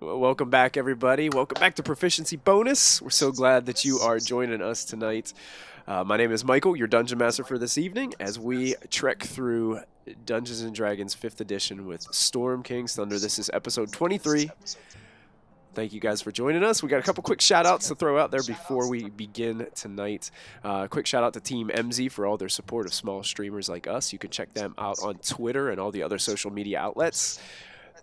Welcome back, everybody. Welcome back to Proficiency Bonus. We're so glad that you are joining us tonight. My name is Michael, your Dungeon Master for this evening, as we trek through Dungeons & Dragons 5th Edition with Storm King's Thunder. This is episode 23. Thank you guys for joining us. We got a couple quick shout-outs to throw out there before we begin tonight. Quick shout-out to Team MZ for all their support of small streamers like us. You can check them out on Twitter and all the other social media outlets.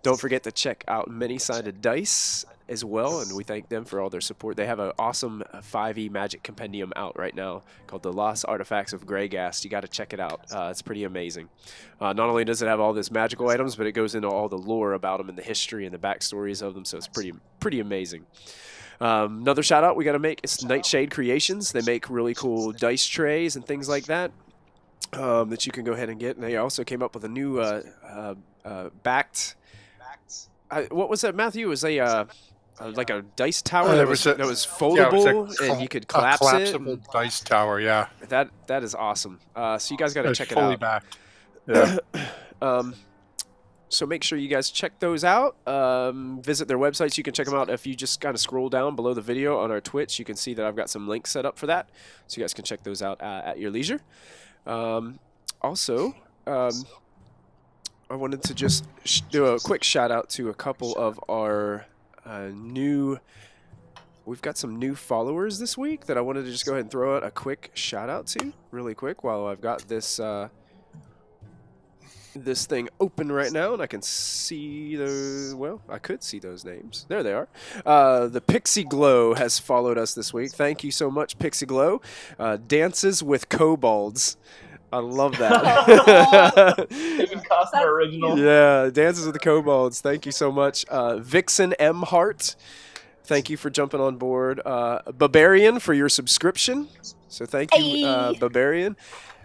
Don't forget to check out Many-Sided Dice as well, and we thank them for all their support. They have an awesome 5e Magic Compendium out right now called The Lost Artifacts of Greygast. You got to check it out. It's pretty amazing. Not only does it have all this magical items, but it goes into all the lore about them and the history and the backstories of them, so it's pretty amazing. Another shout-out we got to make is Nightshade Creations. They make really cool dice trays and things like that that you can go ahead and get. And they also came up with a new backed... what was that, Matthew? It was like a dice tower that was foldable, and you could collapse it. Collapsible dice tower, yeah. That is awesome. So you guys got to check it out. Fully backed. Yeah. So make sure you guys check those out. Visit their websites. You can check them out if you just kind of scroll down below the video on our Twitch. You can see that I've got some links set up for that, so you guys can check those out at your leisure. Also. I wanted to just do a quick shout out to a couple of our we've got some new followers this week that I wanted to just go ahead and throw out a quick shout out to really quick while I've got this this thing open right now, and I can see I could see those names. There they are. The Pixie Glow has followed us this week. Thank you so much, Pixie Glow. Dances with Kobolds. I love that. Even Costner original. Yeah, Dances with the Kobolds. Thank you so much. Vixen M. Hart, thank you for jumping on board. Barbarian for your subscription. So thank you, Barbarian.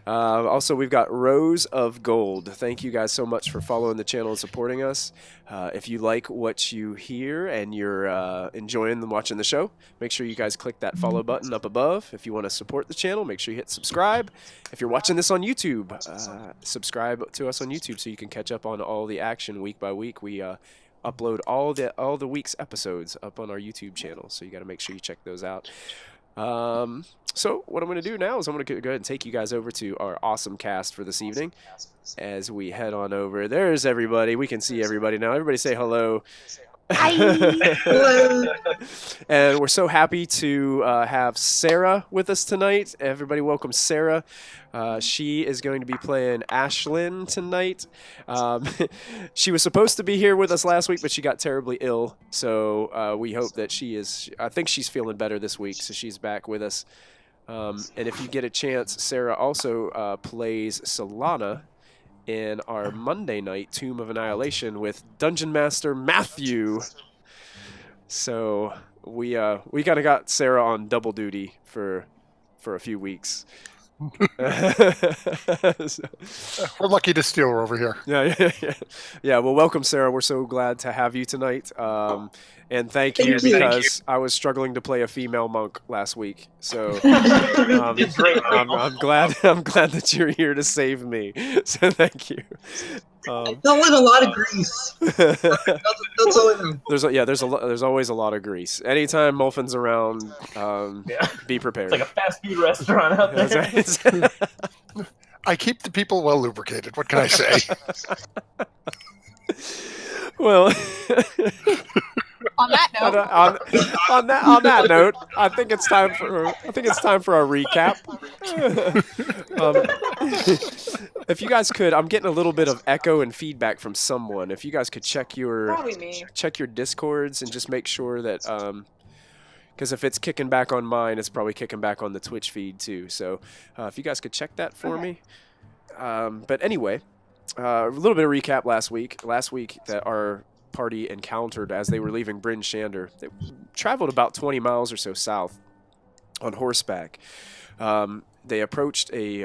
Also, we've got Rose of Gold. Thank you guys so much for following the channel and supporting us. If you like what you hear and you're enjoying watching the show, make sure you guys click that follow button up above. If you want to support the channel, make sure you hit subscribe. If you're watching this on YouTube, subscribe to us on YouTube so you can catch up on all the action week by week. We upload all the week's episodes up on our YouTube channel, so you got to make sure you check those out. So what I'm going to do now is I'm going to go ahead and take you guys over to our awesome cast for this evening as we head on over. There's everybody. We can see everybody now. Everybody say hello. Hi. Hello. And we're so happy to have Sarah with us tonight. Everybody welcome Sarah. She is going to be playing Ashlyn tonight. She was supposed to be here with us last week, but she got terribly ill. So we hope that I think she's feeling better this week, so she's back with us. And if you get a chance, Sarah also plays Solana in our Monday night Tomb of Annihilation with Dungeon Master Matthew. So we kind of got Sarah on double duty for a few weeks. We're lucky to steal her over here. Yeah. Well, welcome, Sarah. We're so glad to have you tonight. And thank you because I was struggling to play a female monk last week. So I'm glad that you're here to save me. So thank you. Don't let a lot of grease. That's all I know. There's always a lot of grease. Anytime Molfin's around, be prepared. It's like a fast food restaurant out there. I keep the people well lubricated. What can I say? Well, on that note, on that note, I think it's time for our recap. If you guys could, I'm getting a little bit of echo and feedback from someone. If you guys could check your Discords and just make sure that because if it's kicking back on mine, it's probably kicking back on the Twitch feed too. So if you guys could check that for me. But anyway, a little bit of recap last week. Last week that our party encountered as they were leaving Bryn Shander. They traveled about 20 miles or so south on horseback. They approached a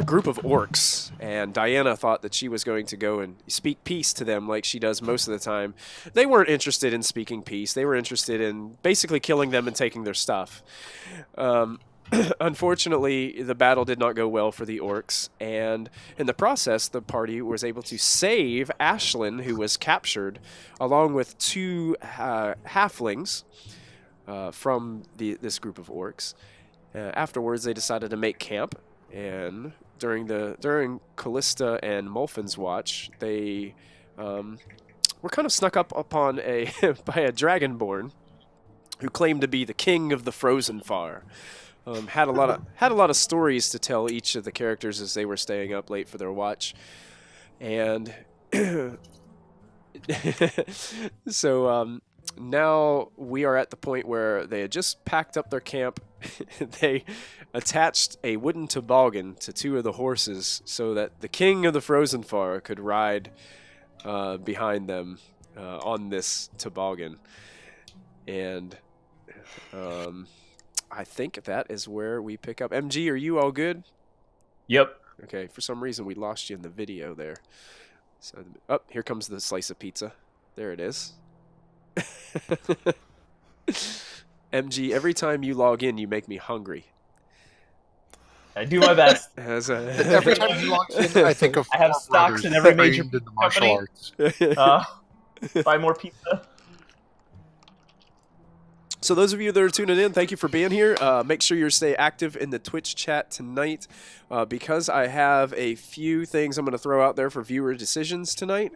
group of orcs, and Diana thought that she was going to go and speak peace to them like she does most of the time. They weren't interested in speaking peace. They were interested in basically killing them and taking their stuff. unfortunately, the battle did not go well for the orcs, and in the process, the party was able to save Ashlyn, who was captured, along with two halflings from this group of orcs. Afterwards, they decided to make camp, and during Callista and Molfin's watch, they were kind of snuck up upon by a dragonborn who claimed to be the king of the Frozen Far. Had a lot of stories to tell each of the characters as they were staying up late for their watch, and so now we are at the point where they had just packed up their camp. They attached a wooden toboggan to two of the horses so that the king of the Frozen Far could ride behind them on this toboggan, and I think that is where we pick up. MG, are you all good? Yep. Okay, for some reason we lost you in the video there. So, oh, here comes the slice of pizza. There it is. MG, every time you log in, you make me hungry. I do my best. Every time he logs in, I think of I have four stocks brothers in every major trained in the martial company. arts. Buy more pizza. So those of you that are tuning in, thank you for being here. Make sure you stay active in the Twitch chat tonight because I have a few things I'm going to throw out there for viewer decisions tonight.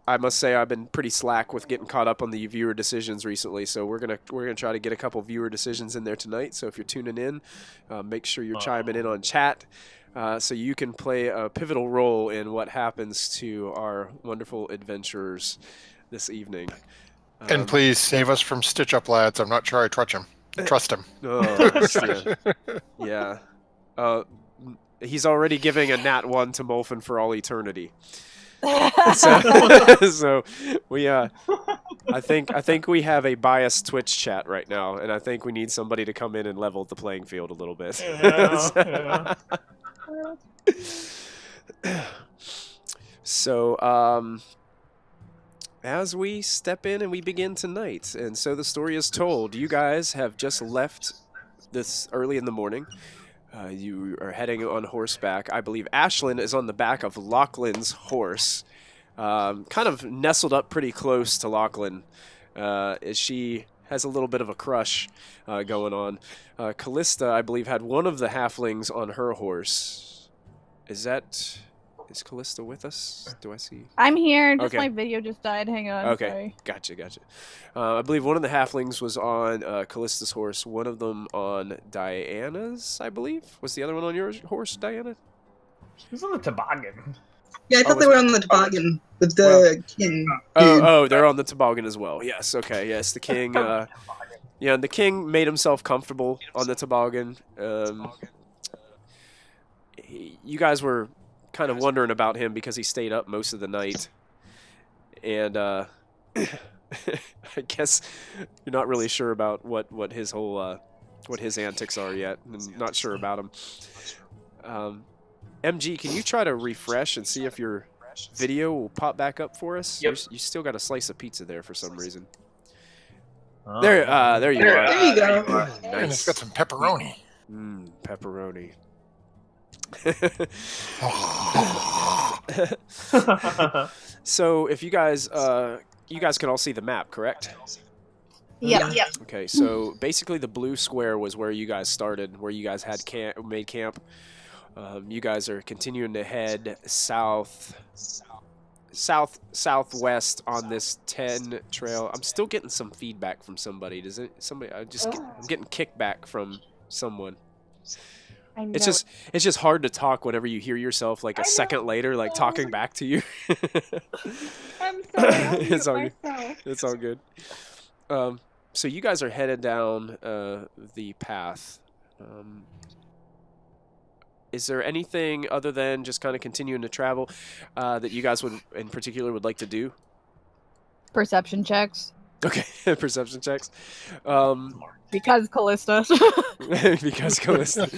I must say I've been pretty slack with getting caught up on the viewer decisions recently, so we're gonna try to get a couple viewer decisions in there tonight. So if you're tuning in, make sure you're chiming in on chat so you can play a pivotal role in what happens to our wonderful adventurers this evening. And please save us from Stitch Up Lads. I'm not sure I trust him. Oh, yeah. He's already giving a nat 1 to Molfin for all eternity. So we I think we have a biased Twitch chat right now, and I think we need somebody to come in and level the playing field a little bit. Yeah. So as we step in and we begin tonight, and so the story is told. You guys have just left this early in the morning. You are heading on horseback. I believe Ashlyn is on the back of Lachlan's horse, kind of nestled up pretty close to Lachlan, as she has a little bit of a crush going on. Callista, I believe, had one of the halflings on her horse. Is Callista with us? Do I see? I'm here. Just Okay. my video just died. Hang on. Okay, Sorry. gotcha. I believe one of the halflings was on Callista's horse, one of them on Diana's, I believe. Was the other one on your horse, Diana? Who's on the toboggan? Yeah, I thought they were on the toboggan with the king. Oh, they're on the toboggan as well. Yes, okay, yes, the king. Yeah, the king made himself comfortable on the toboggan. You guys were kind of wondering about him because he stayed up most of the night, and I guess you're not really sure about what his whole what his antics are yet. I'm not sure about him. MG, can you try to refresh and see if your video will pop back up for us? Yep. You still got a slice of pizza there for some reason. Oh. There you are. There you go. And it's got some pepperoni. Pepperoni. So if you guys can all see the map, correct? Yeah. Okay, so basically the blue square was where you guys started, where you guys had made camp. You guys are continuing to head southwest on this 10 trail. I'm still getting some feedback from somebody. I'm getting kickback from someone. It's just hard to talk whenever you hear yourself like a second later, like talking back to you. I'm sorry. It's all good. It's all good. So you guys are headed down the path. Is there anything other than just kind of continuing to travel that you guys in particular would like to do? Perception checks. Okay, perception checks. Because Callista. Because Callista.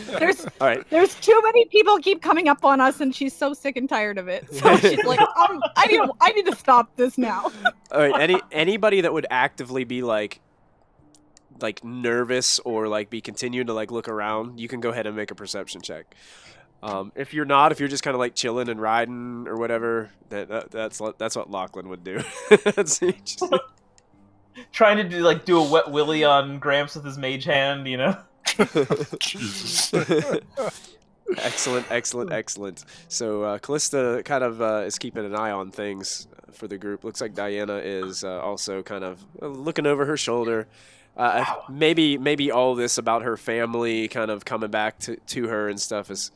All right. There's too many people keep coming up on us, and she's so sick and tired of it. So she's like, I need to stop this now. All right. Anybody that would actively be like like nervous or like be continuing to like look around, you can go ahead and make a perception check. If you're not, if you're just kind of like chilling and riding or whatever, that's what Lachlan would do. Trying to do a wet willy on Gramps with his mage hand, you know. Jesus. Excellent. So Callista kind of is keeping an eye on things for the group. Looks like Diana is also kind of looking over her shoulder. Wow. Maybe all this about her family kind of coming back to her and stuff is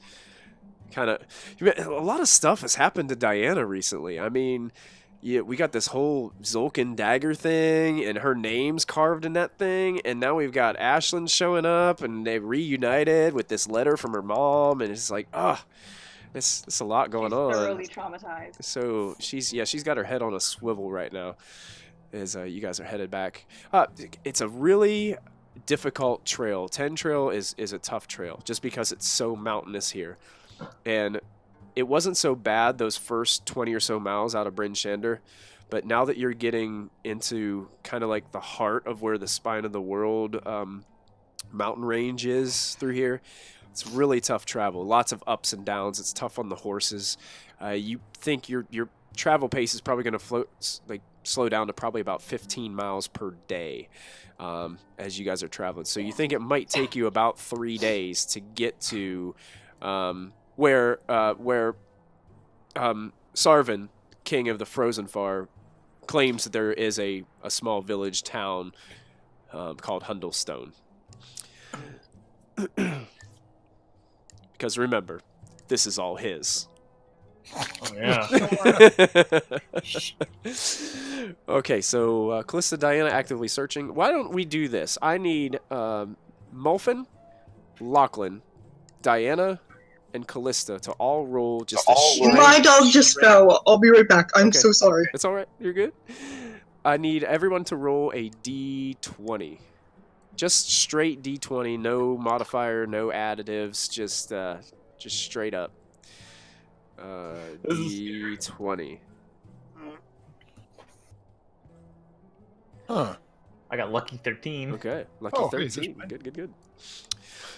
kind of... A lot of stuff has happened to Diana recently. I mean, yeah, we got this whole Zulkin dagger thing, and her name's carved in that thing, and now we've got Ashlyn showing up, and they reunited with this letter from her mom, and it's like, it's a lot going on. Thoroughly traumatized. So she's got her head on a swivel right now as you guys are headed back. It's a really difficult trail. 10 trail is a tough trail just because it's so mountainous here. And it wasn't so bad those first 20 or so miles out of Bryn Shander, but now that you're getting into kind of like the heart of where the spine of the world mountain range is through here, it's really tough travel. Lots of ups and downs. It's tough on the horses. You think your travel pace is probably going to slow down to probably about 15 miles per day as you guys are traveling. So you think it might take you about 3 days to get to where Sarvin, king of the Frozen Far, claims that there is a small village town called Hundelstone. Because remember, this is all his. Oh, yeah. Okay, so Callista, Diana actively searching. Why don't we do this? I need Molfin, Lachlan, Diana, and Callista to all roll just a straight... My dog just fell. I'll be right back. I'm Okay. so sorry. It's all right. You're good. I need everyone to roll a D20. Just straight D20, no modifier, no additives, just straight up. D20. Huh. I got lucky 13. Okay, lucky Oh, 13. hey, Good.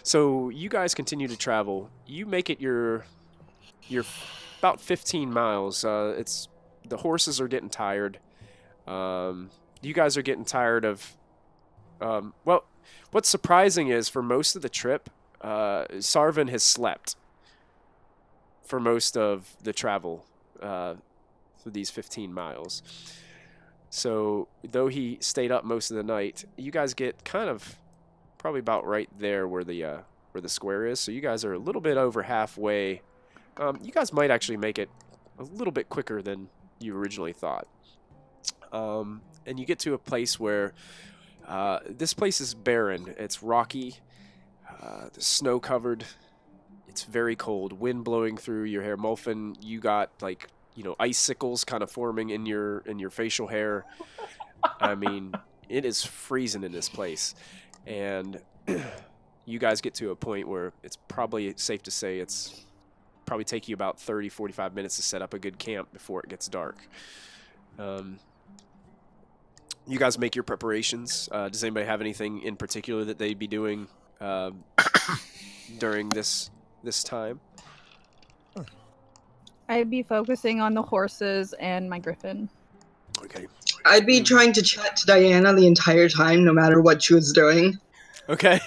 So you guys continue to travel. You make it your about 15 miles. It's the horses are getting tired. You guys are getting tired of. Well, what's surprising is for most of the trip, Sarvin has slept for most of the travel for these 15 miles. So though he stayed up most of the night, you guys get kind of probably about right there where the square is. So you guys are a little bit over halfway. You guys might actually make it a little bit quicker than you originally thought. And you get to a place where this place is barren. It's rocky, snow covered. It's very cold. Wind blowing through your hair. Molfin, you got icicles kind of forming in your facial hair. I mean, it is freezing in this place, and you guys get to a point where it's probably safe to say it's probably take you about 30-45 minutes to set up a good camp before it gets dark. You guys make your preparations. Does anybody have anything in particular that they'd be doing during this time? I'd be focusing on the horses and my griffin. Okay. I'd be trying to chat to Diana the entire time, no matter what she was doing. Okay.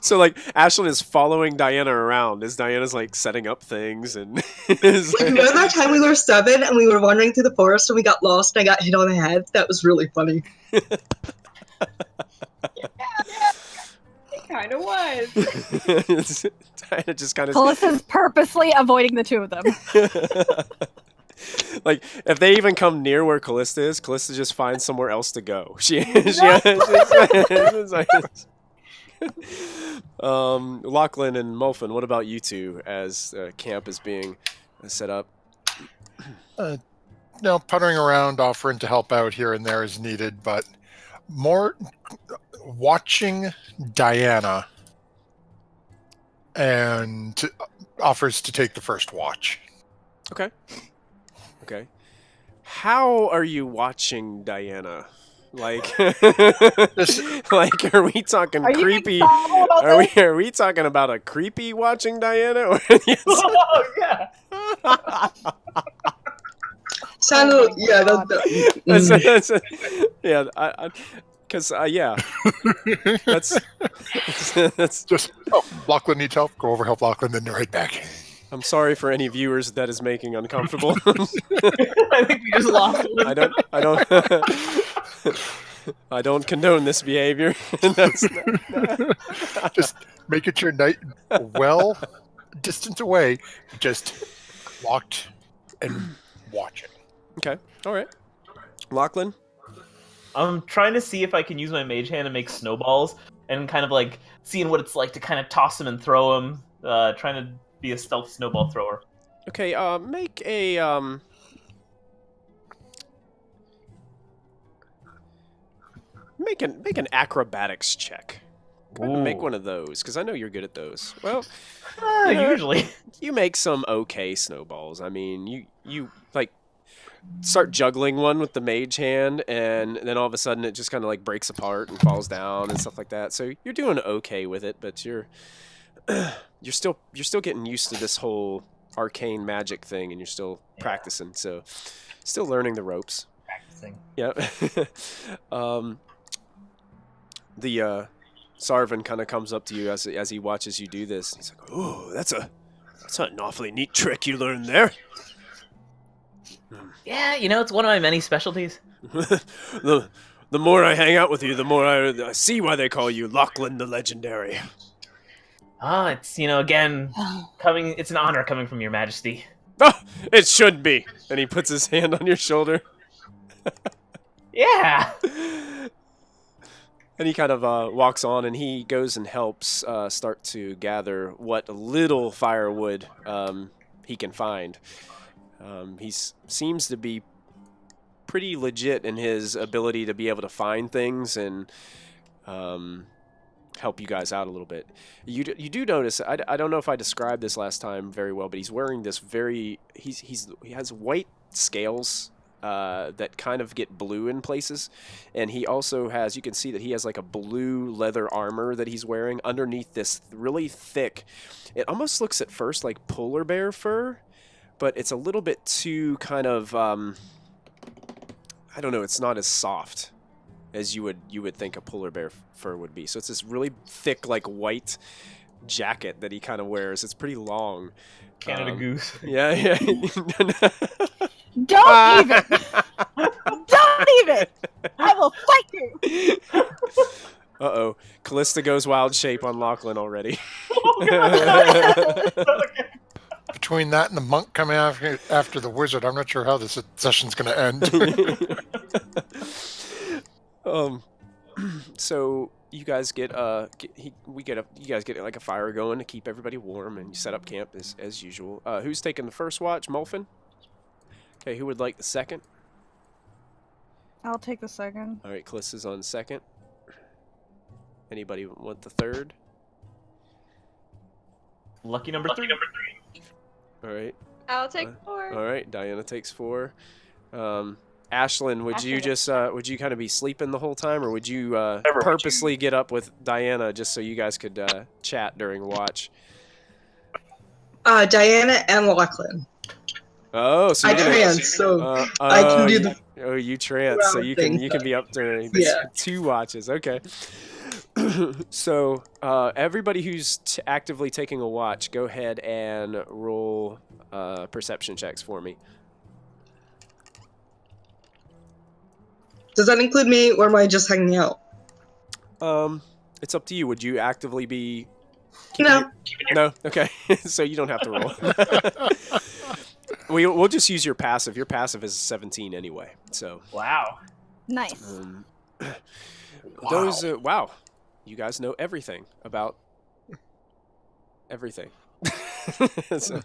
So like Ashlyn is following Diana around as Diana's like setting up things and is You know that time we were 7 and we were wandering through the forest and we got lost and I got hit on the head? That was really funny. It kind of was. Diana just kind of Callista's purposely avoiding the two of them. like if they even come near where Callista is, Callista just finds somewhere else to go. Lachlan and Molfin, what about you two as camp is being set up? Puttering around, offering to help out here and there is needed, but more watching Diana and offers to take the first watch. Okay. How are you watching Diana? Like, This- like, are we talking Are you creepy? excited about this? Are we talking about a creepy watching Diana? Or Oh yeah. Sounded, my yeah, God. Yeah, because yeah, that's that's. Just, oh, Lachlan needs help. Go over, help Lachlan, then you're right back. I'm sorry for any viewers that is making uncomfortable. I think we just lost one. I don't. I don't condone this behavior. That's Just make it your night well distance away, just locked and watching. okay. All right, Lachlan. I'm trying to see if I can use my mage hand and make snowballs, and kind of like seeing what it's like to kind of toss them and throw them. Trying to be a stealth snowball thrower. Okay. Make a Make an acrobatics check. Go ahead and make Ooh. one of those, because I know you're good at those. Well, Usually. you make some okay snowballs. I mean, you like start juggling one with the mage hand, and then all of a sudden it just kind of like breaks apart and falls down and stuff like that. So you're doing okay with it, but you're still getting used to this whole arcane magic thing, and you're still practicing. So still learning the ropes. Practicing. Yep. The Sarvin kind of comes up to you as he watches you do this. He's like, "Oh, that's an awfully neat trick you learned there." Yeah, it's one of my many specialties. the more I hang out with you, the more I see why they call you Lachlan the Legendary. Ah, it's, again, it's an honor coming from your majesty. Oh, it should be. And he puts his hand on your shoulder. Yeah! And he kind of walks on, and he goes and helps start to gather what little firewood he can find. He seems to be pretty legit in his ability to be able to find things and help you guys out a little bit. You do notice, I don't know if I described this last time very well, but he's wearing this he has white scales that kind of get blue in places, and he also has, you can see that he has like a blue leather armor that he's wearing underneath this really thick, it almost looks at first like polar bear fur, but it's a little bit too kind of I don't know, it's not as soft as you would think a polar bear fur would be. So it's this really thick like white jacket that he kind of wears. It's pretty long. Canada Goose. Yeah. Don't even! Don't even! I will fight you! Uh-oh. Callista goes wild shape on Lachlan already. Between that and the monk coming after the wizard, I'm not sure how this session's going to end. So you guys get you guys get like a fire going to keep everybody warm, and you set up camp as usual. Who's taking the first watch? Molfin? Okay, who would like the second? I'll take the second. All right, Callista's on second. Anybody want the third? Lucky number three. All right. I'll take 4. All right, Diana takes 4. Ashlyn, would you kind of be sleeping the whole time, or would you purposely get up with Diana just so you guys could chat during watch? Diana and Lachlan. Oh, so I you're gonna, trans, so I can do the. Oh, you trance, so you can be up during Yeah. 2 watches. Okay. So everybody who's actively taking a watch, go ahead and roll perception checks for me. Does that include me, or am I just hanging out? It's up to you. Would you actively be? No. No. Okay. So you don't have to roll. We'll just use your passive. Your passive is 17 anyway. So. Wow. Nice. Those. Wow. You guys know everything about everything. So,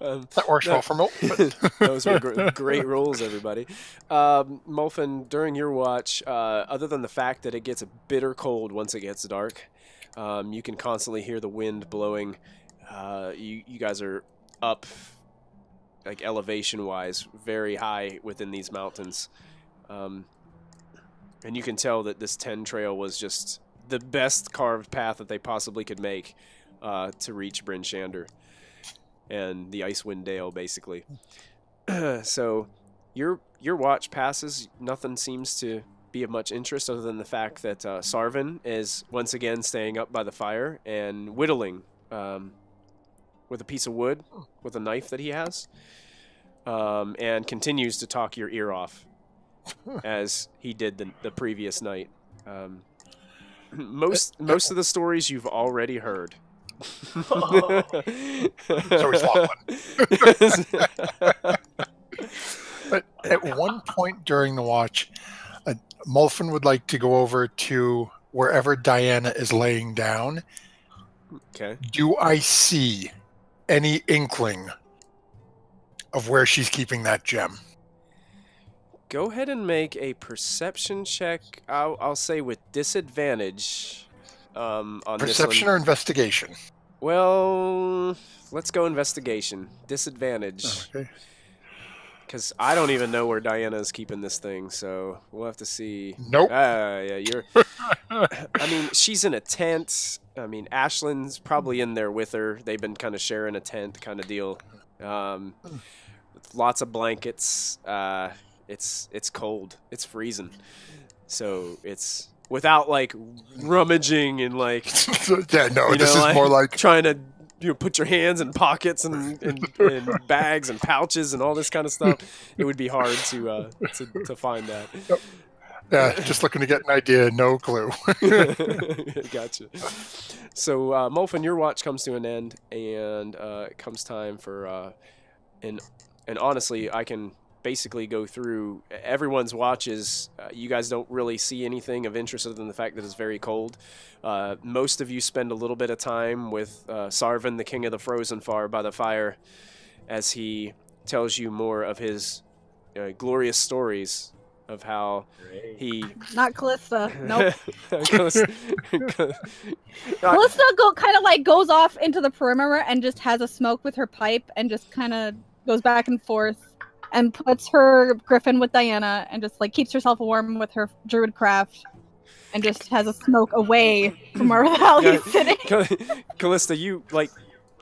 That works well for Milton. those were great rolls, everybody. Molfin, during your watch, other than the fact that it gets bitter cold once it gets dark, you can constantly hear the wind blowing. You guys are up, like elevation-wise, very high within these mountains. And you can tell that this 10 trail was just the best carved path that they possibly could make to reach Bryn Shander and the Icewind Dale, basically. So your watch passes. Nothing seems to be of much interest other than the fact that Sarvin is once again staying up by the fire and whittling with a piece of wood with a knife that he has, and continues to talk your ear off as he did the previous night. Most of the stories you've already heard. So he's lost one. But at one point during the watch, Molfin would like to go over to wherever Diana is laying down. Okay. Do I see any inkling of where she's keeping that gem? Go ahead and make a perception check. I'll say with disadvantage on Perception this one. or investigation? Well, let's go investigation. Disadvantage. Okay. Because I don't even know where Diana is keeping this thing, so we'll have to see. Nope. Yeah, you're... I mean, she's in a tent. I mean, Ashlin's probably in there with her. They've been kind of sharing a tent kind of deal. Lots of blankets. It's cold. It's freezing. So it's without like rummaging and like Yeah, no, this is more like trying to put your hands in pockets and bags and pouches and all this kind of stuff. It would be hard to find that. Yep. Yeah, just looking to get an idea. No clue. Gotcha. So Molfin, your watch comes to an end, and it comes time for and honestly, I can basically go through everyone's watches. You guys don't really see anything of interest other than the fact that it's very cold. Most of you spend a little bit of time with Sarvin, the King of the Frozen Far, by the fire, as he tells you more of his glorious stories of how he... Not Callista. Nope. Callista kind of like goes off into the perimeter and just has a smoke with her pipe and just kind of goes back and forth and puts her griffin with Diana and just like keeps herself warm with her druid craft and just has a smoke away from where the hell he's sitting. Callista, you like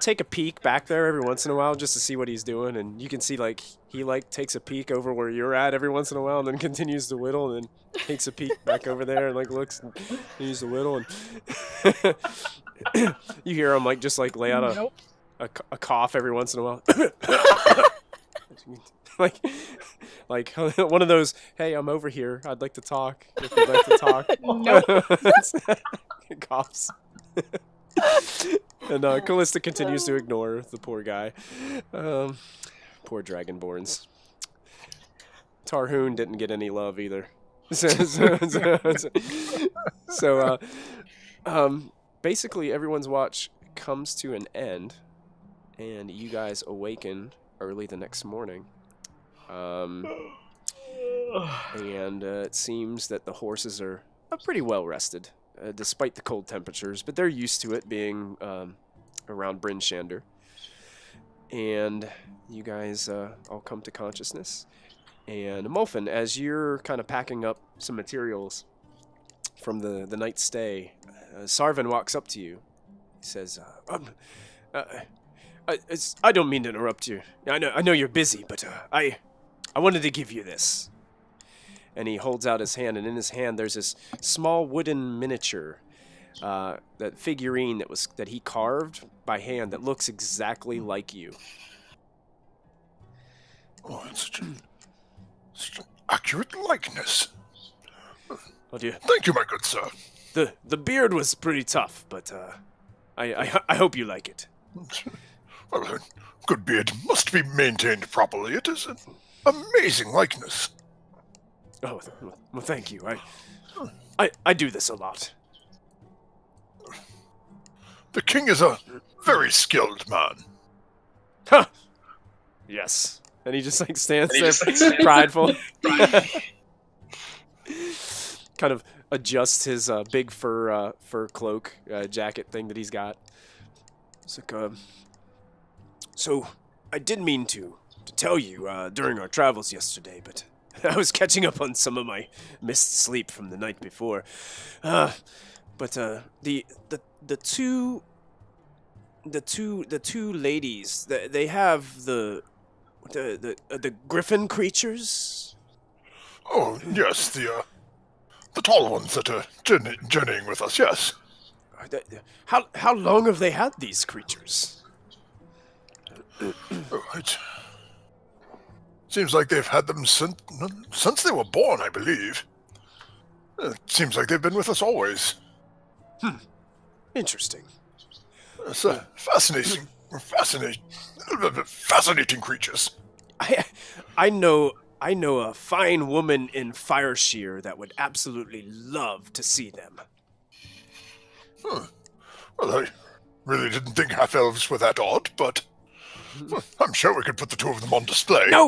take a peek back there every once in a while just to see what he's doing, and you can see like he like takes a peek over where you're at every once in a while and then continues to whittle and then takes a peek back over there and like looks and continues to whittle, and you hear him like just like lay out a cough every once in a while. like one of those, hey, I'm over here, I'd like to talk, if you'd like to talk. Nope. Coughs. And Callista continues to ignore the poor guy. Poor Dragonborns. Tarhoon didn't get any love either. So basically everyone's watch comes to an end, and you guys awaken early the next morning. And it seems that the horses are pretty well rested, despite the cold temperatures, but they're used to it being around Bryn Shander. And you guys all come to consciousness. And Molfin, as you're kind of packing up some materials from the night's stay, Sarvin walks up to you. He says, I don't mean to interrupt you. I know you're busy, but I wanted to give you this. And he holds out his hand, and in his hand there's this small wooden miniature, that figurine that he carved by hand that looks exactly like you. Oh, it's such an accurate likeness. Oh, dear. Thank you, my good sir. The beard was pretty tough, but I hope you like it. Well, a good beard must be maintained properly. It is an amazing likeness. Oh, well, thank you. I do this a lot. The king is a very skilled man. Huh. Yes. And he just like stands there prideful. Kind of adjusts his big fur cloak jacket thing that he's got. It's like, so I did mean to tell you during our travels yesterday, but I was catching up on some of my missed sleep from the night before. But the two ladies, they have the griffin creatures. Oh, yes, the tall ones that are journeying with us, yes. How long have they had these creatures? Oh, it seems like they've had them since they were born, I believe. It seems like they've been with us always. Interesting. It's fascinating creatures. I know a fine woman in Fireshear that would absolutely love to see them. Well, I really didn't think half-elves were that odd, but I'm sure we could put the two of them on display. No.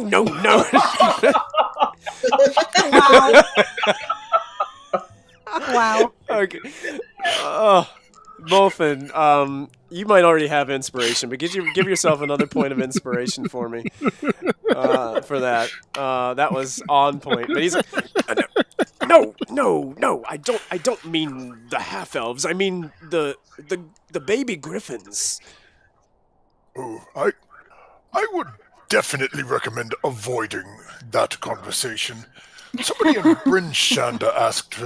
Wow. Okay. Molfin, you might already have inspiration, but give yourself another point of inspiration for me. For that. That was on point. But he's like, no. I don't mean the half elves. I mean the baby griffins. Oh, I would definitely recommend avoiding that conversation. Somebody in Bryn Shanda asked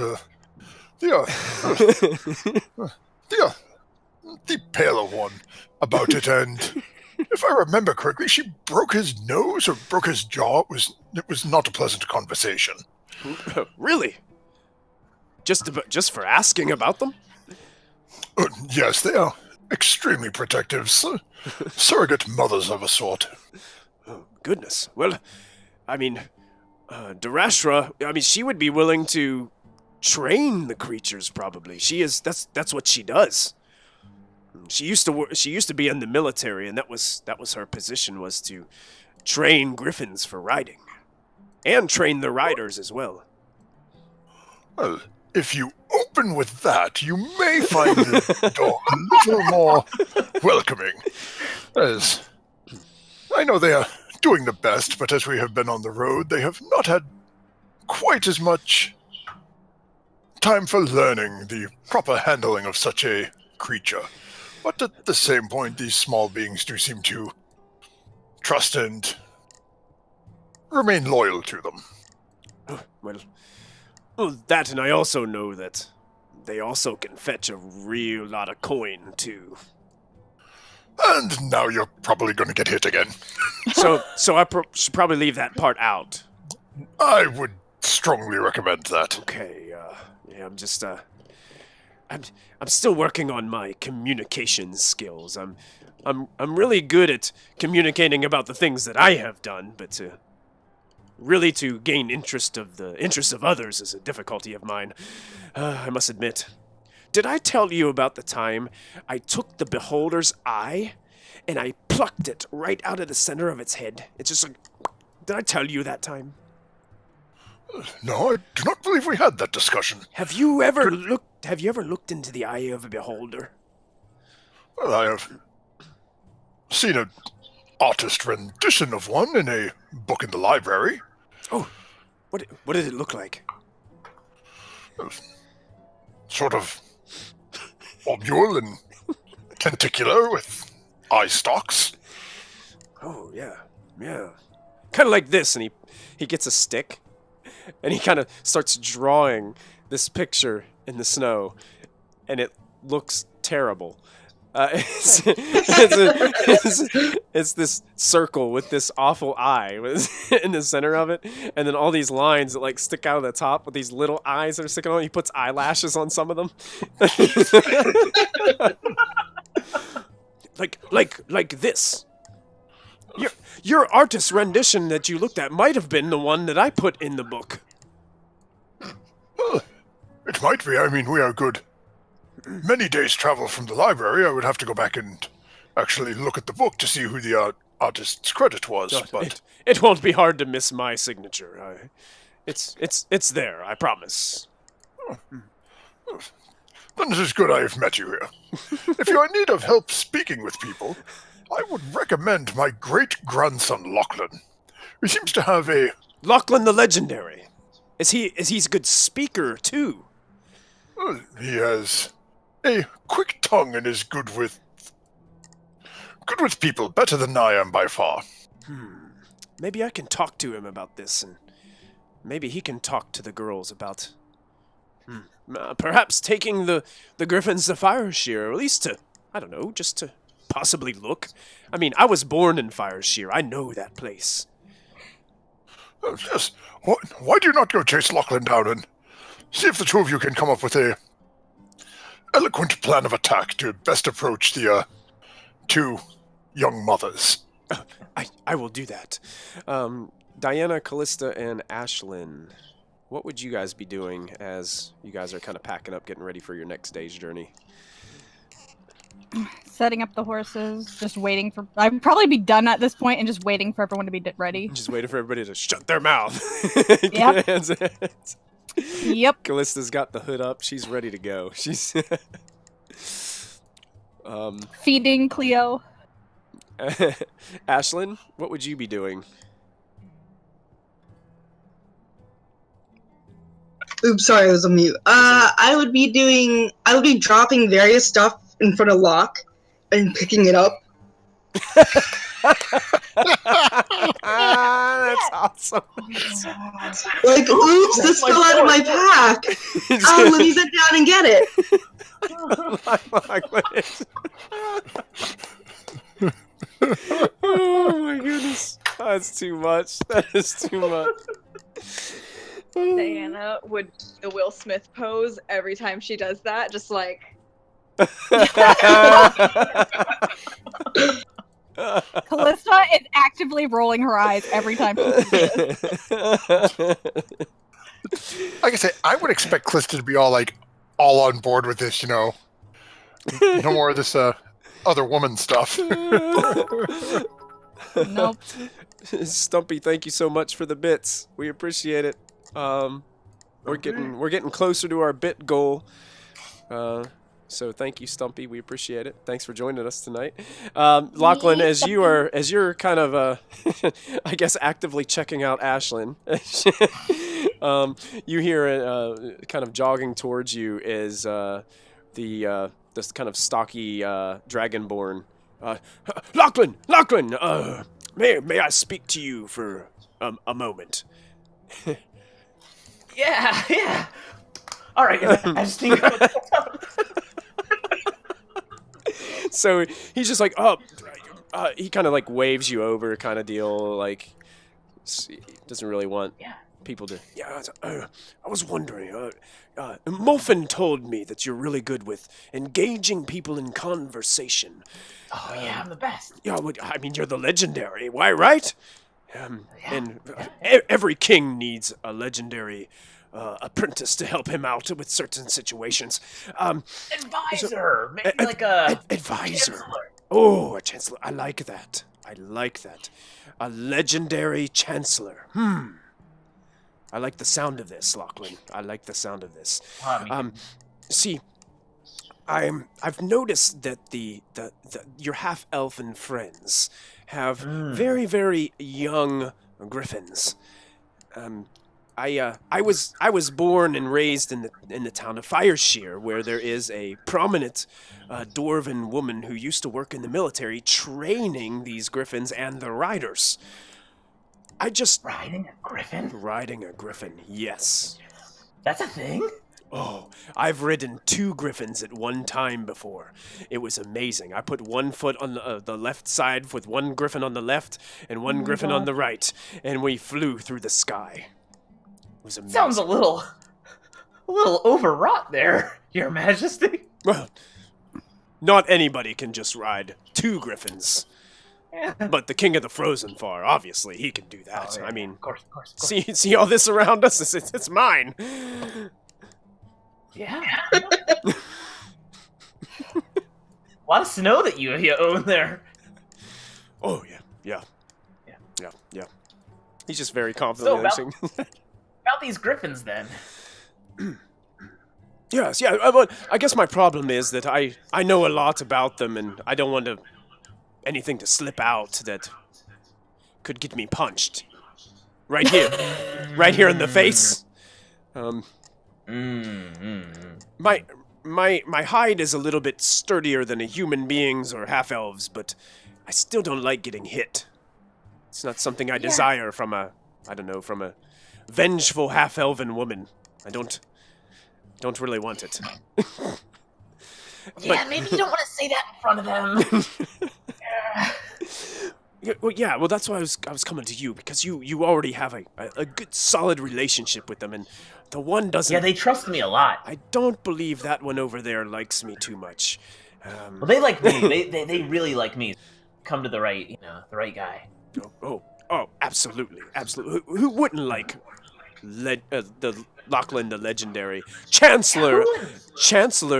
the paler one about it, and if I remember correctly, she broke his nose or broke his jaw. It was not a pleasant conversation. Really? Just for asking about them? Yes, they are extremely protective, surrogate mothers of a sort. Oh, goodness. Well, I mean, Darashra, she would be willing to train the creatures, probably. That's what she does. She used to be in the military, and that was her position, was to train griffins for riding. And train the riders as well. Well, if you open with that, you may find the door a little more welcoming. As I know they are doing the best, but as we have been on the road, they have not had quite as much time for learning the proper handling of such a creature. But at the same point, these small beings do seem to trust and remain loyal to them. Well, that, and I also know that they also can fetch a real lot of coin, too. And now you're probably going to get hit again. So I should probably leave that part out. I would strongly recommend that. Okay, yeah, I'm just, I'm still working on my communication skills. I'm really good at communicating about the things that I have done, but really to gain interest of others is a difficulty of mine. I must admit. Did I tell you about the time I took the beholder's eye and I plucked it right out of the center of its head? It's just like, did I tell you that time? No, I do not believe we had that discussion. Have you ever looked into the eye of a beholder? Well, I have seen an artist rendition of one in a book in the library. Oh, what did it look like? Sort of obule and tentacular with eye stalks. Oh, yeah. Kind of like this, and he gets a stick, and he kind of starts drawing this picture in the snow, and it looks terrible. It's this circle with this awful eye in the center of it, and then all these lines that like stick out of the top with these little eyes that are sticking on. He puts eyelashes on some of them, like this. Your artist's rendition that you looked at might have been the one that I put in the book. It might be. I mean, we are good. Many days' travel from the library. I would have to go back and actually look at the book to see who the artist's credit was. But it won't be hard to miss my signature. It's there. I promise. Then it is good I have met you here. If you are in need of help speaking with people, I would recommend my great-grandson Lachlan. He seems to have a Lachlan the Legendary. He's a good speaker too? Well, he has a quick tongue and is good with people, better than I am by far. Maybe I can talk to him about this, and maybe he can talk to the girls about perhaps taking the griffins to Fireshear, or at least to, I don't know, just to possibly look. I mean, I was born in Fireshear. I know that place. Yes. Why do you not go chase Lachlan down and see if the two of you can come up with a eloquent plan of attack to best approach the two young mothers? I will do that. Diana, Callista, and Ashlyn, what would you guys be doing as you guys are kind of packing up, getting ready for your next day's journey? Setting up the horses, just waiting for... I'd probably be done at this point and just waiting for everyone to be ready. Just waiting for everybody to shut their mouth. Yep. Yep. Callista's got the hood up. She's ready to go. She's... Feeding Cleo. Ashlyn, what would you be doing? Oops, sorry, I was on mute. I would be dropping various stuff in front of Locke and picking it up. That's awesome. Like, oops, this fell out of my pack. Let me sit down and get it. Oh my goodness. That's too much. That is too much. Diana would the Will Smith pose every time she does that, just like. Callista is actively rolling her eyes every time she does this. Like I say, I would expect Callista to be all on board with this, No more of this other woman stuff. Nope. Stumpy, thank you so much for the bits. We appreciate it. We're getting closer to our bit goal. So thank you, Stumpy. We appreciate it. Thanks for joining us tonight. Lachlan, as you're kind of I guess actively checking out Ashlyn, you hear kind of jogging towards you is this kind of stocky dragonborn. Lachlan, may I speak to you for a moment? Yeah. All right, I just think. So he's just like, he kind of like waves you over, kind of deal. Like, he doesn't really want people to. Yeah, I was wondering. Molfin told me that you're really good with engaging people in conversation. Oh yeah, I'm the best. Yeah, I mean, you're the legendary. Why, right? And every king needs a legendary apprentice to help him out with certain situations. Advisor, maybe like a advisor. chancellor. Oh, a chancellor. I like that. A legendary chancellor. I like the sound of this, Lachlan. I like the sound of this. See, I've noticed that your half-elfin friends have very, very young griffins. I was born and raised in the town of Fireshear, where there is a prominent dwarven woman who used to work in the military, training these griffins and the riders. Riding a griffin? Riding a griffin, yes. That's a thing? Oh, I've ridden 2 griffins at one time before. It was amazing. I put one foot on the left side with one griffin on the left and one griffin on the right, and we flew through the sky. It was amazing. Sounds a little overwrought there, Your Majesty. Well, not anybody can just ride 2 griffins. Yeah. But the King of the Frozen Far, obviously, he can do that. Oh, yeah, I mean, of course. see all this around us? It's mine. Yeah. A lot of snow that you own there. Oh, yeah. He's just very confident. So about these griffins, then. Yes, yeah. I guess my problem is that I know a lot about them, and I don't want anything to slip out that could get me punched. right here, right here in the face. My hide is a little bit sturdier than a human being's or half elves, but I still don't like getting hit. It's not something I desire from a vengeful half elven woman. I don't really want it. Yeah, maybe you don't want to say that in front of them. Well, that's why I was coming to you, because you already have a good solid relationship with them, and the one doesn't. Yeah, they trust me a lot. I don't believe that one over there likes me too much. Well, they like me. They really like me. Come to the right, the right guy. Oh, absolutely. Who wouldn't like the Lachlan, the legendary Chancellor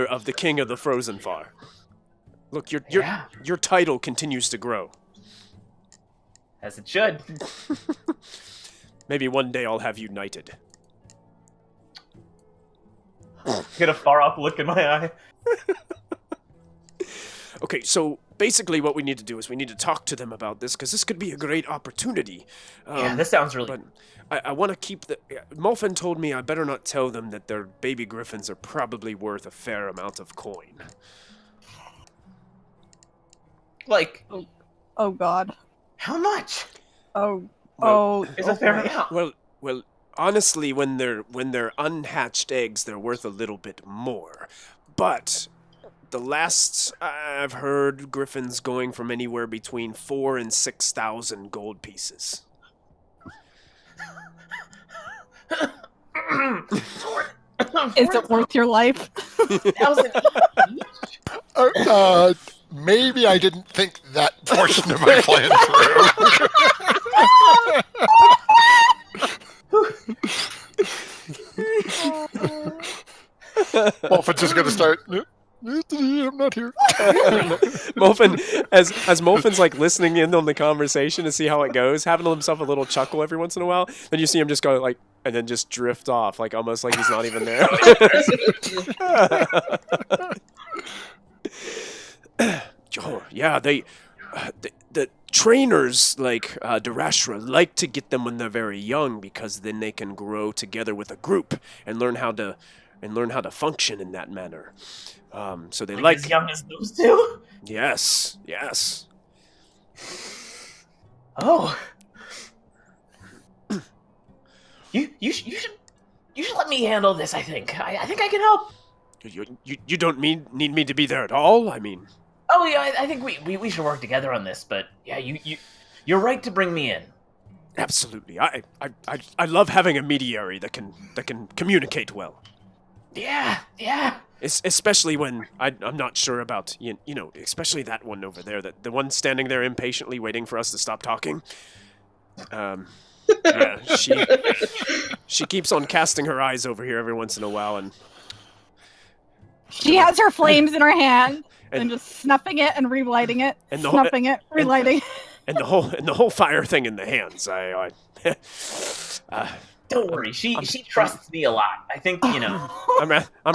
of the King of the Frozen Far? Look, your title continues to grow. As it should. Maybe one day I'll have you knighted. Get a far off look in my eye. Okay, so basically what we need to do is we need to talk to them about this, because this could be a great opportunity. Yeah, this sounds really... But I want to keep the... Molfin told me I better not tell them that their baby griffins are probably worth a fair amount of coin. Like... Oh God. How much? Is a fair amount. Well, honestly, when they're unhatched eggs, they're worth a little bit more. But the last I've heard, griffins going from anywhere between 4,000 and 6,000 gold pieces. Is it worth your life? 1,000 each? Maybe I didn't think that portion of my plan through. Molfin's just gonna start. I'm not here. Molfin, as Molfin's like listening in on the conversation to see how it goes, having himself a little chuckle every once in a while, then you see him just go like, and then just drift off, like almost like he's not even there. Oh, yeah, the trainers like Durashra like to get them when they're very young, because then they can grow together with a group and learn how to function in that manner. So they like as young as those two? Yes. Oh. You should let me handle this. I think I think I can help. You don't need me to be there at all? I mean. Oh yeah, I think we should work together on this. But yeah, you're right to bring me in. Absolutely. I love having a mediary that can communicate well. Yeah. Especially when I'm not sure about, especially that one over there, the one standing there impatiently waiting for us to stop talking. Yeah, she keeps on casting her eyes over here every once in a while, and she has her flames in her hand and just snuffing it and relighting it, and snuffing it, relighting, and the whole fire thing in the hands. Don't worry, she trusts me a lot. I think I'm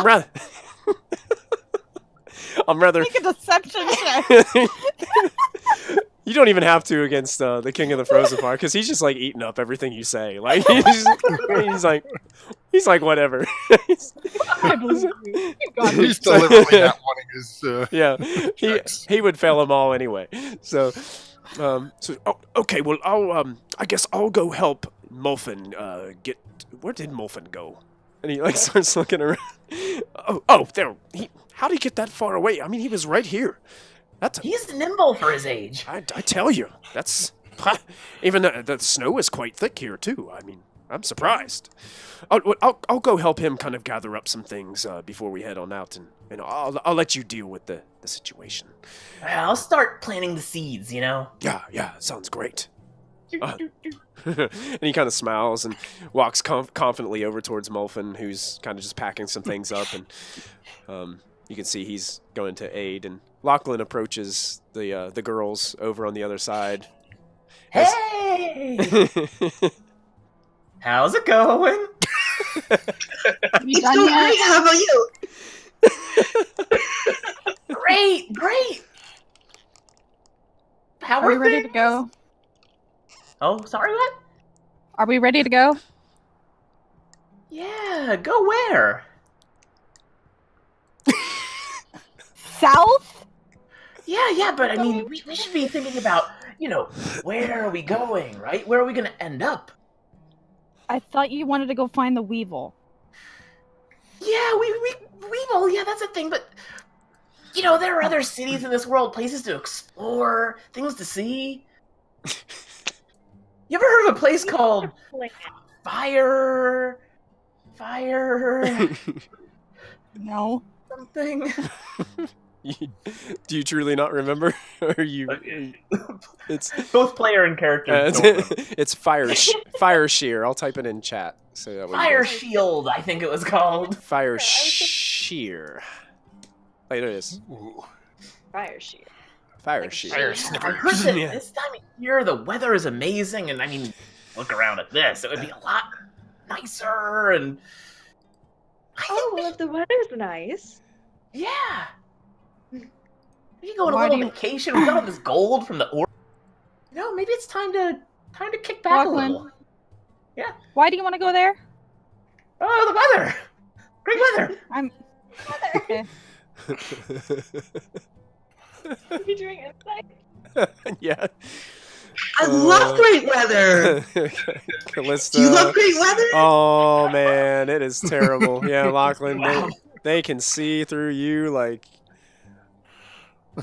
rather. Make a deception check. You don't even have to against the King of the Frozen Far, because he's just like eating up everything you say. Like he's like whatever. I believe you. He's deliberately not wanting his. Yeah, he would fail them all anyway. So okay. Well, I guess I'll go help Molfin get. Where did Molfin go? And he like starts looking around. Oh, there. How did he get that far away? I mean, he was right here. He's nimble for his age. I tell you, that's even the snow is quite thick here too. I mean, I'm surprised. I'll go help him kind of gather up some things before we head on out, and I'll let you deal with the situation. I'll start planting the seeds. Yeah, sounds great. And he kind of smiles and walks confidently over towards Molfin, who's kind of just packing some things up, and you can see he's going to aid. And Lachlan approaches the girls over on the other side. Hey! How's it going? It's so great. How about you? Great. How Are we ready to go? Oh, sorry, what? Are we ready to go? Yeah, go where? South? Yeah, but I mean, we should be thinking about, where are we going, right? Where are we going to end up? I thought you wanted to go find the Weevil. Yeah, Weevil, yeah, that's a thing, but, there are other cities in this world, places to explore, things to see. You ever heard of a place called Fire... No. something? Do you truly not remember? Or it's Both player and character. it's fire shear. I'll type it in chat so that way. Fire Shield, I think it was called. Fire shear. Wait, there it is. Ooh. Fire shear. Fire shear. Fire I snipper. heard that Yeah. this time of year the weather is amazing, and I mean, look around at this. It would be a lot nicer, and Oh, well, if the weather's nice. yeah. We can go on a Why little do you- vacation. We got all this gold from the ore. Maybe it's time to kick back Lachlan. a little. Why do you want to go there? Oh, the weather! Great weather! I'm. Okay. Are you doing insight? Yeah. I love great weather. Callista. Do you love great weather? Oh man, it is terrible. Yeah, Lachlan, Wow. they can see through you like I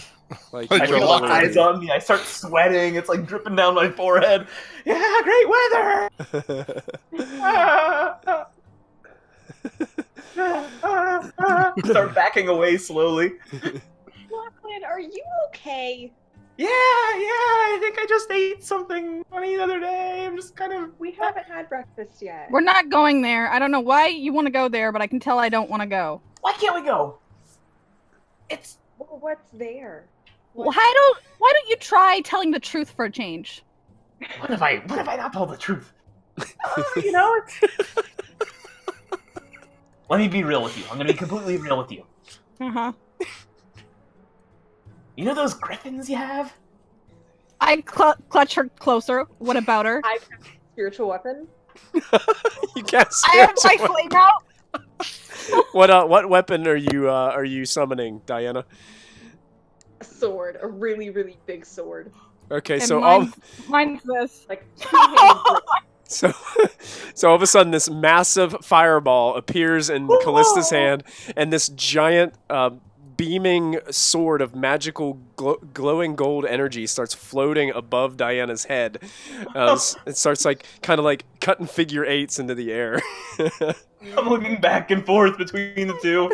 I feel feel like- eyes on me. I start sweating. It's like dripping down my forehead. Yeah, great weather. Start backing away slowly. Lachlan, are you okay? Yeah, I think I just ate something funny the other day. I'm just kind of. We haven't had breakfast yet. We're not going there. I don't know why you want to go there, but I can tell I don't want to go. Why can't we go? It's Well, what's there? Why don't you try telling the truth for a change? what if I not told the truth? It's. Let me be real with you. I'm gonna be completely real with you. Uh-huh. You know those griffins you have? I clutch her closer. What about her? I spiritual weapon. You can't I have my spiritual- flame out. What weapon are you summoning, Diana? A sword. A really, really big sword. Okay, And so mine's this. Like two-handed so all of a sudden this massive fireball appears in Callista's hand, and this giant beaming sword of magical glowing gold energy starts floating above Diana's head. It starts kind of like cutting figure eights into the air. I'm looking back and forth between the two.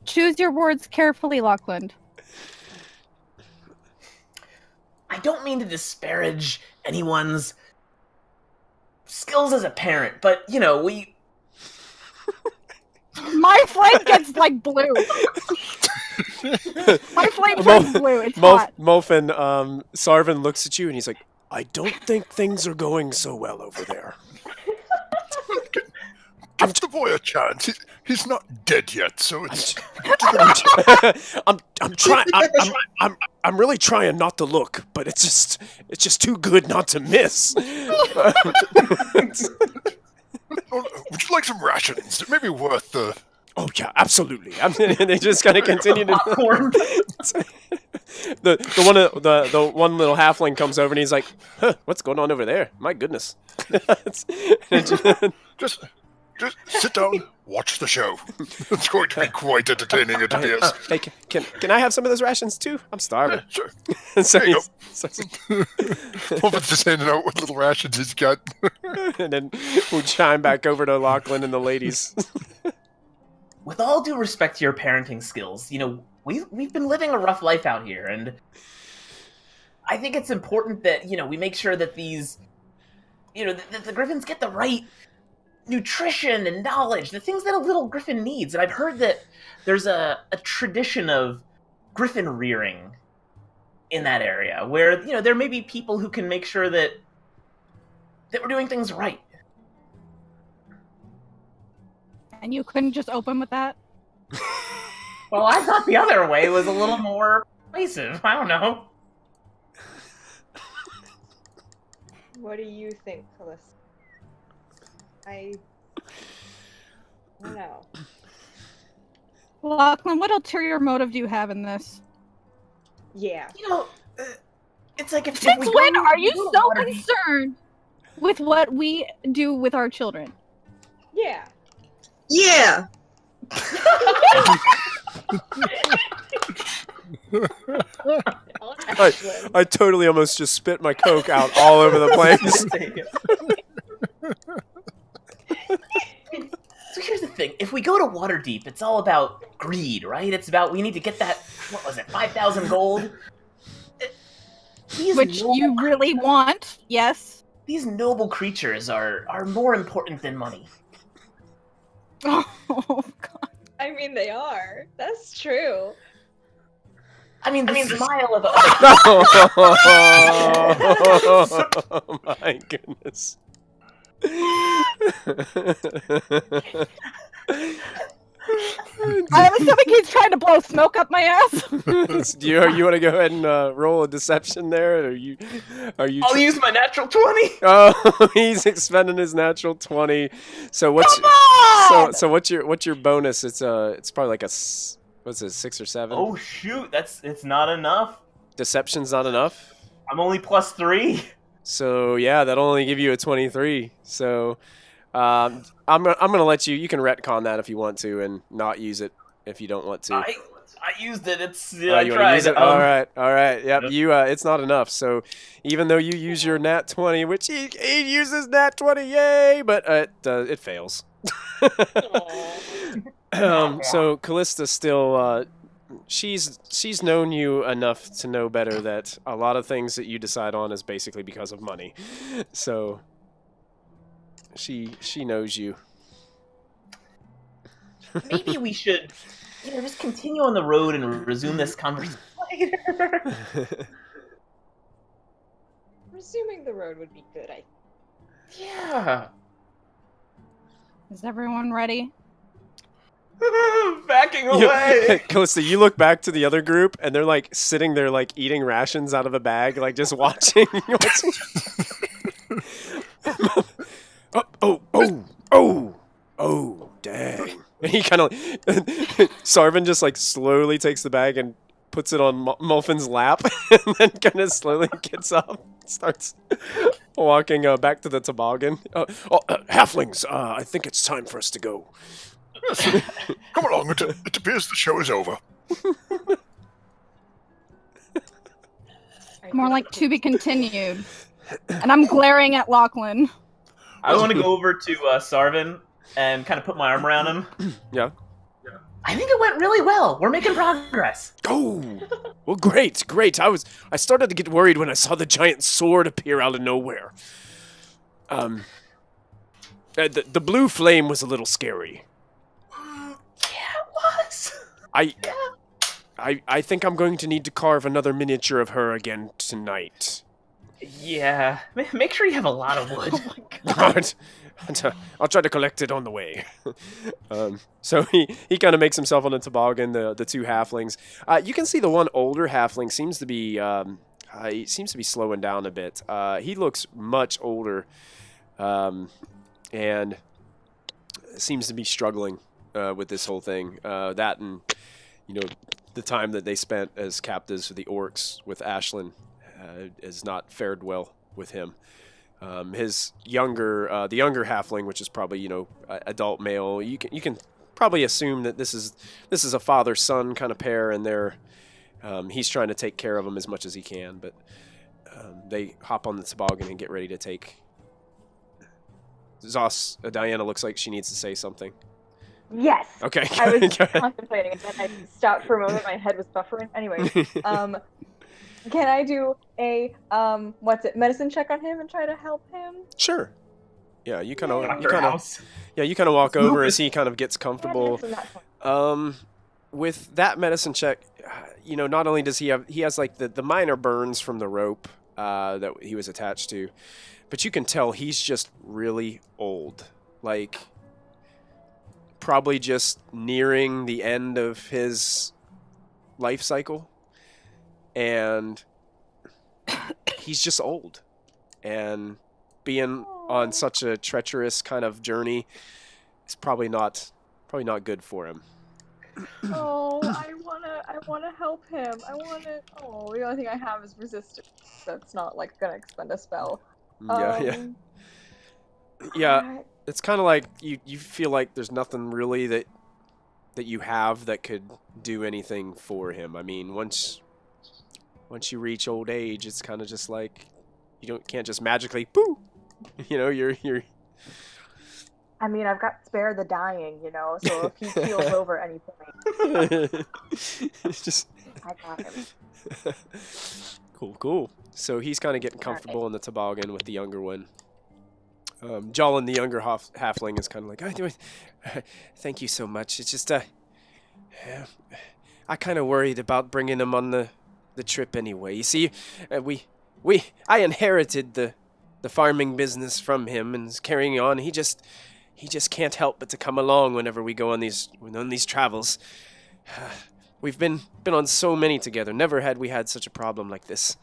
Choose your words carefully, Lachlan. I don't mean to disparage anyone's skills as a parent, but we My flame gets like blue. My flame turns blue. It's hot. Molfin, Sarvin looks at you and he's like, I don't think things are going so well over there. Give the boy a chance. He's not dead yet, so it's. I'm trying. I'm really trying not to look, but it's just too good not to miss. Would you like some rations? It may be worth the. Oh yeah, absolutely. And they just kind of continue to. Popcorn. The one little halfling comes over and he's like, huh, "What's going on over there? My goodness." Just sit down, watch the show. It's going to be quite entertaining, it appears. Hey, can I have some of those rations too? I'm starving. Sure. So There you he's- Wolfen's just handing out what little rations he's got. and then we'll chime back over to Lachlan and the ladies. with all due respect to your parenting skills, we've been living a rough life out here, and I think it's important that, we make sure that these, that the griffins get the right nutrition and knowledge, the things that a little griffin needs. And I've heard that there's a tradition of griffin rearing in that area, where, there may be people who can make sure that we're doing things right. And you couldn't just open with that? Well, I thought the other way was a little more persuasive. I don't know. What do you think, Callista? I don't know. Lachlan, what ulterior motive do you have in this? Yeah. You know, it's like if Since we when go, are you we go to so Waterdeep- concerned with what we do with our children? Yeah. Yeah. I totally almost just spit my Coke out all over the place. So here's the thing: if we go to Waterdeep, it's all about greed, right? It's about we need to get that. What was it? 5,000 gold. These Which you really want, yes. These noble creatures are more important than money. Oh, God. I mean, they are. That's true. I mean, the smile of a... Oh my goodness. I'm assuming he's trying to blow smoke up my ass. Do you want to go ahead and roll a deception there? Or are you I'll use my natural 20. Oh, he's expending his natural 20. So what's Come on! so what's your bonus? It's probably like what's it, 6 or 7? Oh shoot, it's not enough. Deception's not enough. I'm only +3. So yeah, that'll only give you a 23. So I'm gonna let you can retcon that if you want to and not use it if you don't want to. I used it. It's Oh, I you wanna tried. use it? All right. Yep. Yep. You it's not enough. So even though you use your nat 20, which he uses nat 20, yay! But it fails. So Callista still she's known you enough to know better that a lot of things that you decide on is basically because of money. So she knows you. Maybe we should, just continue on the road and resume this conversation later. Resuming the road would be good, Yeah. Is everyone ready? Backing away. Callista, you look back to the other group, and they're like sitting there, like eating rations out of a bag, like just watching. Oh, dang! And he kind of, Sarvin just like slowly takes the bag and puts it on Molfin's lap, and then kind of slowly gets up, starts walking back to the toboggan. Halflings, I think it's time for us to go. Come along, it appears the show is over. More like to be continued. And I'm glaring at Lachlan. I want to go over to Sarvin and kind of put my arm around him. Yeah. I think it went really well. We're making progress. Oh, well, great. I started to get worried when I saw the giant sword appear out of nowhere. The blue flame was a little scary. Yeah, it was. I think I'm going to need to carve another miniature of her again tonight. Yeah. Make sure you have a lot of wood. God. I'll try to collect it on the way. So he kind of makes himself on the toboggan, the two halflings. You can see the one older halfling seems to be slowing down a bit. He looks much older, and seems to be struggling with this whole thing. That and the time that they spent as captives for the orcs with Ashlyn has not fared well with him. His the younger halfling, which is probably adult male, you can probably assume that this is a father-son kind of pair, and he's trying to take care of them as much as he can. But they hop on the toboggan and get ready to take. Diana looks like she needs to say something. Yes. Okay. I was contemplating it, then I stopped for a moment. My head was buffering. Anyway, can I do a medicine check on him and try to help him? Sure. Yeah, you kind of House. walk over as he kind of gets comfortable. With that medicine check, not only does he has like the minor burns from the rope that he was attached to, but you can tell he's just really old. Like, probably just nearing the end of his life cycle. And he's just old. And being on such a treacherous kind of journey is probably not good for him. Oh, I wanna help him. Oh, the only thing I have is resistance. That's not like gonna expend a spell. Yeah. Yeah, it's kind of like you feel like there's nothing really that you have that could do anything for him. I mean, once you reach old age, it's kind of just like you can't just magically boo. You know, you're. I mean, I've got spare the dying, so if he keels over at any point, It's just I got him. cool. So he's kind of getting comfortable in the toboggan with the younger one. Jolin, the younger halfling, is kind of like, thank you so much. It's just, I kind of worried about bringing him on the trip anyway. You see, I inherited the farming business from him and is carrying on. He just can't help but to come along whenever we go on these travels. We've been on so many together. Never had we had such a problem like this.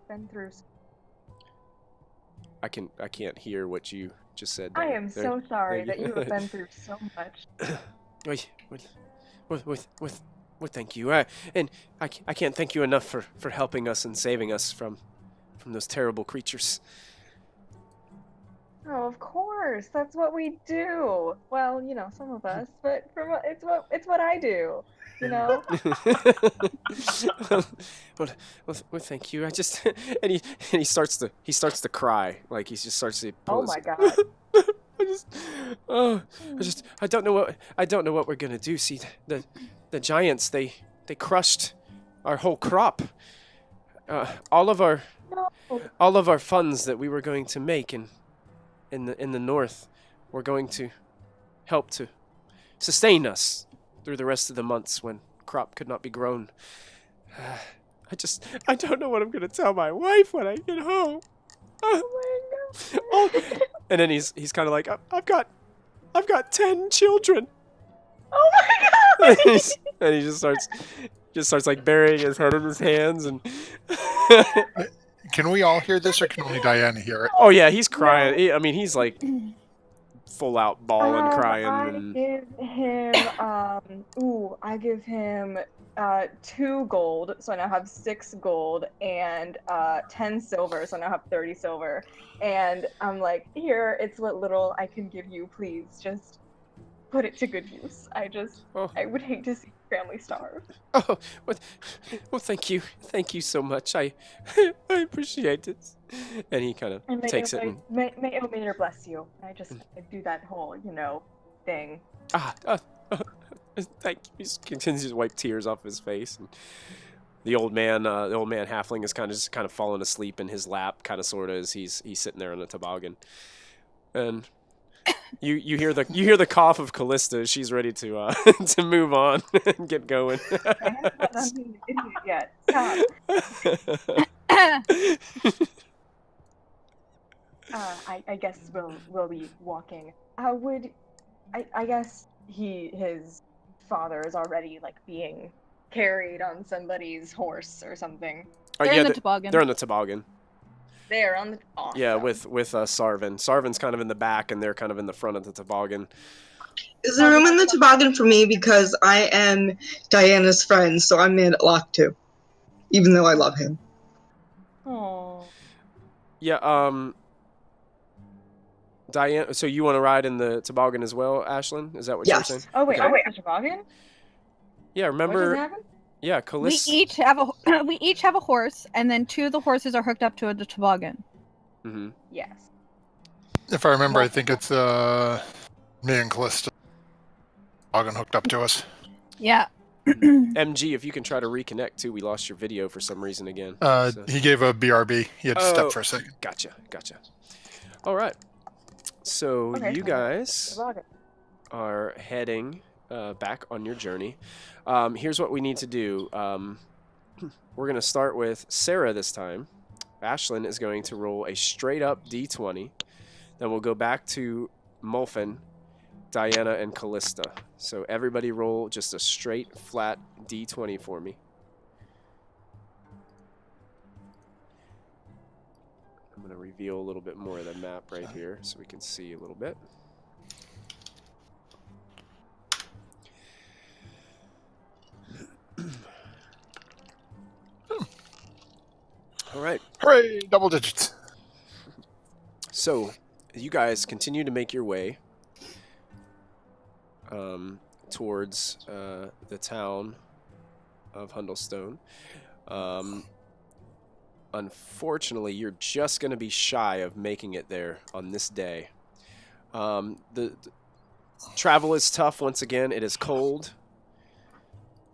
Been through. I can't hear what you just said. I am so sorry there that you have been through so much. Well, thank you. And I can't thank you enough for helping us and saving us from those terrible creatures. Oh, of course. That's what we do. Well, some of us, but it's what I do. Well, thank you. I just and he starts to cry, like he just starts to pull Oh his, my god. I don't know what we're gonna do. See, the giants, they crushed our whole crop. All of our funds that we were going to make in the north were going to help to sustain us through the rest of the months when crop could not be grown. I don't know what I'm gonna tell my wife when I get home. Oh my god. And then he's kind of like, I've got 10 children. Oh my god. And he just starts like burying his head in his hands and. Can we all hear this, or can only Diana hear it? Oh yeah, he's crying. He's like full out bawling, crying. I give him 2 gold, so I now have 6 gold, and 10 silver, so I now have 30 silver. And I'm like, here, it's what little I can give you, please, just put it to good use. I would hate to see family starve. Oh, well, thank you so much. I appreciate it. And he kind of takes it. And May Ilmater bless you. I do that whole, thing. Thank you. He continues to wipe tears off his face. And the old man halfling is kind of falling asleep in his lap, kind of sort of as he's sitting there on the toboggan. And you hear the cough of Callista. She's ready to to move on and get going. I haven't done anything yet. Stop. I guess we'll be walking. I guess his father is already like being carried on somebody's horse or something. They're in the toboggan. They're in the toboggan. They're on the awesome. Yeah, with Sarvin. Sarvin's kind of in the back, and they're kind of in the front of the toboggan. Is there room in the toboggan for me because I am Diana's friend, so I'm in lock too, even though I love him. Oh. Yeah. Diana. So you want to ride in the toboggan as well, Ashlyn? Is that what you're saying? Oh wait, Okay. the toboggan? Yeah. Remember? What just happened? Yeah, Callista. We each have a horse, and then 2 of the horses are hooked up to the toboggan. Mm-hmm. Yes. If I remember, I think it's me and Callista toboggan hooked up to us. Yeah. MG, if you can try to reconnect too. We lost your video for some reason again. So. He gave a BRB. He had to step for a second. Gotcha. All right. So you guys are heading back on your journey. Here's what we need to do. We're going to start with Sarah this time. Ashlyn is going to roll a straight up D20. Then we'll go back to Molfin, Diana, and Callista. So everybody roll just a straight flat D20 for me. to reveal a little bit more of the map right here so we can see a little bit. All right. Hooray! Double digits. So, you guys continue to make your way towards the town of Hundelstone. Unfortunately, you're just going to be shy of making it there on this day. The travel is tough once again. It is cold.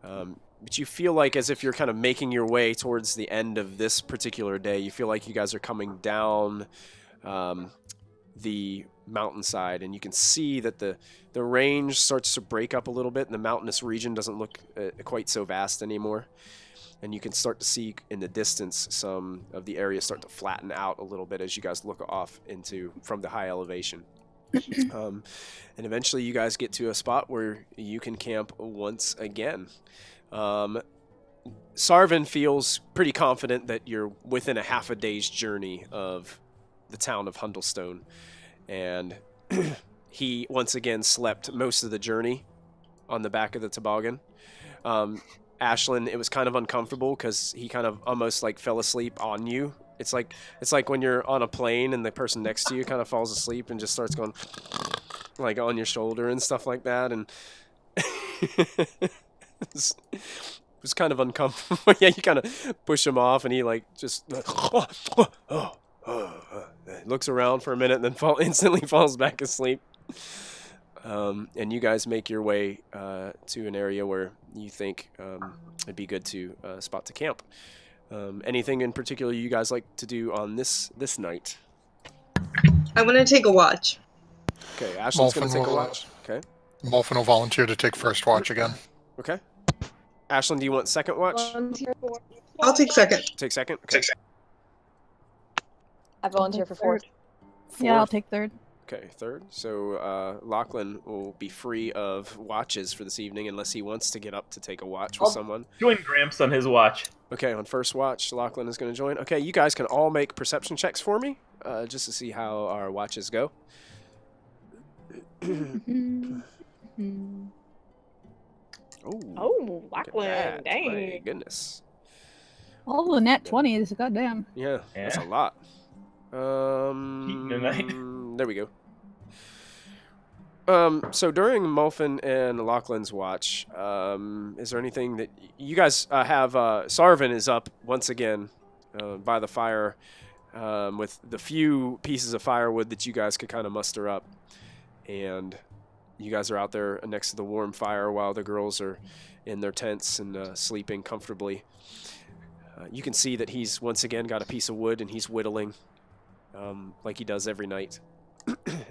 But you feel like as if you're kind of making your way towards the end of this particular day. You feel like you guys are coming down the mountainside, and you can see that the range starts to break up a little bit, and the mountainous region doesn't look quite so vast anymore. And you can start to see in the distance some of the areas start to flatten out a little bit as you guys look off from the high elevation. And eventually you guys get to a spot where you can camp once again. Sarvin feels pretty confident that you're within a half a day's journey of the town of Hundelstone, and he once again slept most of the journey on the back of the toboggan. Ashlyn, it was kind of uncomfortable because he kind of almost like fell asleep on you. It's like when you're on a plane and the person next to you kind of falls asleep and just starts going like on your shoulder and stuff like that, and it was kind of uncomfortable. Yeah, you kind of push him off, and he like just looks around for a minute, and then instantly falls back asleep. And you guys make your way to an area where you think it'd be good to spot to camp. Anything in particular you guys like to do on this night? I'm gonna take a watch. Okay, Ashlyn's going to take a watch. Okay. Molfin will volunteer to take first watch again. Okay. Ashlyn, do you want second watch? I'll take second. Take second? Okay. I volunteer for fourth. Yeah, I'll take third. Okay, third. So Lachlan will be free of watches for this evening unless he wants to get up to take a watch with someone. Join Gramps on his watch. Okay, on first watch, Lachlan is going to join. Okay, you guys can all make perception checks for me just to see how our watches go. Oh, Lachlan, dang. My goodness. All the nat 20s, goddamn. Yeah, that's a lot. Tonight. There we go. So during Molfin and Lachlan's watch, is there anything that you guys have? Sarvin is up once again by the fire with the few pieces of firewood that you guys could kind of muster up, and you guys are out there next to the warm fire while the girls are in their tents and sleeping comfortably. You can see that he's once again got a piece of wood and he's whittling like he does every night.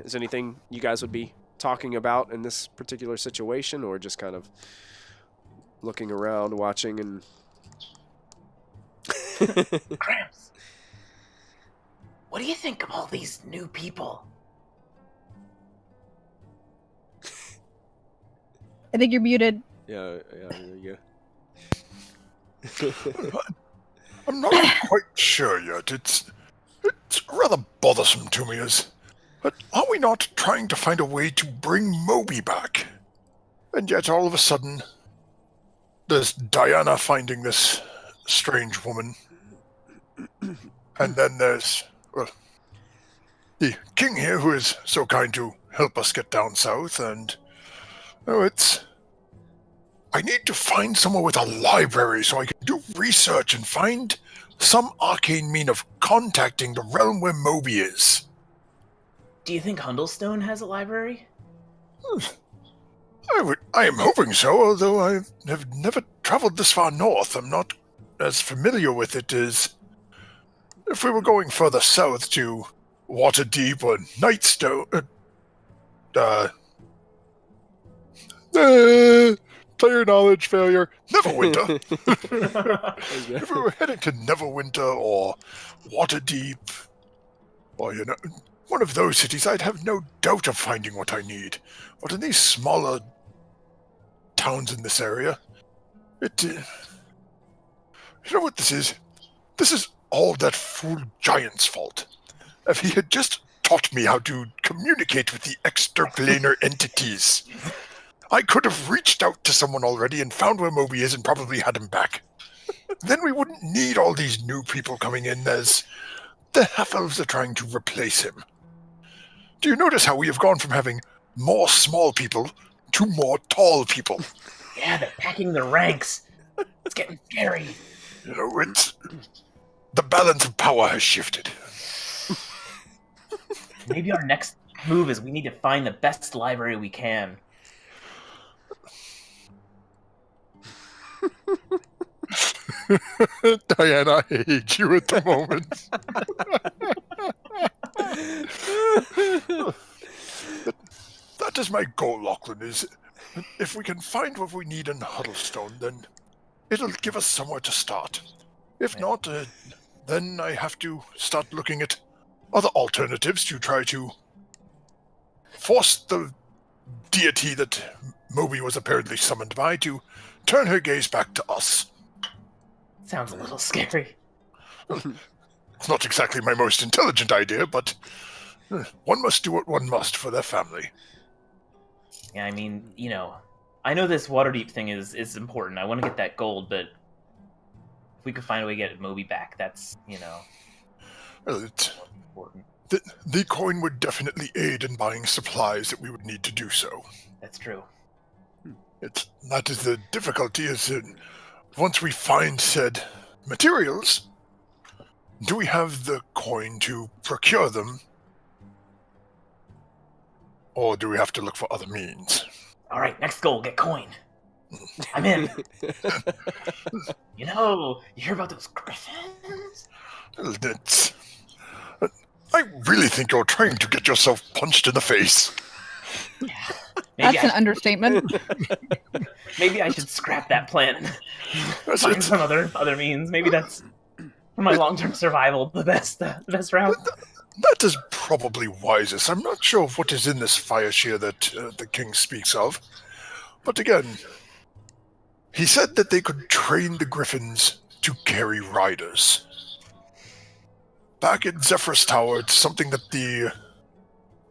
Is there anything you guys would be talking about in this particular situation, or just kind of looking around, watching, and... Gramps, what do you think of all these new people? I think you're muted. Yeah, there you go. I'm not quite sure yet. It's rather bothersome to me but are we not trying to find a way to bring Moby back? And yet all of a sudden, there's Diana finding this strange woman. And then there's, the king here who is so kind to help us get down south, and I need to find somewhere with a library so I can do research and find some arcane mean of contacting the realm where Moby is. Do you think Hundelstone has a library? I am hoping so, although I have never traveled this far north. I'm not as familiar with it as if we were going further south to Waterdeep or Nightstone. Player knowledge failure. Neverwinter. If we were heading to Neverwinter or Waterdeep, or one of those cities, I'd have no doubt of finding what I need. But in these smaller towns in this area, you know what this is? This is all that fool giant's fault. If he had just taught me how to communicate with the extraplanar entities, I could have reached out to someone already and found where Moby is and probably had him back. Then we wouldn't need all these new people coming in as the half-elves are trying to replace him. Do you notice how we have gone from having more small people to more tall people? Yeah, they're packing their ranks. It's getting scary. You know, it's... the balance of power has shifted. Maybe our next move is we need to find the best library we can. Diana, I hate you at the moment. That is my goal, Lachlan, is if we can find what we need in Huddlestone, then it'll give us somewhere to start. If not, then I have to start looking at other alternatives to try to force the deity that Moby was apparently summoned by to turn her gaze back to us. Sounds a little scary. It's not exactly my most intelligent idea, but one must do what one must for their family. Yeah, I mean, you know, I know this Waterdeep thing is important. I want to get that gold, but if we could find a way to get Moby back, that's, you know, Well, it's, important. the coin would definitely aid in buying supplies that we would need to do so. That's true. That is the difficulty, is that once we find said materials, do we have the coin to procure them? Or do we have to look for other means? All right, next goal, get coin. I'm in. You know, you hear about those griffins? That's... I really think you're trying to get yourself punched in the face. Yeah. That's an understatement. Maybe I should scrap that plan and That's find it. some other means. Maybe that's for my long-term survival the best route. That is probably wisest. I'm not sure of what is in this fire shear that the king speaks of. But again, he said that they could train the griffins to carry riders. Back at Zephyr's Tower, it's something that the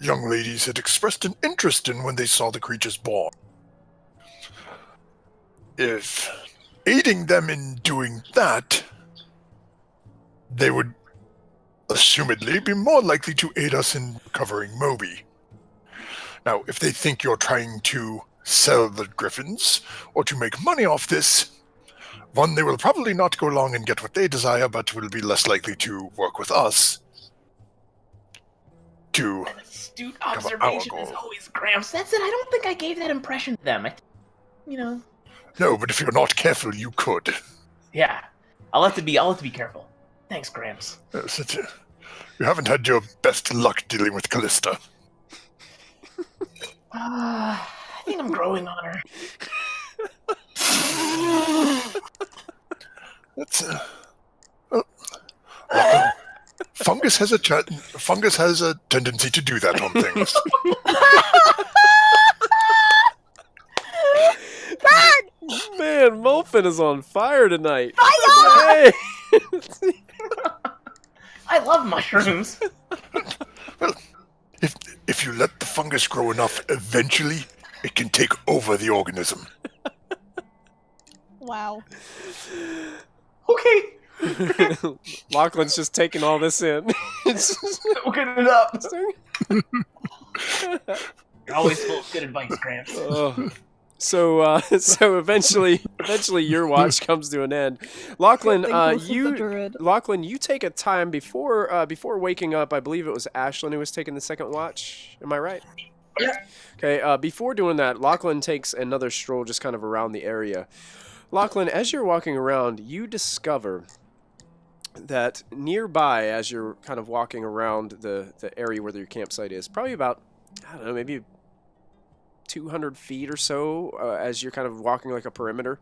young ladies had expressed an interest in when they saw the creatures born. If aiding them in doing that, they would assumedly be more likely to aid us in recovering Moby. Now, if they think you're trying to sell the griffins or to make money off this, one, they will probably not go along and get what they desire, but will be less likely to work with us to An astute our observation is goal. always Gramps. That's it. I don't think I gave that impression to them. You know. No, but if you're not careful, you could. Yeah. I'll have to be careful. Thanks, Gramps. Yes, you haven't had your best luck dealing with Callista. I think I'm growing on her. That's fungus has a tendency to do that on things. Man, Molfin is on fire tonight. Hey! I love mushrooms. Well, if you let the fungus grow enough, eventually it can take over the organism. Wow. Okay. Lachlan's just taking all this in. Looking it up. You're always full of good advice, Gramps. So eventually your watch comes to an end. Lachlan, Thank you, Sister Druid. Lachlan, you take a time before waking up. I believe it was Ashlyn who was taking the second watch. Am I right? Yeah. Okay. Before doing that, Lachlan takes another stroll just kind of around the area. Lachlan, as you're walking around, you discover that nearby, as you're kind of walking around the area where your campsite is, probably about, I don't know, maybe 200 feet or so, as you're kind of walking like a perimeter,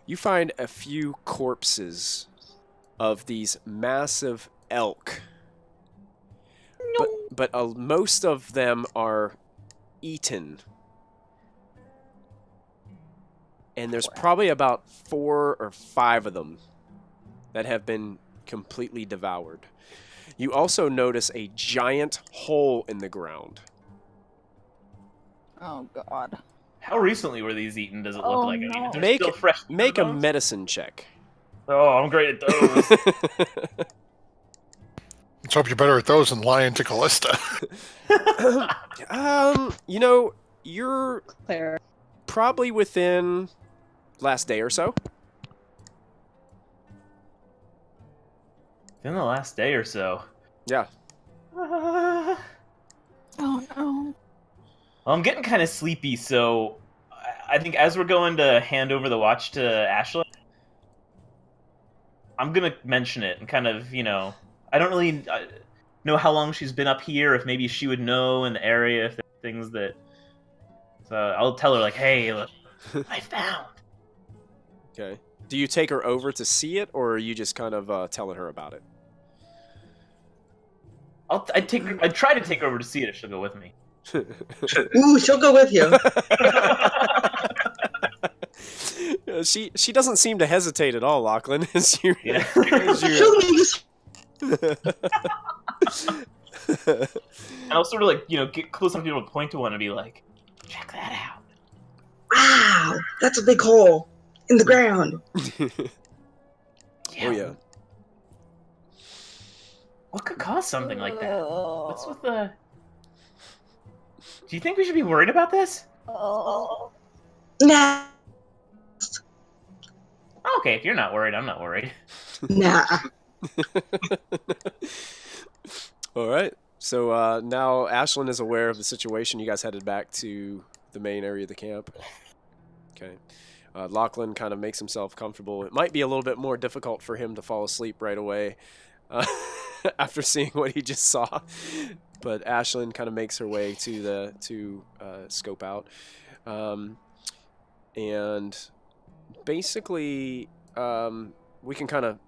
you find a few corpses of these massive elk. No. But most of them are eaten. And there's probably about 4 or 5 of them that have been completely devoured. You also notice a giant hole in the ground. Oh God. How recently were these eaten? Does it look Oh, like? I mean, no. if they're Make still fresh. Make a bones? medicine check. Oh, I'm great at those. Let's hope you're better at those than lying to Callista. You know, you're Claire. probably within last day or so. In the last day or so. Yeah. Oh no. Well, I'm getting kind of sleepy, so I think as we're going to hand over the watch to Ashley, I'm gonna mention it and kind of, I don't really know how long she's been up here. If maybe she would know in the area if there's things that. So I'll tell her like, "Hey, look, I found." Okay. Do you take her over to see it, or are you just kind of telling her about it? I'd try to take her over to see it if she'll go with me. Ooh, she'll go with you. She doesn't seem to hesitate at all, Lachlan. As you, Yeah. as you- Show me this. And I'll sort of like, get close enough to be able to point to one and be like, "Check that out." Wow, that's a big hole in the ground. Oh yeah. What could cause something like that? What's with the? Do you think we should be worried about this? Oh. Nah, Okay, if you're not worried, I'm not worried. nah. All right. So now Ashlyn is aware of the situation. You guys headed back to the main area of the camp. Okay. Lachlan kind of makes himself comfortable. It might be a little bit more difficult for him to fall asleep right away after seeing what he just saw. But Ashlyn kind of makes her way to scope out. And basically, we can kind of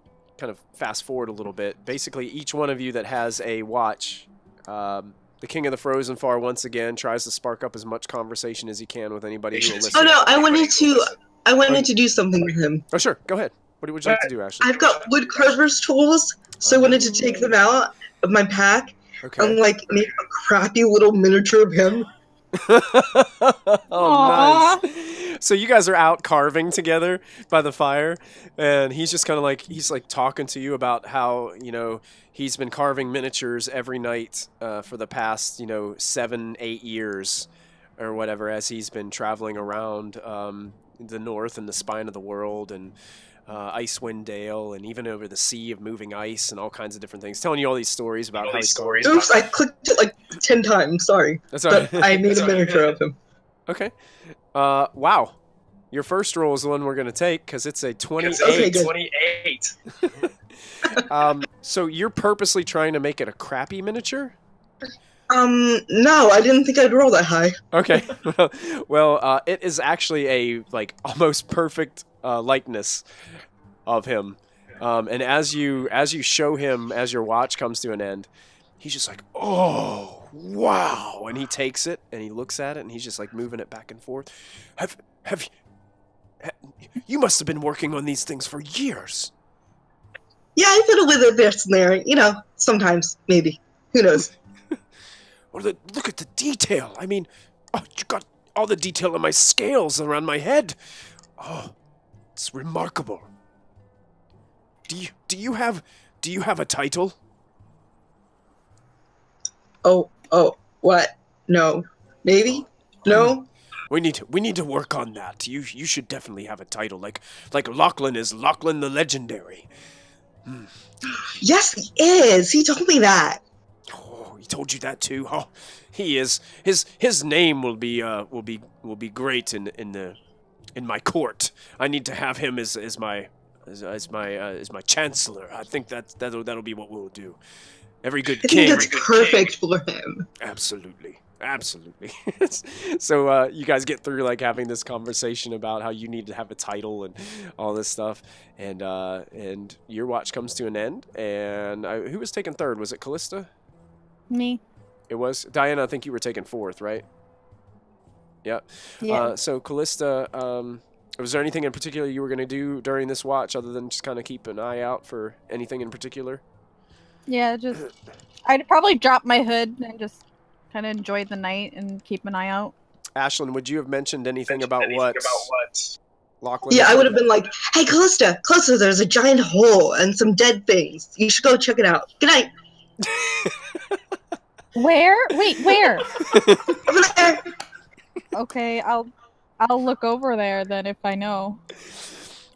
fast forward a little bit. Basically, each one of you that has a watch, the King of the Frozen Far once again tries to spark up as much conversation as he can with anybody who will listen. Oh no, I wanted to do something with him. Oh sure, go ahead. What would you like to do, Ashley? I've got woodcarver's tools, so I wanted to take them out of my pack Okay. and like make a crappy little miniature of him. Oh, nice. So you guys are out carving together by the fire, and he's just kind of like, he's like talking to you about how, he's been carving miniatures every night for the past, 7-8 years or whatever, as he's been traveling around the north and the spine of the world, and Icewind Dale, and even over the sea of moving ice and all kinds of different things, telling you all these stories about how he's carving. Oops, I clicked it like 10 times, sorry. That's all right. But I made a miniature of him. Okay. Wow. Your first roll is the one we're going to take because it's a 28. Okay, good. 28. So you're purposely trying to make it a crappy miniature? No, I didn't think I'd roll that high. Okay. Well, it is actually a almost perfect likeness of him. And as you show him, as your watch comes to an end, he's just like, "Oh, wow!" And he takes it and he looks at it and he's just like moving it back and forth. You must have been working on these things for years. Yeah, I fiddle with it this and there, sometimes, maybe. Who knows? Well, look at the detail. I mean, you got all the detail in my scales around my head. Oh, it's remarkable. Do you have a title? Oh, what? No. Maybe? No? We need to work on that. You should definitely have a title, like Lachlan is Lachlan the Legendary. Yes, he is. He told me that. Oh, he told you that too. Oh, he is. His name will be great in my court. I need to have him as my chancellor. I think that'll be what we'll do. Every good I king. think that's perfect for him. Absolutely. So you guys get through like having this conversation about how you need to have a title and all this stuff, and your watch comes to an end. And who was taking third? Was it Callista? Me. It was Diana. I think you were taking fourth, right? Yep. Yeah. So Callista, was there anything in particular you were going to do during this watch other than just kind of keep an eye out for anything in particular? Yeah, just I'd probably drop my hood and just kind of enjoy the night and keep an eye out. Ashlyn, would you have mentioned anything about what Lachlan? Yeah, had I would told have been like, "Hey, Callista, there's a giant hole and some dead things. You should go check it out. Good night." Where? Wait, where? Over there. Okay, I'll look over there then if I know.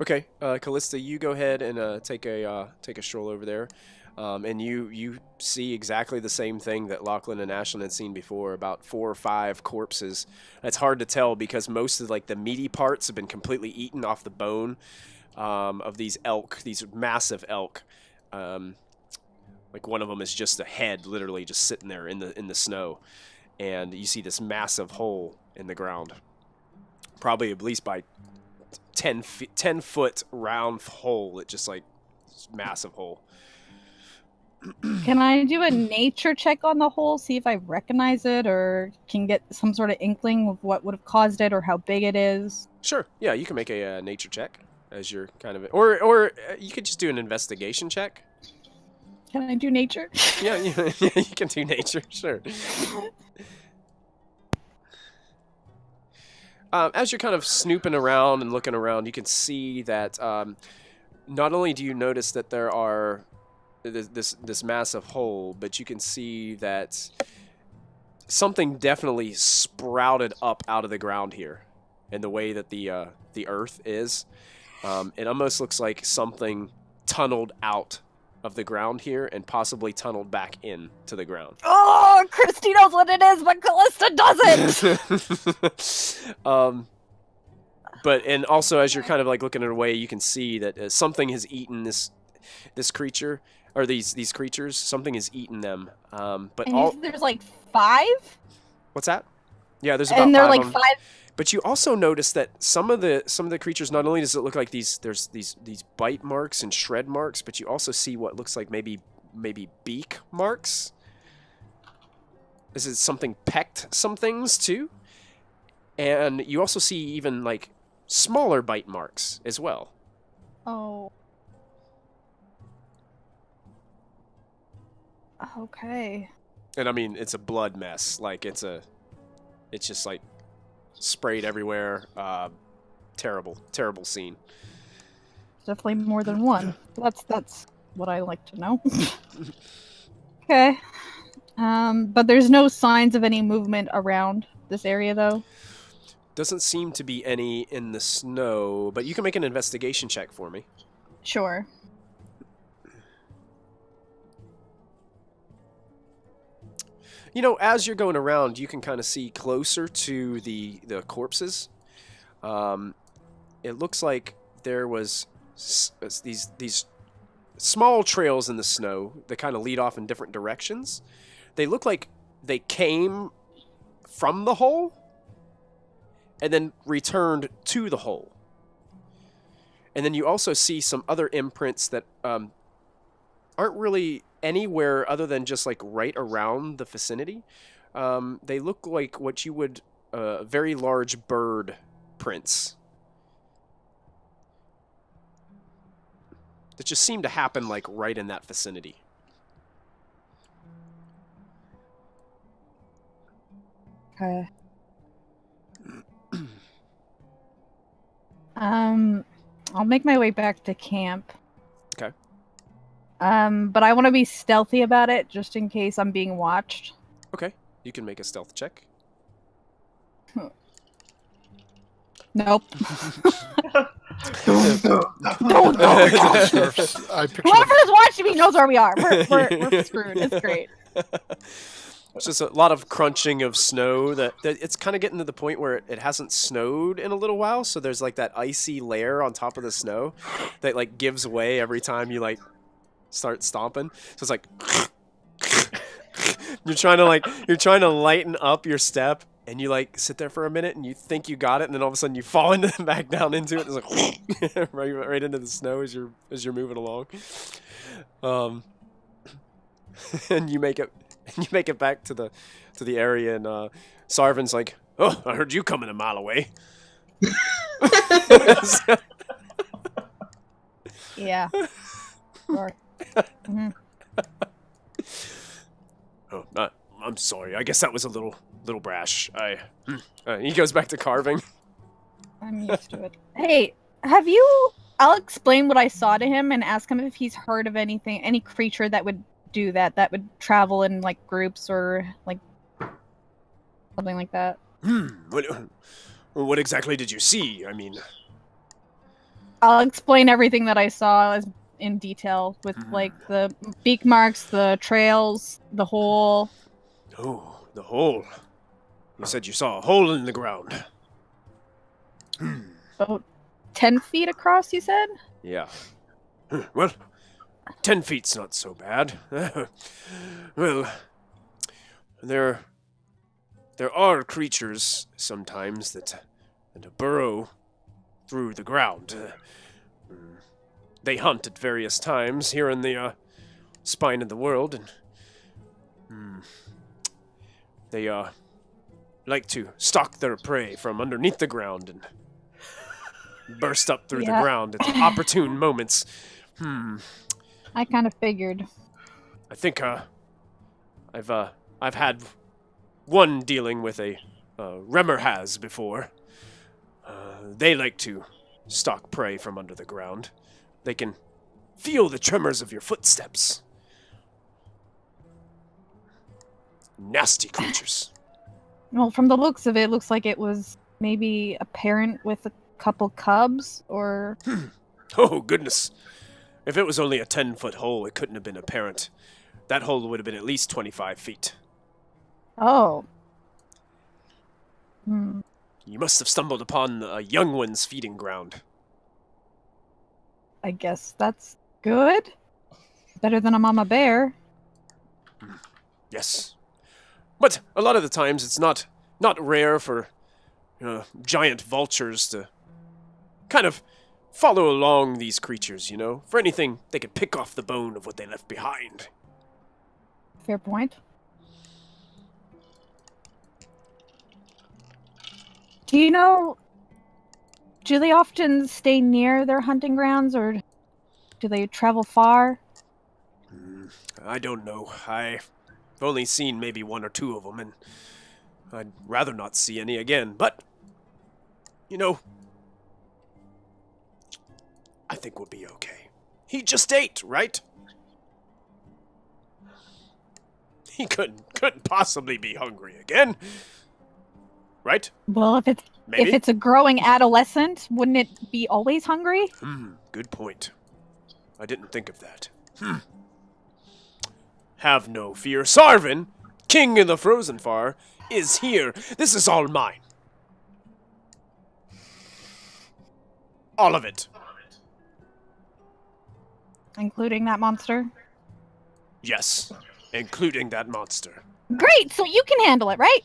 Okay, Callista, you go ahead and take a stroll over there, and you see exactly the same thing that Lachlan and Ashlyn had seen before. About 4 or 5 corpses. It's hard to tell because most of like the meaty parts have been completely eaten off the bone of these elk, these massive elk. Like one of them is just a head, literally just sitting there in the snow, and you see this massive hole in the ground, probably at least by 10 foot round hole. It's just like massive hole. Can I do a nature check on the hole, see if I recognize it, or can get some sort of inkling of what would have caused it or how big it is? Sure. Yeah, you can make a nature check as you're kind of, or you could just do an investigation check. Can I do nature? Yeah, you can do nature. Sure. As you're kind of snooping around and looking around, you can see that not only do you notice that there are this massive hole, but you can see that something definitely sprouted up out of the ground here, in the way that the earth is. It almost looks like something tunneled out of the ground here and possibly tunneled back in to the ground. Oh, Christy knows what it is, but Callista doesn't! And also as you're kind of like looking at away, you can see that something has eaten this creature, or these creatures. Something has eaten them. But and there's like 5? What's that? Yeah, there's about 5. And they're like 5. But you also notice that some of the creatures, not only does it look like there's these bite marks and shred marks, but you also see what looks like maybe beak marks. This is something pecked some things too. And you also see even like smaller bite marks as well. Oh. Okay. And I mean, it's a blood mess. Like it's just like sprayed everywhere. Terrible scene. Definitely more than one. That's what I like to know. Okay. But there's no signs of any movement around this area, though. Doesn't seem to be any in the snow, but you can make an investigation check for me. Sure. You know, as you're going around, you can kind of see closer to the corpses. It looks like there was these small trails in the snow that kind of lead off in different directions. They look like they came from the hole and then returned to the hole. And then you also see some other imprints that aren't really anywhere other than just like right around the vicinity. They look like what you would very large bird prints that just seem to happen like right in that vicinity. Okay. I'll make my way back to camp. Okay. But I want to be stealthy about it, just in case I'm being watched. Okay. You can make a stealth check. Nope. Don't. I picture Whoever's watching me knows where we are. We're screwed. It's great. It's just a lot of crunching of snow that it's kind of getting to the point where it hasn't snowed in a little while, so there's like that icy layer on top of the snow that like gives way every time you like start stomping. So it's like you're trying to lighten up your step, and you like sit there for a minute and you think you got it, and then all of a sudden you fall back down into it. It's like right into the snow as you're moving along. And you make it back to the area, and Sarvin's like, "Oh, I heard you coming a mile away." Yeah. Sure. Mhm. I'm sorry. I guess that was a little brash. He goes back to carving. I'm used to it. Hey, have you... I'll explain what I saw to him and ask him if he's heard of anything, any creature that would do that would travel in, like, groups or, like, something like that. What exactly did you see? I mean... I'll explain everything that I saw in detail with, like, the beak marks, the trails, the hole. Oh, the hole. You said you saw a hole in the ground. About 10 feet across, you said? Yeah. Well, 10 feet's not so bad. Well, there are creatures sometimes that burrow through the ground. They hunt at various times here in the spine of the world, and they like to stalk their prey from underneath the ground and burst up through the ground at opportune moments. I kind of figured. I think I've had one dealing with a Remmerhaz before. They like to stalk prey from under the ground. They can feel the tremors of your footsteps. Nasty creatures. Well, from the looks of it, looks like it was maybe a parent with a couple cubs, or... Oh, goodness. If it was only a 10-foot hole, it couldn't have been a parent. That hole would have been at least 25 feet. Oh. You must have stumbled upon a young one's feeding ground. I guess that's good. Better than a mama bear. Yes. But a lot of the times it's not rare for giant vultures to kind of follow along these creatures, you know? For anything, they could pick off the bone of what they left behind. Fair point. Do you know, do they often stay near their hunting grounds, or do they travel far? I don't know. I've only seen maybe one or two of them, and I'd rather not see any again. But, I think we'll be okay. He just ate, right? He couldn't possibly be hungry again. Right? Well, if it's a growing adolescent, wouldn't it be always hungry? Good point. I didn't think of that. Have no fear. Sarvin, king of the Frozen Far, is here. This is all mine. All of it. Including that monster? Yes, including that monster. Great, so you can handle it, right?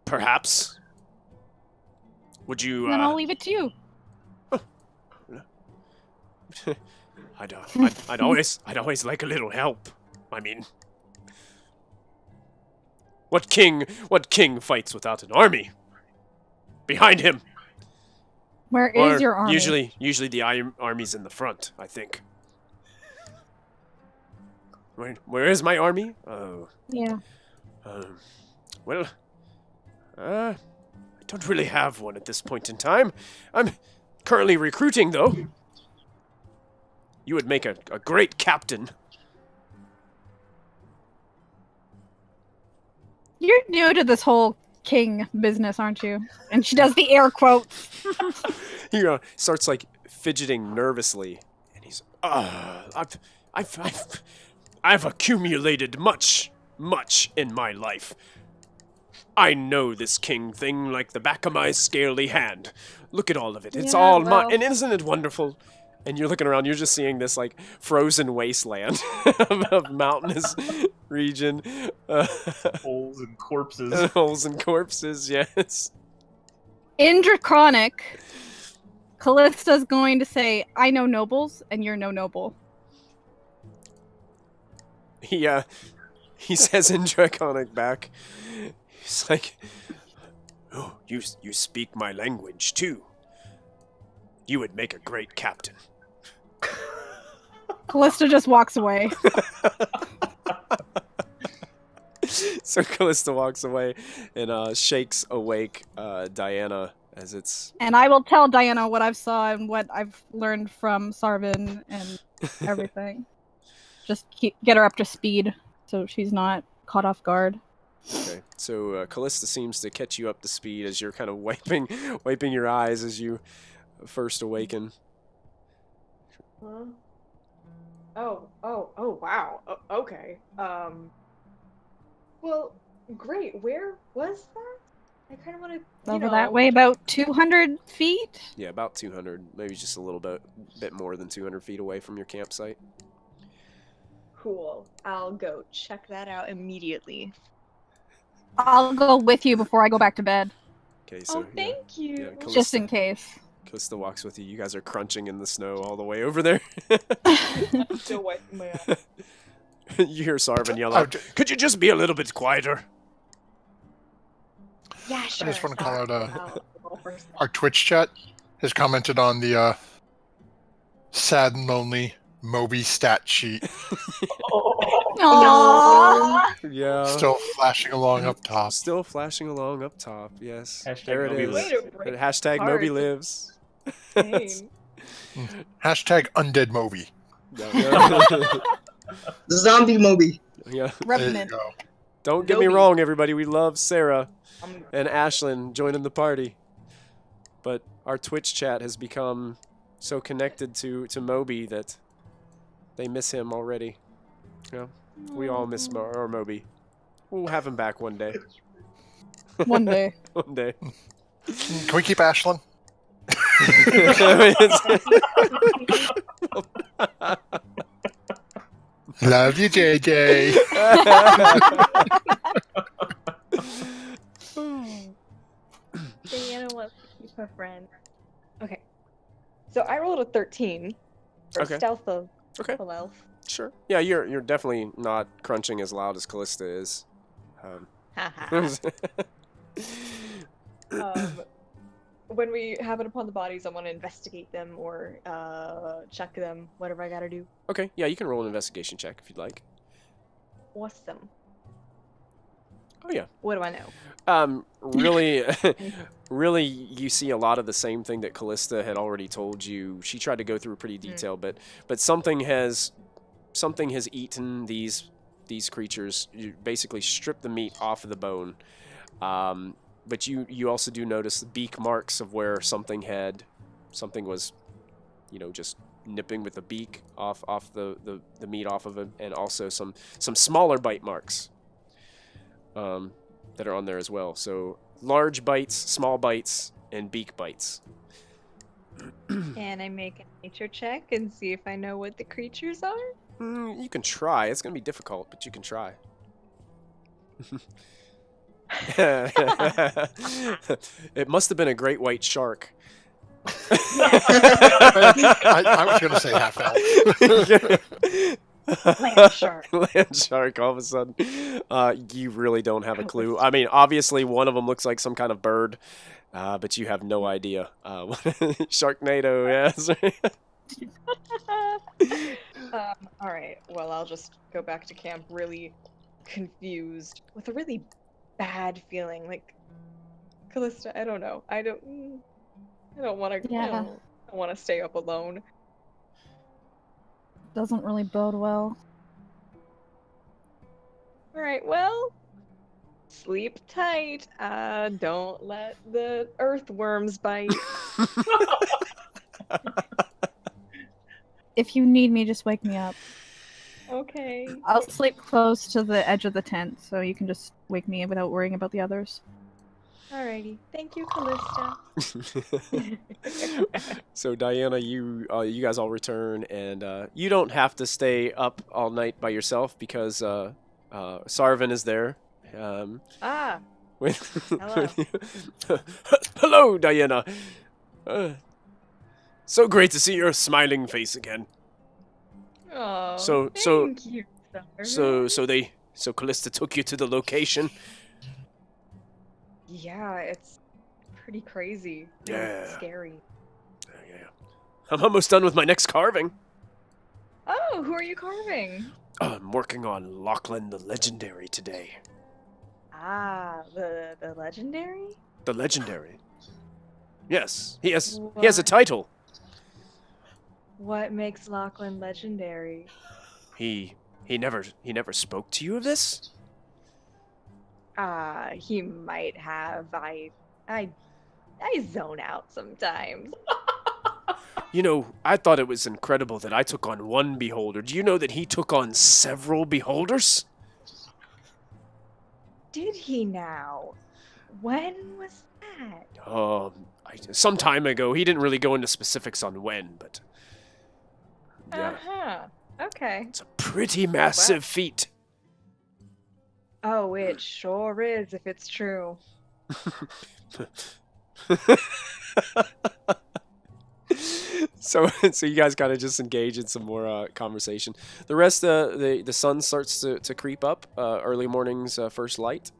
Perhaps. Would you, Then I'll leave it to you. I'd always like a little help. I mean, what king fights without an army behind him? Where is your army? Usually the army's in the front, I think. Where is my army? Oh. Yeah. Well, I don't really have one at this point in time. I'm currently recruiting, though. You would make a great captain. You're new to this whole king business, aren't you? And she does the air quotes. He starts like fidgeting nervously, and he's I've accumulated much in my life. I know this king thing like the back of my scaly hand. Look at all of it. It's all mine. And isn't it wonderful? And you're looking around, you're just seeing this like frozen wasteland of mountainous region. Holes and corpses. Holes and corpses, yes. In Draconic, Callista's going to say, I know nobles, and you're no noble. He says in Draconic back, he's like, oh, you speak my language too. You would make a great captain. Callista just walks away. So Callista walks away and shakes awake Diana as it's. And I will tell Diana what I've saw and what I've learned from Sarvin and everything. Just get her up to speed so she's not caught off guard. Okay, so Callista seems to catch you up to speed as you're kind of wiping your eyes as you first awaken. Huh? Oh, wow. Okay. Well, great. Where was that? I kind of want to, Over that way, about 200 feet? Yeah, about 200, maybe just a little bit more than 200 feet away from your campsite. Cool. I'll go check that out immediately. I'll go with you before I go back to bed. Okay, so thank you. Yeah, Just in case. Callista walks with you. You guys are crunching in the snow all the way over there. I'm still wiping my eyes. You hear Sarvin yell out, "Could you just be a little bit quieter?" Yeah, sure. I just want to call out I'll go first. our Twitch chat has commented on the sad and lonely Moby stat sheet. Aww. Yeah. Still flashing along up top. Still flashing along up top. Yes. Hashtag there it Moby is. lives. Way to break Hashtag hearts. Moby lives. Dang. Hashtag undead Moby. Zombie Moby. Yeah. There you Revenant. go. Don't get me Moby. wrong, everybody. We love Sarah I'm- and Ashlyn joining the party. But our Twitch chat has become so connected to Moby that they miss him already. Yeah. We all miss our Moby. We'll have him back one day. One day. One day. Can we keep Ashlyn? Love you, JJ. Diana wants to keep her friend. Okay. So I rolled a 13 for Okay. stealth of Okay. full elf. Sure. Yeah, you're definitely not crunching as loud as Callista is. When we happen upon the bodies, I want to investigate them or check them, whatever I gotta do. Okay, yeah, you can roll an investigation check if you'd like. Awesome. Oh yeah. What do I know? Really, really, you see a lot of the same thing that Callista had already told you. She tried to go through pretty detail, but something has eaten these creatures. You basically stripped the meat off of the bone. But you also do notice the beak marks of where something was, just nipping with the beak off the meat off of it, and also some smaller bite marks that are on there as well. So large bites, small bites, and beak bites. Can I make a nature check and see if I know what the creatures are? You can try. It's going to be difficult, but you can try. It must have been a great white shark. I was going to say half elf. Land shark. Land shark, all of a sudden. You really don't have a clue. I mean, obviously, one of them looks like some kind of bird, but you have no idea. Sharknado, yes. All right. Well, I'll just go back to camp really confused with a really bad feeling. Like, Callista, I don't know. I don't want to. Yeah. I don't want to stay up alone. Doesn't really bode well. All right. Well, sleep tight. Don't let the earthworms bite. If you need me, just wake me up. Okay. I'll sleep close to the edge of the tent, so you can just wake me without worrying about the others. Alrighty. Thank you, Callista. So Diana, you guys all return, and you don't have to stay up all night by yourself because Sarvin is there. Ah. Hello. Hello, Diana. So great to see your smiling face again. Oh. So thank you, Sarvin. so Callista took you to the location. Yeah, it's pretty crazy. and Yeah. Scary. Yeah. I'm almost done with my next carving. Oh, who are you carving? I'm working on Lachlan the Legendary today. Ah, the legendary? The Legendary. Yes, he has a What? title. What makes Lachlan legendary? He never spoke to you of this? He might have. I zone out sometimes. You know, I thought it was incredible that I took on one beholder. Do you know that he took on several beholders? Did he now? When was that? Some time ago. He didn't really go into specifics on when, but yeah, Uh-huh. Okay. it's a pretty massive feat. Oh, it sure is if it's true. So you guys kind of just engage in some more conversation. The rest, the sun starts to creep up. Early morning's first light,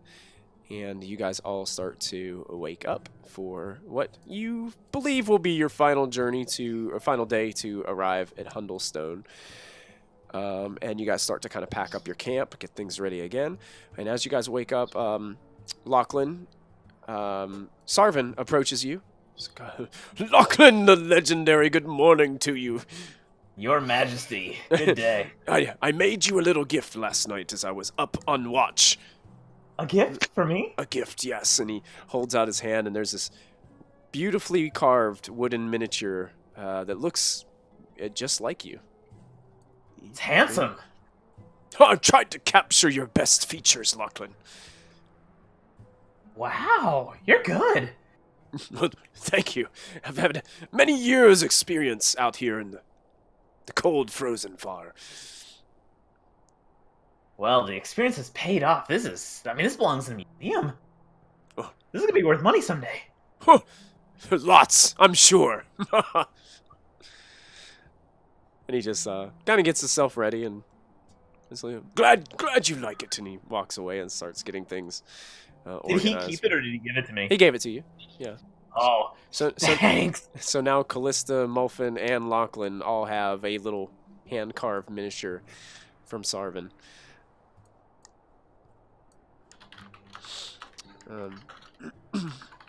and you guys all start to wake up for what you believe will be your final journey final day to arrive at Hundelstone. And you guys start to kind of pack up your camp, get things ready again. And as you guys wake up, Lachlan, Sarvin approaches you. Lachlan the Legendary, good morning to you. Your Majesty, good day. I made you a little gift last night as I was up on watch. A gift for me? A gift, yes. And he holds out his hand, and there's this beautifully carved wooden miniature that looks just like you. It's handsome. I've tried to capture your best features, Lachlan. Wow, you're good. Thank you. I've had many years' experience out here in the cold, frozen far. Well, the experience has paid off. This belongs in a museum. Oh. This is gonna be worth money someday. Huh. Lots, I'm sure. And he just kind of gets himself ready and is like, glad you like it. And he walks away and starts getting things Did he organized. keep it or did he give it to me? He gave it to you. Yeah. Oh, So thanks. So now Callista, Molfin, and Lachlan all have a little hand-carved miniature from Sarvin.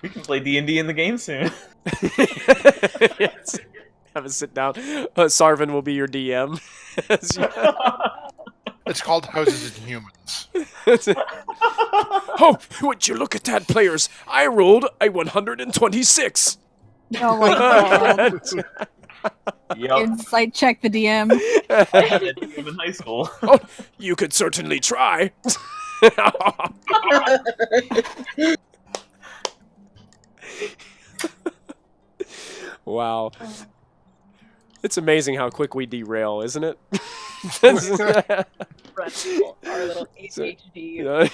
We can play D&D in the game soon. Yes. Have a sit down. Sarvin will be your DM. It's called Houses and Humans. Oh, would you look at that, players? I rolled a 126. Oh my god. Yep. Insight check the DM. I had a DM in high school. Oh, you could certainly try. Wow. It's amazing how quick we derail, isn't it? Our little ADHD.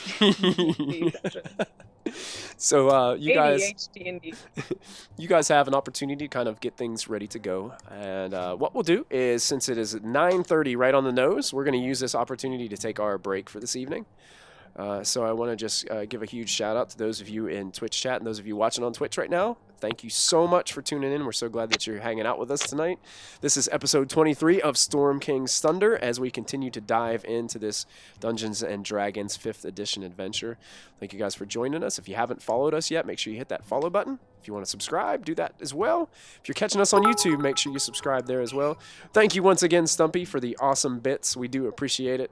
So you guys ADHD indeed. you guys have an opportunity to kind of get things ready to go. And what we'll do is, since it is 9:30 right on the nose, we're going to use this opportunity to take our break for this evening. So I want to just give a huge shout out to those of you in Twitch chat and those of you watching on Twitch right now. Thank you so much for tuning in. We're so glad that you're hanging out with us tonight. This is episode 23 of Storm King's Thunder as we continue to dive into this Dungeons & Dragons 5th edition adventure. Thank you guys for joining us. If you haven't followed us yet, make sure you hit that follow button. If you want to subscribe, do that as well. If you're catching us on YouTube, make sure you subscribe there as well. Thank you once again, Stumpy, for the awesome bits. We do appreciate it.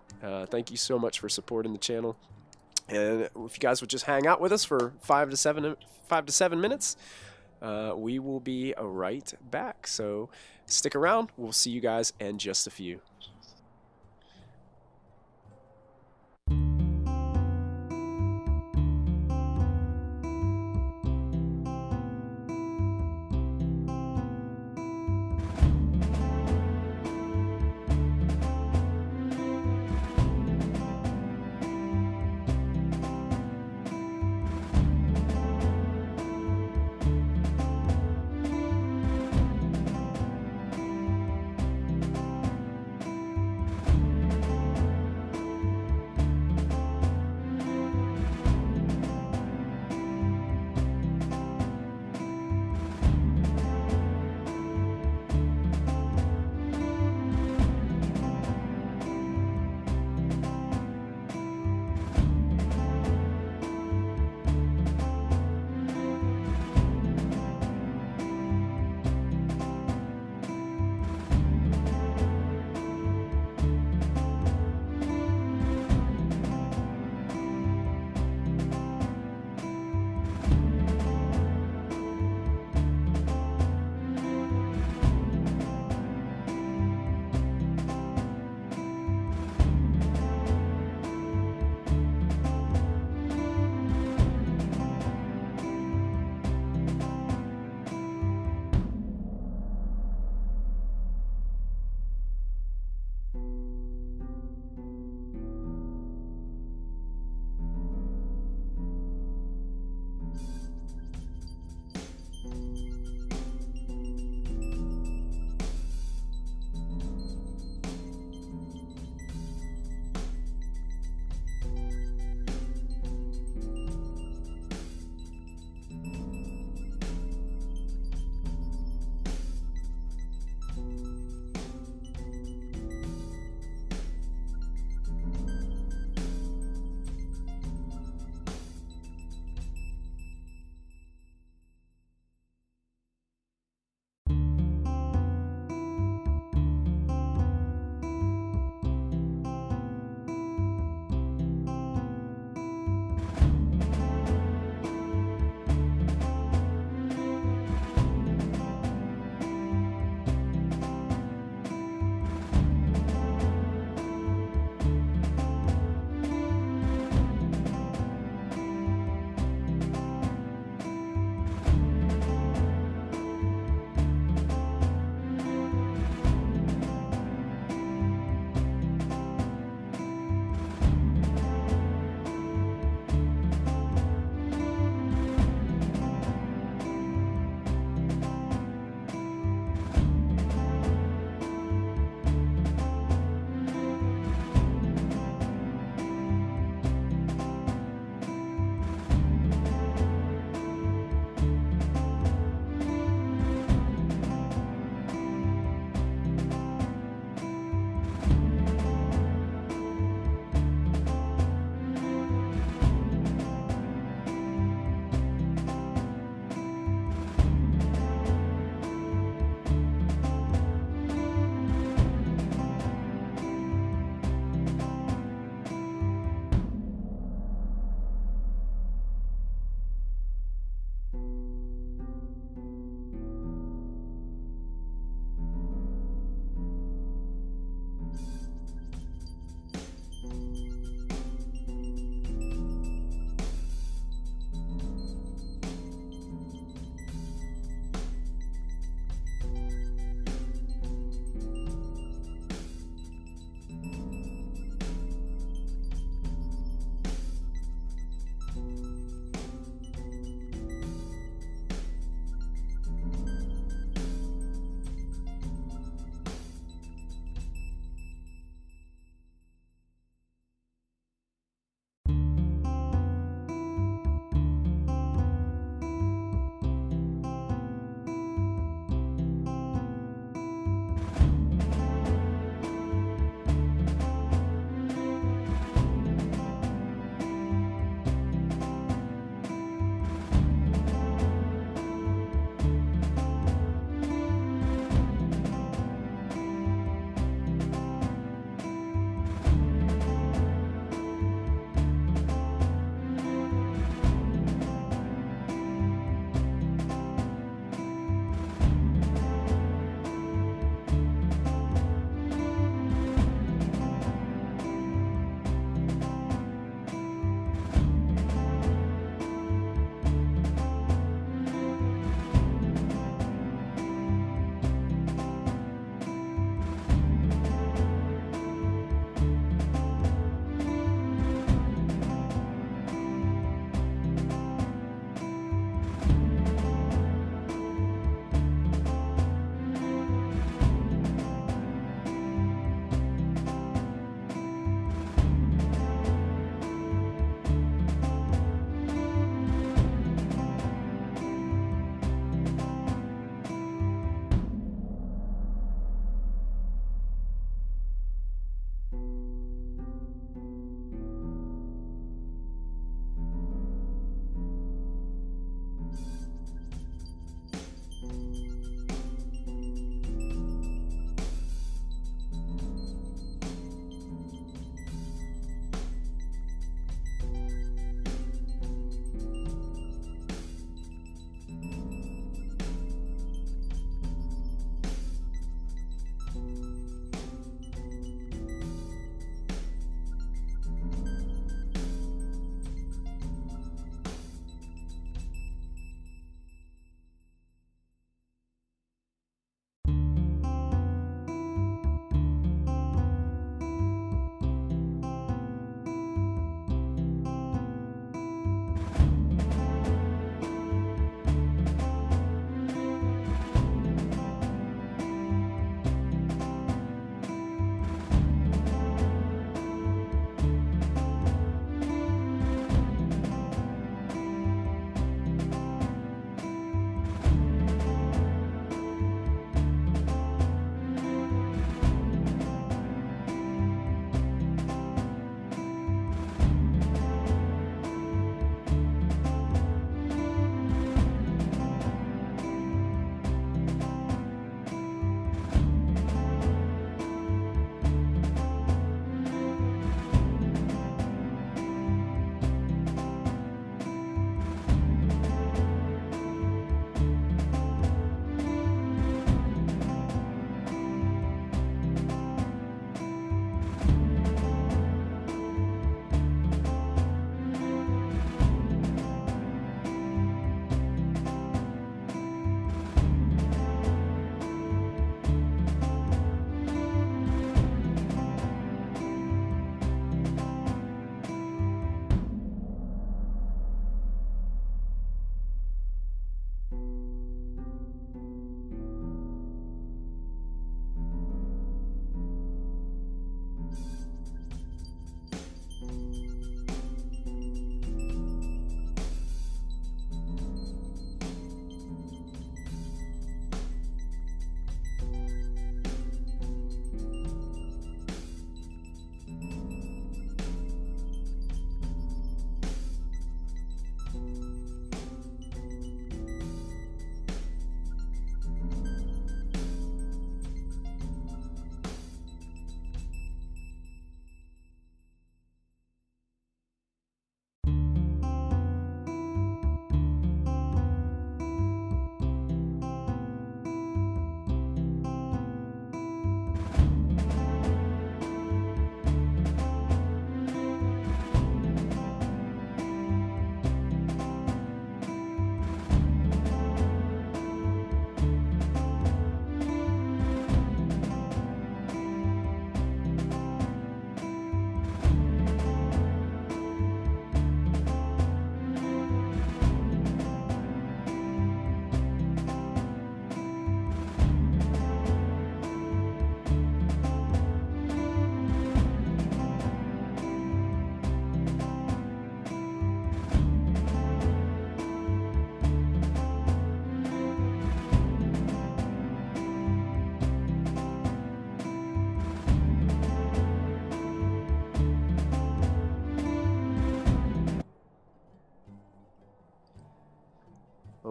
Thank you so much for supporting the channel. And if you guys would just hang out with us for 5 to 7 minutes, we will be right back. So stick around. We'll see you guys in just a few.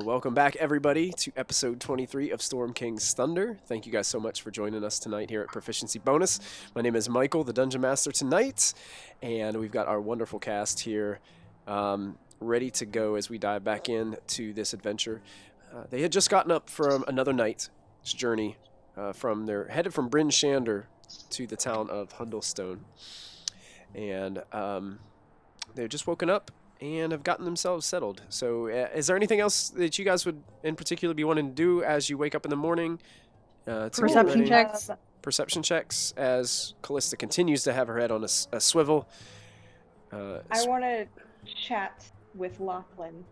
Welcome back, everybody, to episode 23 of Storm King's Thunder. Thank you guys so much for joining us tonight here at Proficiency Bonus. My name is Michael, the Dungeon Master tonight, and we've got our wonderful cast here ready to go as we dive back into this adventure. They had just gotten up from another night's journey headed from Bryn Shander to the town of Hundelstone, and they've just woken up and have gotten themselves settled. So is there anything else that you guys would in particular be wanting to do as you wake up in the morning? To get Perception ready? checks. Perception checks as Callista continues to have her head on a swivel. I want to chat with Lachlan.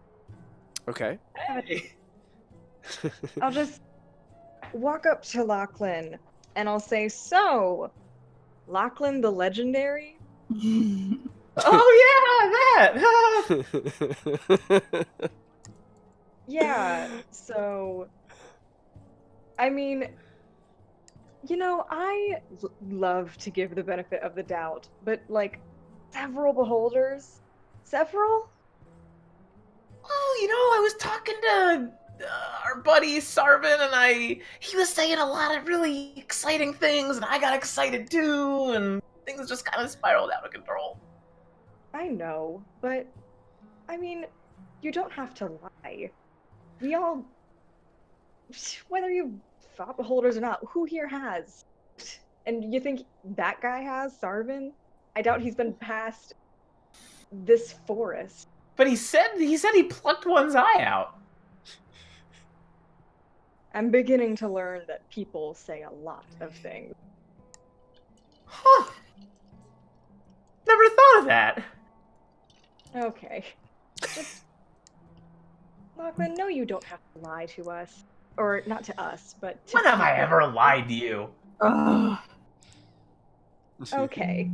Okay. Hey. I'll just walk up to Lachlan and I'll say, "So, Lachlan the Legendary?" Oh yeah, that. Yeah, so I mean, I love to give the benefit of the doubt, but like several beholders, several? Oh, I was talking to our buddy Sarvin, and he was saying a lot of really exciting things, and I got excited too, and things just kind of spiraled out of control. I know, but I mean, you don't have to lie. We all, whether you thought beholders or not, who here has? And you think that guy has, Sarvin? I doubt he's been past this forest. But he said he plucked one's eye out. I'm beginning to learn that people say a lot of things. Huh. Never thought of that. Okay. Just... Lachlan, no, you don't have to lie to us. Or, not to us, but to When have I people. ever lied to you? Okay.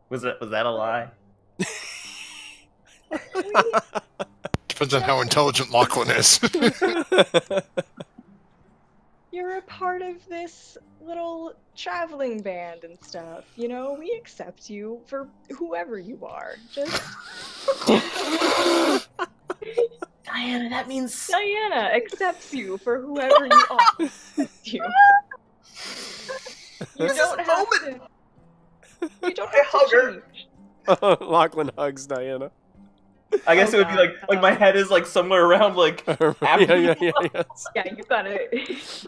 Was that a lie? Depends on how intelligent Lachlan is. You're a part of this little traveling band and stuff. We accept you for whoever you are. Just... Diana, that means... Diana accepts you for whoever you are. You don't have to... You don't have hug to her. change. Lachlan hugs Diana. I guess Oh, it would be like my head is like somewhere around like. Yeah. Yeah,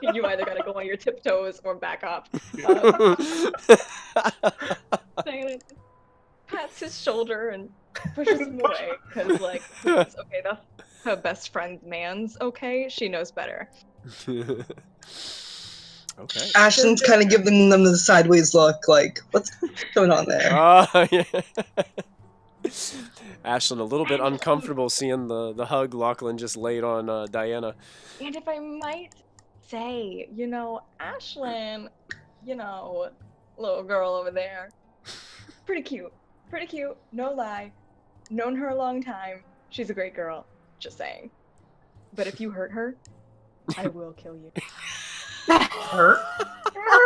you either gotta go on your tiptoes or back up. Diana pats his shoulder and pushes him away because, like, okay, that's her best friend's man's. Okay, she knows better. Okay. Ashton's kind of giving them the sideways look, like, what's going on there? Yeah. Ashlyn, a little bit uncomfortable seeing the hug Lachlan just laid on Diana. And if I might say, Ashlyn, little girl over there, pretty cute, no lie. Known her a long time. She's a great girl. Just saying. But if you hurt her, I will kill you. Hurt?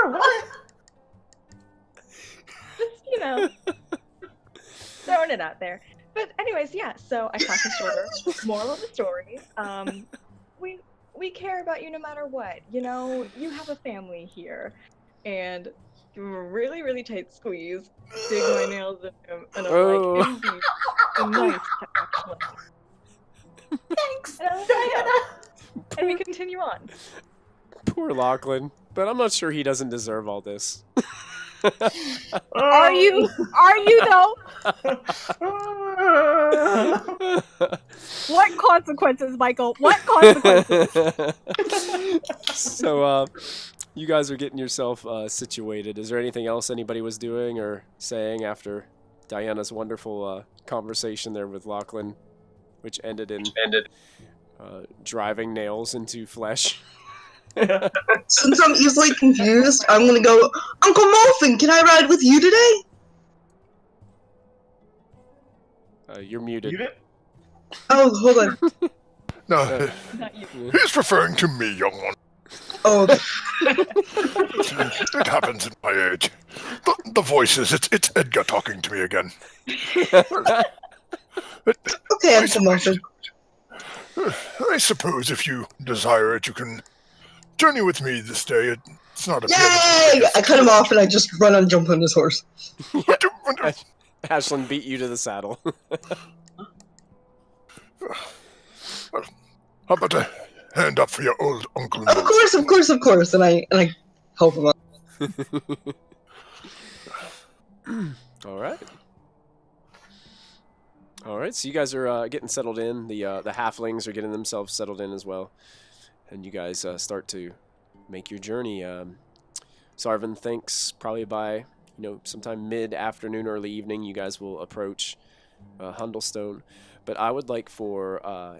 What? Just, throwing it out there. But anyways, yeah, so I cracked his shoulder. Moral of the story, we care about you no matter what. You have a family here. And give him a really, really tight squeeze, dig my nails in him, and I'm like, indeed, a nice actually. Thanks, And we continue on. Poor Lachlan, but I'm not sure he doesn't deserve all this. Are you though? What consequences, Michael? What consequences? So, you guys are getting yourself situated. Is there anything else anybody was doing or saying after Diana's wonderful conversation there with Lachlan, which ended in driving nails into flesh? Since I'm easily confused, I'm gonna go, Uncle Molfin, can I ride with you today? You're muted. Oh, hold on. No, Not you. he's referring to me, young one. Oh, It happens at my age. The voices, it's Edgar talking to me again. okay, Uncle Molfin. I suppose if you desire it, you can journey with me this day. It's not a Yay! I cut him off and I just run and jump on his horse. Ashlyn beat you to the saddle. Well, how about a hand up for your old uncle? Of course. And I help him up. All right. So you guys are getting settled in. The halflings are getting themselves settled in as well, and you guys start to make your journey. Sarvin thinks probably by sometime mid-afternoon, early evening, you guys will approach Hundelstone. But I would like for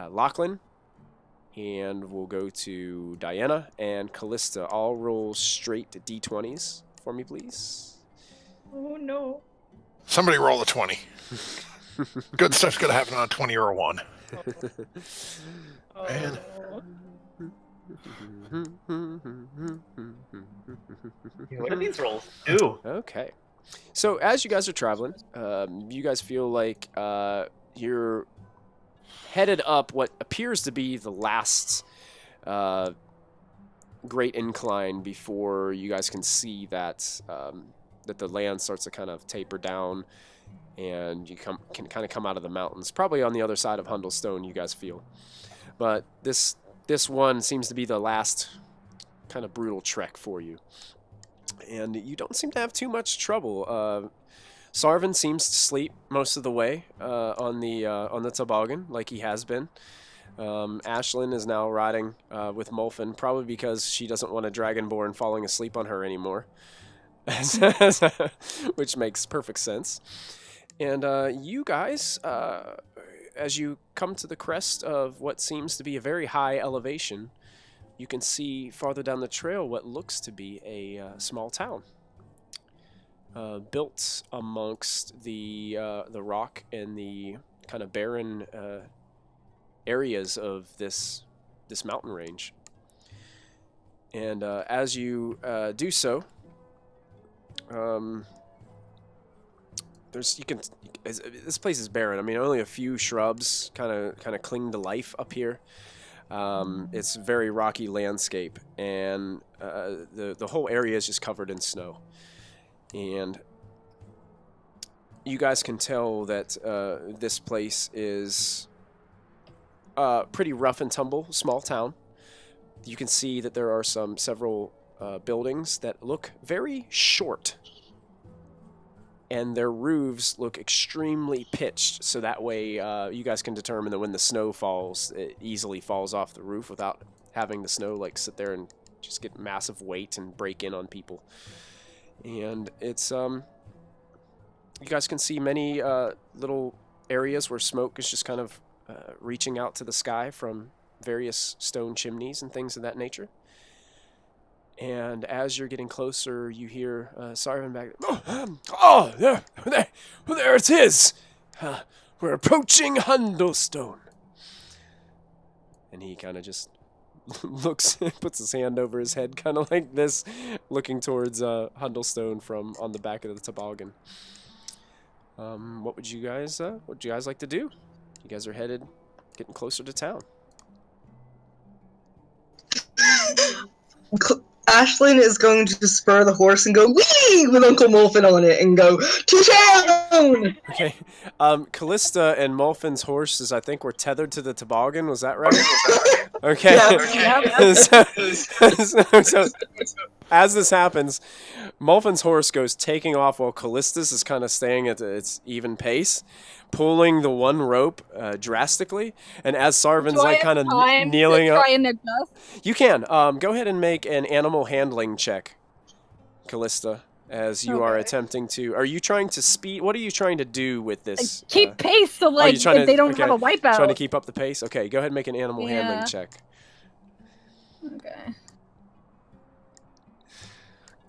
Lachlan, and we'll go to Diana and Callista. All roll straight d20s for me, please. Oh no. Somebody roll a 20. Good stuff's gonna happen on a 20 or a 1. Man. What do these rolls do? Okay. So as you guys are traveling, you guys feel like you're headed up what appears to be the last great incline before you guys can see that that the land starts to kind of taper down, and you can kind of come out of the mountains. Probably on the other side of Hundelstone, you guys feel. But this one seems to be the last kind of brutal trek for you. And you don't seem to have too much trouble. Sarvin seems to sleep most of the way on the toboggan, like he has been. Ashlyn is now riding with Molfin, probably because she doesn't want a dragonborn falling asleep on her anymore, which makes perfect sense. And you guys, as you come to the crest of what seems to be a very high elevation, you can see farther down the trail what looks to be a small town, built amongst the rock and the kind of barren areas of this mountain range. And as you do so, this place is barren. I mean, only a few shrubs kind of cling to life up here. It's a very rocky landscape, and the whole area is just covered in snow. And you guys can tell that this place is pretty rough and tumble, small town. You can see that there are several buildings that look very short, and their roofs look extremely pitched, so that way you guys can determine that when the snow falls, it easily falls off the roof without having the snow sit there and just get massive weight and break in on people. And it's you guys can see many little areas where smoke is just kind of reaching out to the sky from various stone chimneys and things of that nature. And as you're getting closer, you hear Sarvin back. Oh, there it is. We're approaching Hundelstone. And he kind of just looks, puts his hand over his head, kind of like this, looking towards Hundelstone from on the back of the toboggan. What would you guys like to do? You guys are getting closer to town. Ashlyn is going to spur the horse and go wee with Uncle Molfin on it and go to town. Okay. Callista and Molfin's horses, I think, were tethered to the toboggan. Was that right? Okay. Yeah. So as this happens, Molfin's horse goes taking off while Callista's is kind of staying at its even pace, pulling the one rope drastically. And as Sarvin's kind of kneeling up, you can go ahead and make an animal handling check, Callista, as you are attempting to. Are you trying to speed? What are you trying to do with this? Keep pace, so if they don't have a wipeout. Trying to keep up the pace. Okay, go ahead and make an animal handling check. Okay.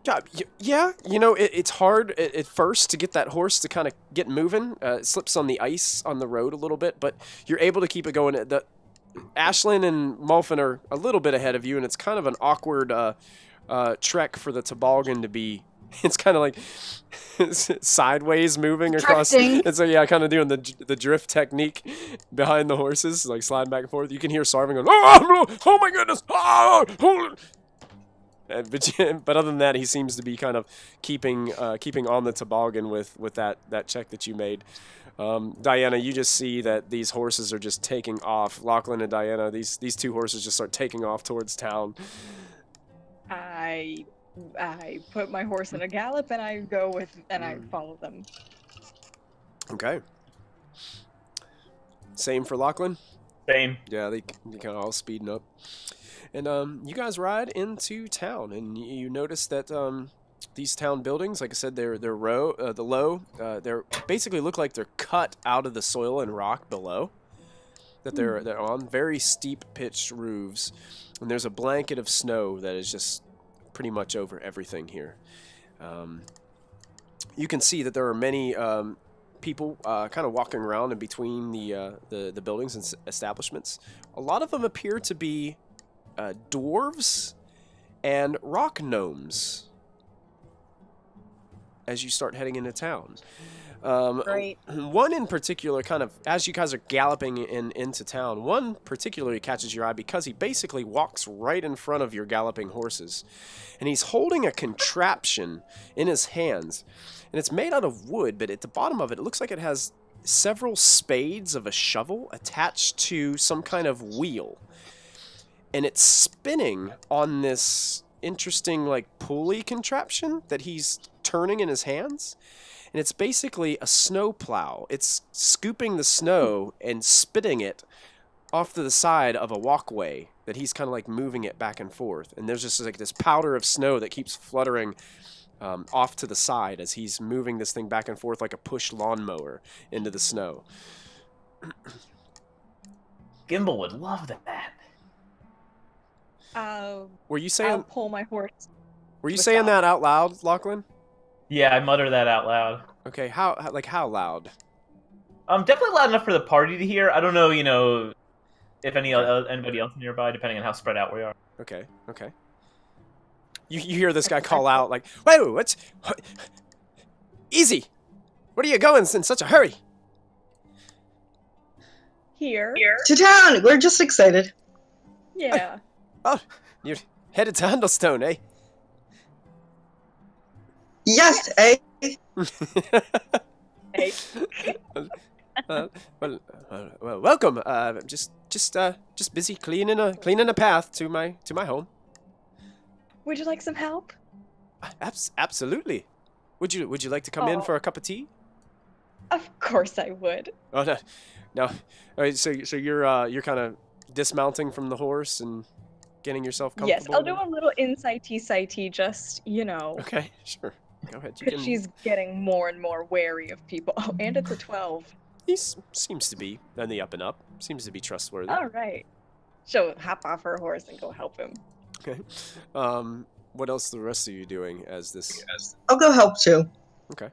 God, yeah, it's hard at first to get that horse to kind of get moving. It slips on the ice on the road a little bit, but you're able to keep it going. Ashlyn and Molfin are a little bit ahead of you, and it's kind of an awkward trek for the toboggan to be it's kind of like sideways moving across. Drifting. It's like, yeah, kind of doing the drift technique behind the horses, like sliding back and forth. You can hear Sarvin going, oh my goodness, but other than that, he seems to be kind of keeping on the toboggan with that check that you made. Diana, you just see that these horses are just taking off. Lachlan and Diana, these two horses just start taking off towards town. I put my horse in a gallop and I go with and I follow them. Okay. Same for Lachlan? Same. Yeah, they kind of all speeding up. And you guys ride into town, and you notice that these town buildings, like I said, they're basically look like they're cut out of the soil and rock below. That they're on very steep pitched roofs, and there's a blanket of snow that is just pretty much over everything here. You can see that there are many people kind of walking around in between the buildings and establishments. A lot of them appear to be dwarves and rock gnomes as you start heading into town. Great. One in particular, kind of as you guys are galloping into town, one particularly catches your eye because he basically walks right in front of your galloping horses, and he's holding a contraption in his hands, and it's made out of wood, but at the bottom of it, it looks like it has several spades of a shovel attached to some kind of wheel. And it's spinning on this interesting, like, pulley contraption that he's turning in his hands. And it's basically a snow plow. It's scooping the snow and spitting it off to the side of a walkway that he's kind of like moving it back and forth. And there's just like this powder of snow that keeps fluttering off to the side as he's moving this thing back and forth like a push lawnmower into the snow. Gimbal would love that. Were you saying? I'll pull my horse. Were you saying that out loud, Lachlan? Yeah, I mutter that out loud. Okay, how loud? Definitely loud enough for the party to hear. I don't know, if anybody else nearby, depending on how spread out we are. Okay. You hear this guy call out like, "Whoa, what's easy? What are you going in such a hurry?" Here. To town! We're just excited. Yeah. Oh, you're headed to Hundelstone, eh? Yes, eh? Hey. Well, welcome. Just busy cleaning a path to my home. Would you like some help? Absolutely. Would you like to come in for a cup of tea? Of course I would. Oh no. All right, so you're kind of dismounting from the horse and getting yourself comfortable. Yes, I'll do a little insighty, just, Okay, sure. Go ahead. Because she's getting more and more wary of people. Oh, and it's a 12. He seems to be on the up and up. Seems to be trustworthy. All right. She'll hop off her horse and go help him. Okay. What else are the rest of you doing as this? I'll go help too. Okay.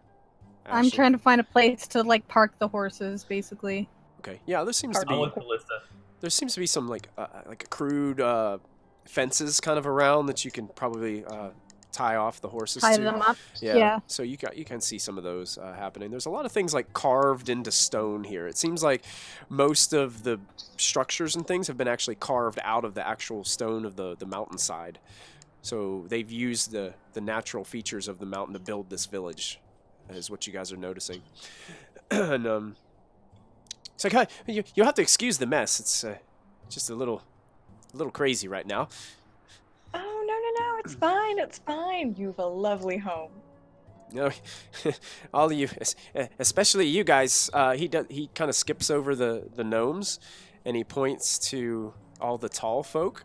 I'm Ashley? trying to find a place to like park the horses, basically. Okay. Yeah, there seems to I'm be with Melissa. there seems to be some like crude fences kind of around that you can probably tie off the horses Tie to. them up. Yeah. Yeah. So you can see some of those happening. There's a lot of things like carved into stone here. It seems like most of the structures and things have been actually carved out of the actual stone of the mountainside. So they've used the natural features of the mountain to build this village, is what you guys are noticing. And it's like, hi, you'll have to excuse the mess. It's just a little crazy right now. Oh, no, it's fine, it's fine. You've a lovely home. No, all of you, especially you guys. He kind of skips over the gnomes, and he points to all the tall folk,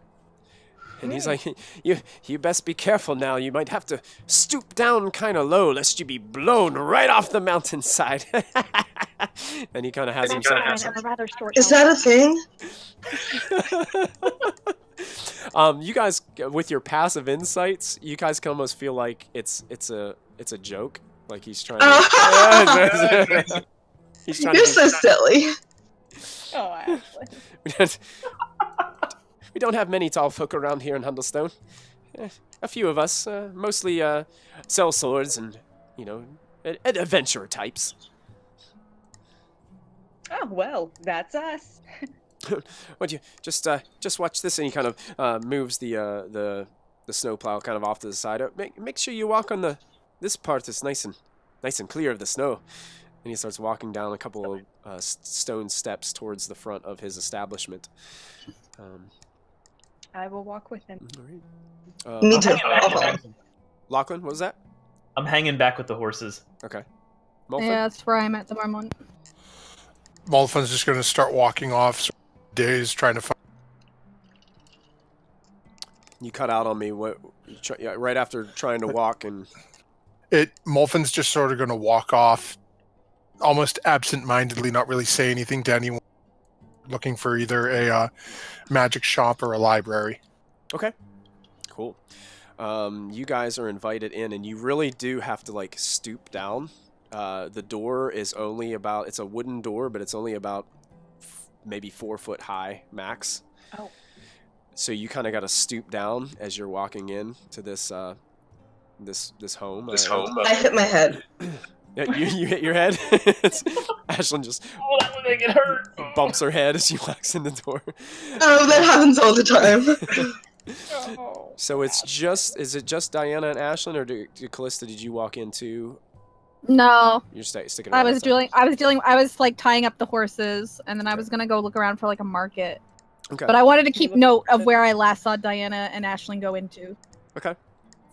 and he's like, "You best be careful now. You might have to stoop down kind of low, lest you be blown right off the mountainside." And he kind of has himself. Is that a thing? You guys, with your passive insights, you guys can almost feel like it's a joke. Like he's trying to. He's trying You're to. so silly. Oh, Ashley. We don't have many tall folk around here in Hundelstone. A few of us, mostly sell swords and, adventurer types. Oh well, that's us. Would you just watch this? And he kind of moves the snowplow kind of off to the side. Make sure you walk on this part that's nice and clear of the snow. And he starts walking down a couple of stone steps towards the front of his establishment. I will walk with him. All right. Me I'm too. hanging back with them. Lachlan, what was that? I'm hanging back with the horses. Okay. Molfin? Yeah, that's where I'm at the moment. Molfin's just going to start walking off, days trying to find. You cut out on me. Right after trying to walk and. Molfin's just sort of going to walk off, almost absent-mindedly, not really say anything to anyone. Looking for either a magic shop or a library. Okay. Cool. You guys are invited in, and you really do have to stoop down. The door is only about, it's a wooden door, but it's only about maybe 4 foot high max. Oh. So you kind of got to stoop down as you're walking in to this this home. I hit my head. Yeah, you hit your head. Ashlyn just Oh, that would make it hurt. bumps her head as she walks in the door. Oh, that happens all the time. Oh. So is it just Diana and Ashlyn, or Callista, did you walk into? No, You're sticking I around was outside. I was tying up the horses, and then I was gonna go look around for a market. Okay. But I wanted to keep note of where I last saw Diana and Ashlyn go into. Okay.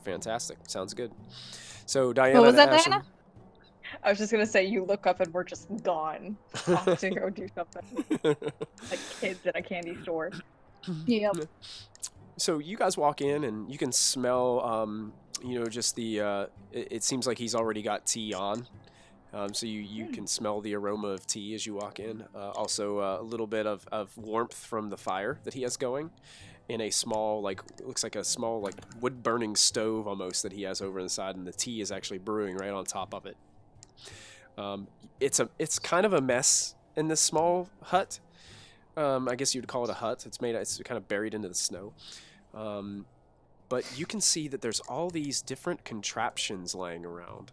Fantastic. Sounds good. So Diana What was and that, Ashlyn. Diana? I was just gonna say, you look up and we're just gone. Off to go do something. Like kids at a candy store. Yep. So you guys walk in and you can smell, just the. It seems like he's already got tea on, so you can smell the aroma of tea as you walk in. Also, a little bit of warmth from the fire that he has going, in a small looks like a small wood burning stove almost that he has over on the side, and the tea is actually brewing right on top of it. It's kind of a mess in this small hut. I guess you'd call it a hut. It's kind of buried into the snow. But you can see that there's all these different contraptions laying around.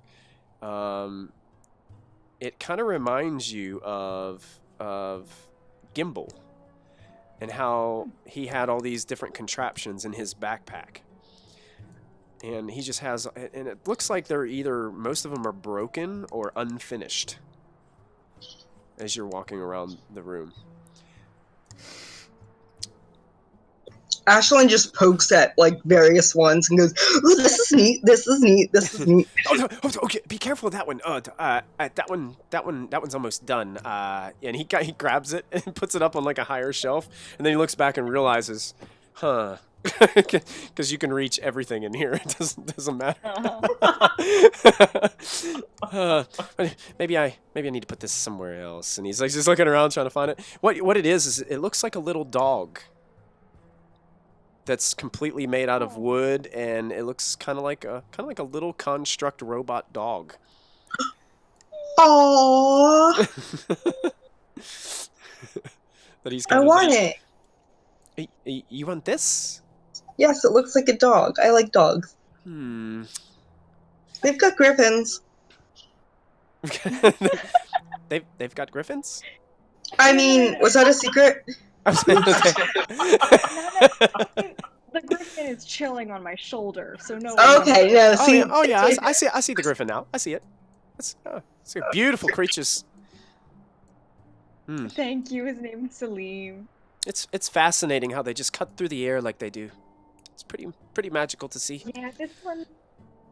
It kind of reminds you of Gimbal and how he had all these different contraptions in his backpack. And he just has, and it looks like most of them are broken or unfinished as you're walking around the room. Ashlyn just pokes at various ones and goes, "Oh, this is neat. This is neat. This is neat." Okay, be careful of that one. That one's almost done. And he grabs it and puts it up on a higher shelf, and then he looks back and realizes, because you can reach everything in here. It doesn't matter. Maybe I need to put this somewhere else. And he's just looking around trying to find it. What it is it looks like a little dog. That's completely made out of wood, and it looks kind of like a little construct robot dog. Aww, That he's I want it. You want this? Yes, it looks like a dog. I like dogs. They've They've got griffins. they've got griffins? I mean, was that a secret? The griffin is chilling on my shoulder, so no. Okay, no, see. I see the griffin now. I see it. It's beautiful creatures. Thank you. His name is Salim. It's fascinating how they just cut through the air like they do. It's pretty magical to see.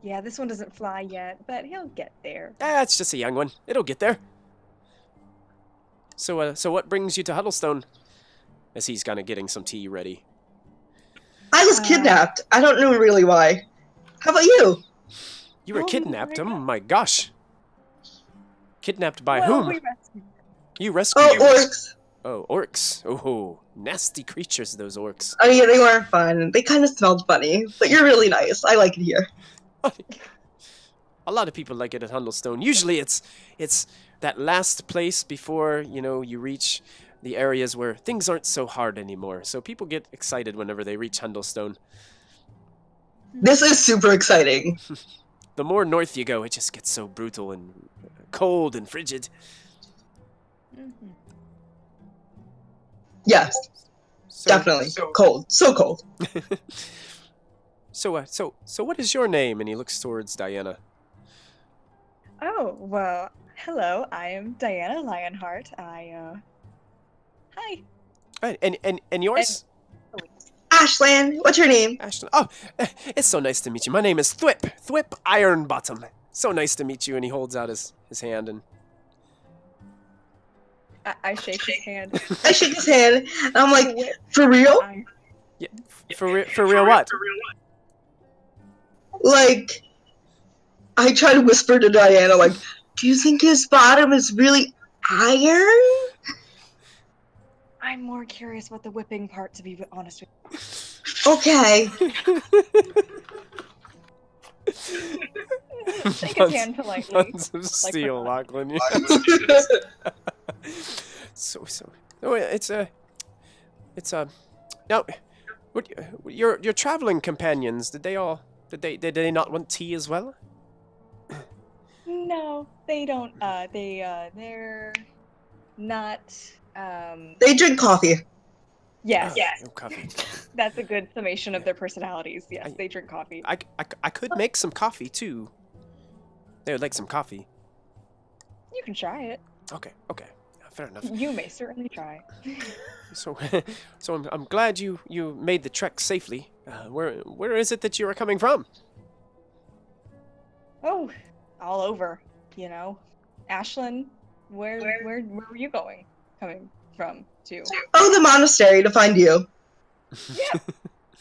Yeah, this one doesn't fly yet, but he'll get there. It's just a young one. It'll get there. So what brings you to Hundelstone? As he's kind of getting some tea ready. I was kidnapped. I don't know really why. How about you? You were Oh kidnapped? my Oh God. my gosh. Kidnapped by Well, whom? we rescued. You rescued Orcs. Oh, orcs. Oh, nasty creatures, those orcs. Oh yeah, they weren't fun. They kind of smelled funny, but you're really nice. I like it here. A lot of people like it at Hundelstone. Usually it's that last place before, you reach the areas where things aren't so hard anymore. So people get excited whenever they reach Hundelstone. This is super exciting. The more north you go, it just gets so brutal and cold and frigid. Yes, So, definitely. Cold. So cold. So what is your name? And he looks towards Diana. Oh, well, hello. I am Diana Lionheart. Hi. Right, and yours? Ashland, what's your name? Ashton. Oh, it's so nice to meet you. My name is Thwip Ironbottom. So nice to meet you. And he holds out his hand and I shake his hand. I shake his hand, and I'm like, for real? yeah, for real what? Like, I try to whisper to Diana, like, do you think his bottom is really iron? I'm more curious about the whipping part, to be honest with Okay. you. Shake his hand politely. Tons of Like, steel, Lachlan. So oh, it's now what your traveling companions, did they not want tea as well? No, they don't. They're not. They drink coffee. Yes, No coffee. that's a good summation of their personalities. Yes, they drink coffee. I could make some coffee too. They would like some coffee. You can try it. Okay, fair enough. You may certainly try. So I'm glad you made the trek safely. Where is it that you are coming from? Oh, all over. You know, Ashland. Where were you coming from to? Oh, the monastery to find you. Yeah,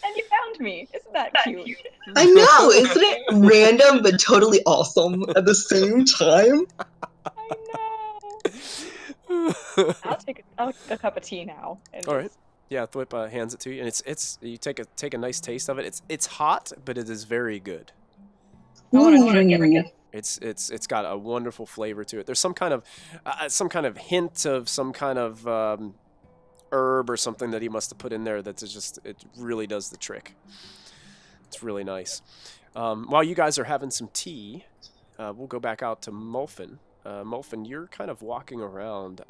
and you found me. Isn't that cute? I know, isn't it random but totally awesome at the same time? I know. I'll take a cup of tea now. And All right. Yeah, Thwip hands it to you, and it's you take a nice taste of it. It's hot, but it is very good. I want to drink it. It's got a wonderful flavor to it. There's some kind of hint of some kind of herb or something that he must have put in there it really does the trick. It's really nice. While you guys are having some tea, we'll go back out to Molfin. Molfin, you're kind of walking around.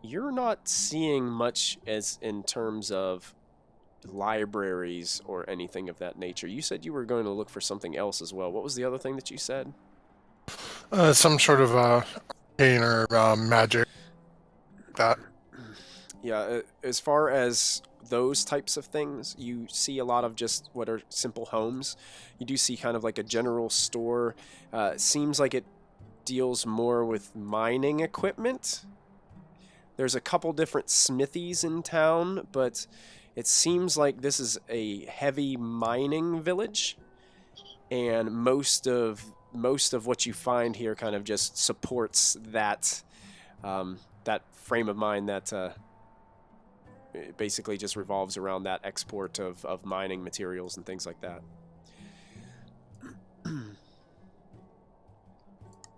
You're not seeing much as in terms of libraries or anything of that nature. You said you were going to look for something else as well. What was the other thing that you said? Some sort of arcane or magic. That. Yeah, as far as those types of things, you see a lot of just what are simple homes. You do see kind of like a general store. Seems like it deals more with mining equipment. There's a couple different smithies in town, but it seems like this is a heavy mining village, and most of what you find here kind of just supports that that frame of mind that it basically just revolves around that export of mining materials and things like that.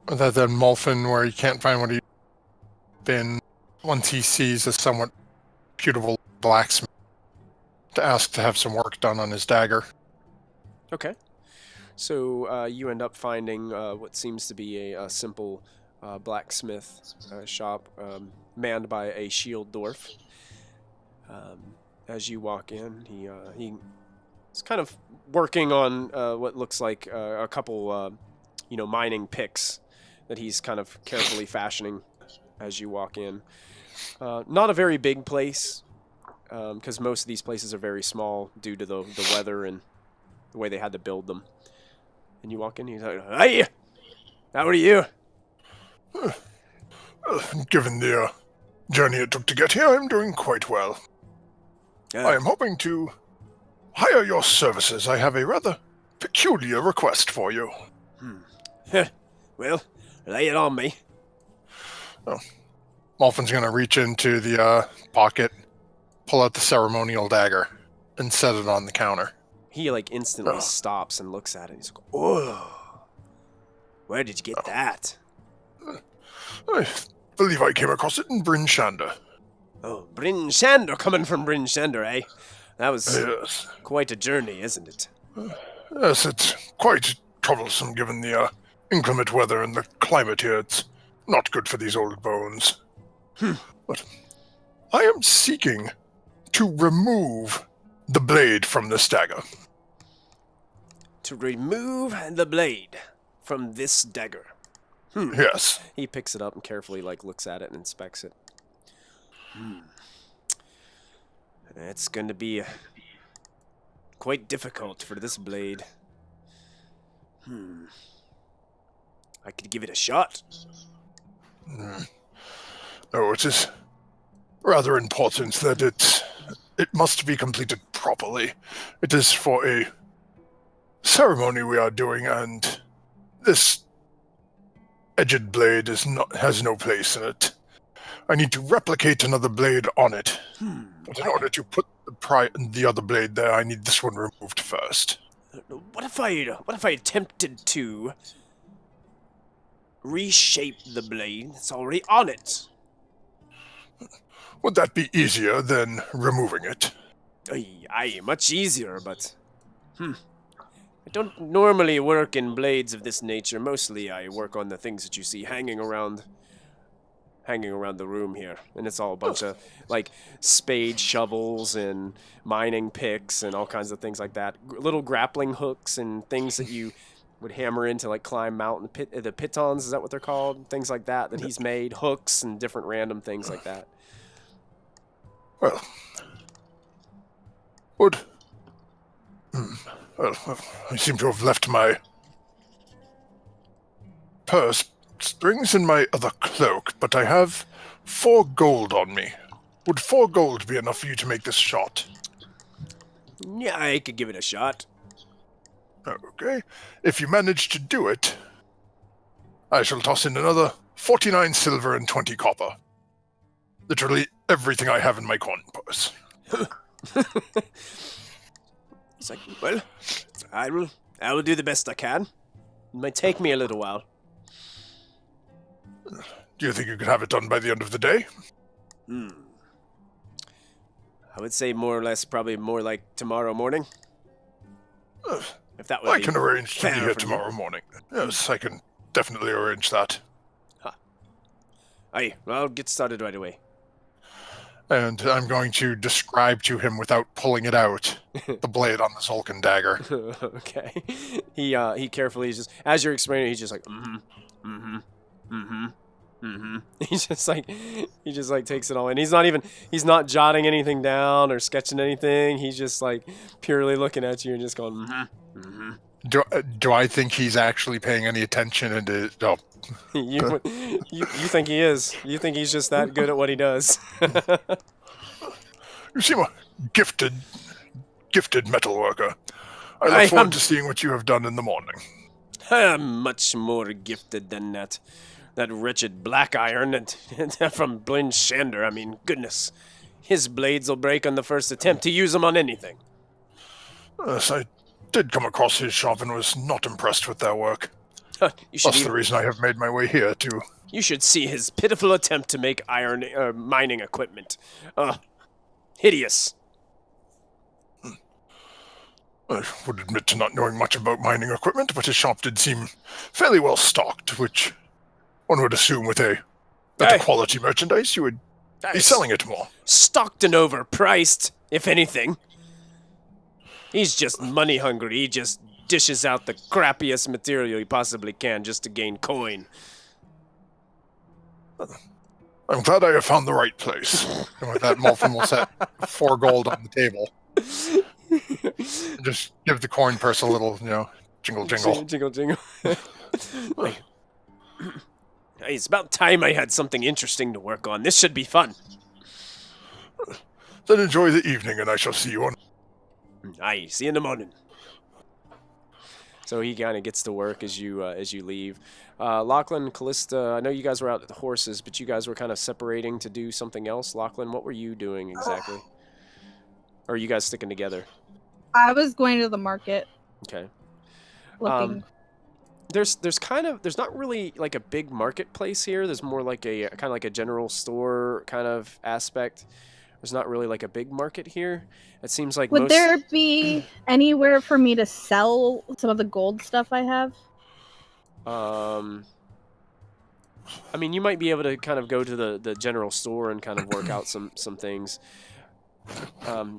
That then Molfin, where he can't find what he's been, once he sees a somewhat reputable blacksmith, to ask to have some work done on his dagger. Okay. So you end up finding what seems to be a simple blacksmith shop manned by a shield dwarf. As you walk in, he's kind of working on what looks like a couple, mining picks that he's kind of carefully fashioning as you walk in. Not a very big place, because most of these places are very small due to the weather and the way they had to build them. And you walk in, he's like, "Hey, how are you?" Given the journey it took to get here, I'm doing quite well. I am hoping to hire your services. I have a rather peculiar request for you. Well, lay it on me. Molfin's going to reach into the pocket, pull out the ceremonial dagger, and set it on the counter. He instantly stops and looks at it. He's like, "Oh, where did you get that?" I believe I came across it in Bryn Shander. Oh, Bryn Shander, coming from Bryn Shander, eh? That was Yes. quite a journey, isn't it? Yes, it's quite troublesome given the inclement weather and the climate here. It's not good for these old bones. But I am seeking to remove the blade from this dagger. To remove the blade from this dagger. Yes. He picks it up and carefully looks at it and inspects it. It's going to be quite difficult for this blade. I could give it a shot. No, it is rather important that it must be completed properly. It is for a ceremony we are doing, and this edged blade has no place in it. I need to replicate another blade on it. But in order to put the other blade there, I need this one removed first. What if I attempted to reshape the blade that's already on it? Would that be easier than removing it? Aye, much easier, but I don't normally work in blades of this nature. Mostly I work on the things that you see hanging around the room here, and it's all a bunch of spade shovels and mining picks and all kinds of things like that. Little grappling hooks and things that you would hammer in to climb mountain the pitons, is that what they're called? Things like that he's made, hooks and different random things like that. Well, I seem to have left my purse strings in my other cloak, but I have 4 gold on me. Would 4 gold be enough for you to make this shot? Yeah, I could give it a shot. Okay. If you manage to do it, I shall toss in another 49 silver and 20 copper. Literally everything I have in my coin purse. He's like, well, I will do the best I can. It might take me a little while. Do you think you could have it done by the end of the day? I would say more or less, probably more like tomorrow morning. If that would I be can arrange to be fair here for tomorrow morning. Yes, I can definitely arrange that. Aye, well, I'll get started right away. And I'm going to describe to him without pulling it out the blade on the Zulkin dagger. Okay. He carefully just, as you're explaining, he's just like, He just takes it all in. He's not jotting anything down or sketching anything. He's just purely looking at you and just going, Do I think he's actually paying any attention? And no. You think he is. You think he's just that good at what he does. You seem a gifted metal worker. I look forward to seeing what you have done in the morning. I am much more gifted than that wretched black iron from Blin Shander. I mean, goodness. His blades will break on the first attempt to use them on anything. Yes, I did come across his shop and was not impressed with their work. That's the reason I have made my way here, too. You should see his pitiful attempt to make mining equipment. Hideous. I would admit to not knowing much about mining equipment, but his shop did seem fairly well stocked, which one would assume with a better quality merchandise you would be selling it more. Stocked and overpriced, if anything. He's just money hungry. He just dishes out the crappiest material he possibly can just to gain coin. I'm glad I have found the right place. And with that, Molfin will set 4 gold on the table. And just give the coin purse a little, jingle, jingle. Jingle, jingle. Hey, it's about time I had something interesting to work on. This should be fun. Then enjoy the evening, and I shall see you on. Aye, see you in the morning. So he kind of gets to work as you leave. Lachlan, Callista, I know you guys were out at the horses, but you guys were kind of separating to do something else. Lachlan, what were you doing exactly? Or are you guys sticking together? I was going to the market. Okay. Looking. There's not really like a big marketplace here. There's more like a kind of like a general store kind of aspect There's not really like a big market here. It seems like Would most. there be anywhere for me to sell some of the gold stuff I have? I mean, you might be able to kind of go to the general store and kind of work out some things.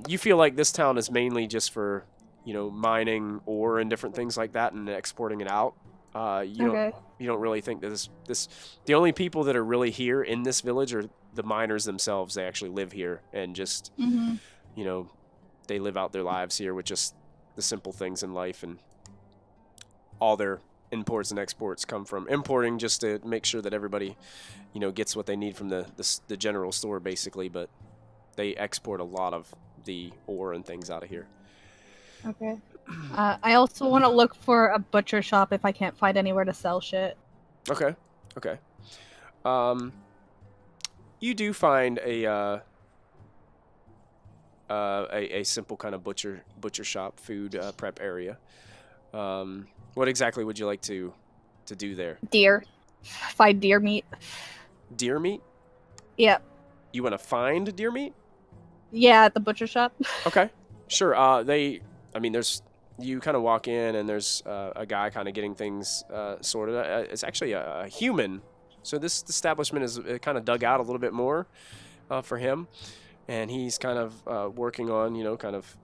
You feel like this town is mainly just for, mining ore and different things like that and exporting it out. You don't really think that this the only people that are really here in this village are the miners themselves. They actually live here and just, they live out their lives here with just the simple things in life, and all their imports and exports come from importing just to make sure that everybody, gets what they need from the general store, basically. But they export a lot of the ore and things out of here. Okay. I also want to look for a butcher shop if I can't find anywhere to sell shit. Okay. You do find a simple kind of butcher shop, food prep area. What exactly would you like to do there? Deer. Find deer meat. Deer meat? Yep. You want to find deer meat? Yeah, at the butcher shop. Okay, sure. There's, you kind of walk in and there's a guy kind of getting things sorted. It's actually a human. So this establishment is kind of dug out a little bit more for him. And he's kind of working on, kind of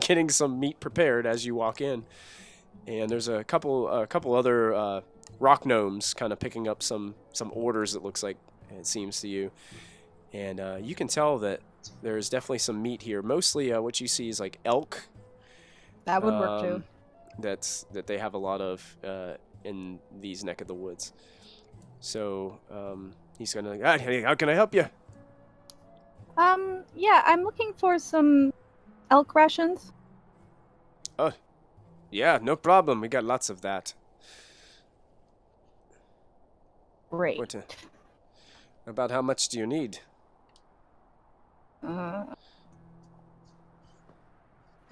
getting some meat prepared as you walk in. And there's a couple other rock gnomes kind of picking up some orders, it looks like, it seems to you. And you can tell that there's definitely some meat here. Mostly what you see is like elk. That would work too. That they have a lot of in these neck of the woods. So he's gonna, hey, how can I help you? Yeah, I'm looking for some elk rations. Oh, yeah, no problem. We got lots of that. Great. About how much do you need? How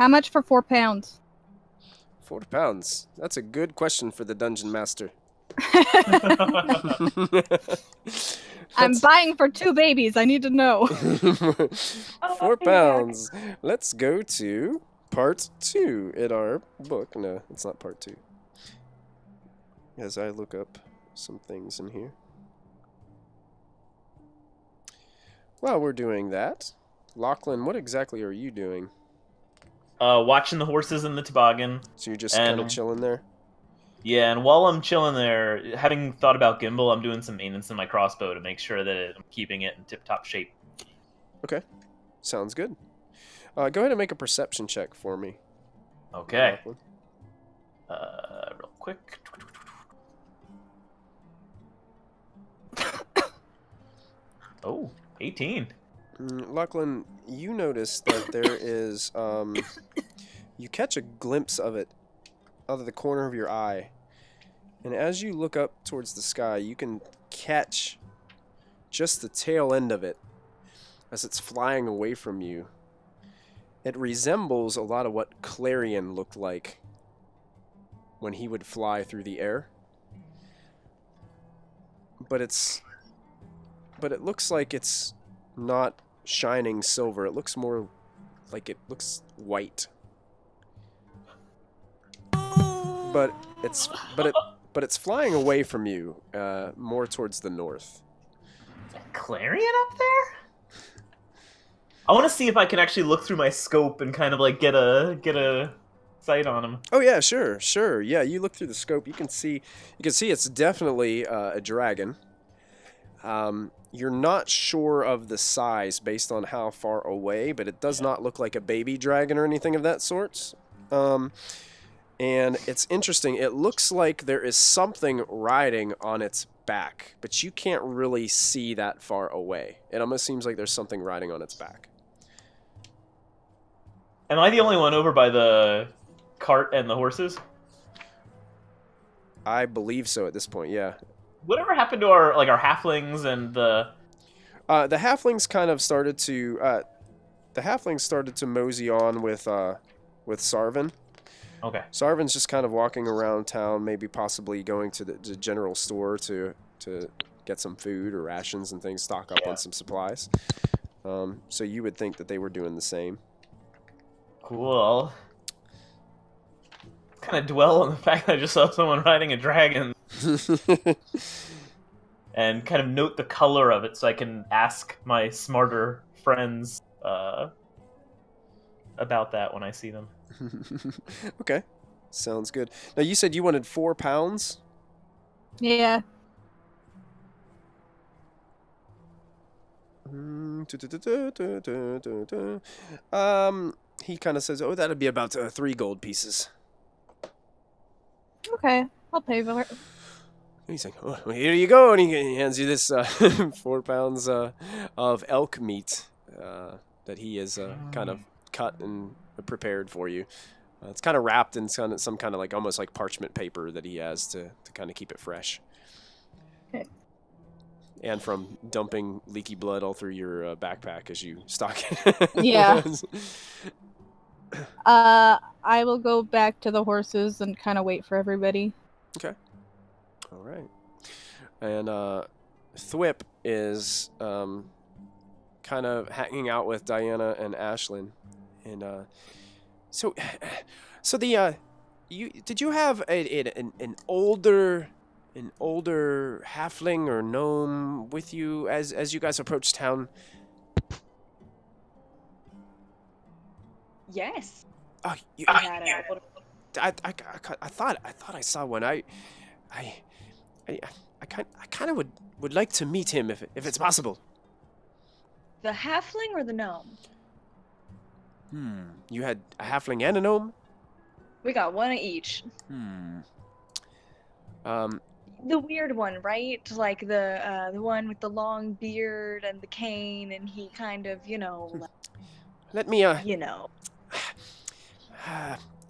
much for 4 pounds? 4 pounds. That's a good question for the dungeon master. I'm buying for 2 babies. I need to know. 4 pounds. Let's go to part 2 in our book. No, it's not part 2. As I look up some things in here. While we're doing that, Lachlan, what exactly are you doing? Watching the horses in the toboggan. So you're just kind of chilling there? Yeah, and while I'm chilling there, having thought about gimbal, I'm doing some maintenance in my crossbow to make sure that I'm keeping it in tip-top shape. Okay, sounds good. Go ahead and make a perception check for me. Okay. Real quick. Oh, 18. Lachlan, you notice that there is, you catch a glimpse of it out of the corner of your eye. And as you look up towards the sky, you can catch just the tail end of it as it's flying away from you. It resembles a lot of what Clarion looked like when he would fly through the air. But it looks like it's not shining silver. It looks more like it looks white. But it's flying away from you, more towards the north. Clarion up there? I want to see if I can actually look through my scope and kind of like get a sight on him. Oh yeah, sure. Yeah, you look through the scope. You can see it's definitely a dragon. You're not sure of the size based on how far away, but it does not look like a baby dragon or anything of that sort. And it's interesting. It looks like there is something riding on its back, but you can't really see that far away. It almost seems like there's something riding on its back. Am I the only one over by the cart and the horses? I believe so at this point, yeah. Whatever happened to our halflings and the halflings kind of started to mosey on with Sarvin. Okay. Sarvin's just kind of walking around town, maybe possibly going to the general store to get some food or rations and things, stock up on some supplies. So you would think that they were doing the same. Cool. Kind of dwell on the fact that I just saw someone riding a dragon, and kind of note the color of it so I can ask my smarter friends about that when I see them. Okay, sounds good. Now you said you wanted 4 pounds. Yeah. He kind of says, "Oh, that'd be about 3 gold pieces." Okay. I'll pay for it. He's like, "Oh, well, here you go," and he hands you this 4 pounds of elk meat that he has kind of cut and prepared for you. It's kind of wrapped in some kind of like almost like parchment paper that he has to kind of keep it fresh. Okay. And from dumping leaky blood all through your backpack as you stock it. Yeah. I will go back to the horses and kind of wait for everybody. Okay. All right. And Thwip is kind of hanging out with Diana and Ashlyn, and so the did you have an older halfling or gnome with you as you guys approached town? Yes. Oh, you, I had an older- I thought I saw one. I kind of would like to meet him if it's possible. The halfling or the gnome? You had a halfling and a gnome? We got one of each. The weird one, right? Like the one with the long beard and the cane, and he kind of, Let me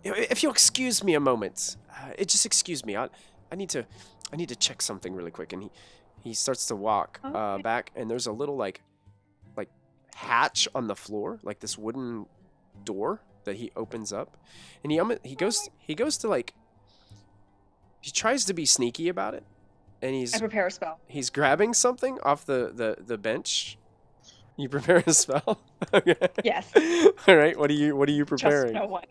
if you'll excuse me a moment. Just excuse me. I need to check something really quick. And he starts to walk back, and there's a little like hatch on the floor, like this wooden door that he opens up, and he goes to like, he tries to be sneaky about it, and I prepare a spell. he's grabbing something off the bench. You prepare a spell? Okay. Yes. All right. What are you preparing? Just no one.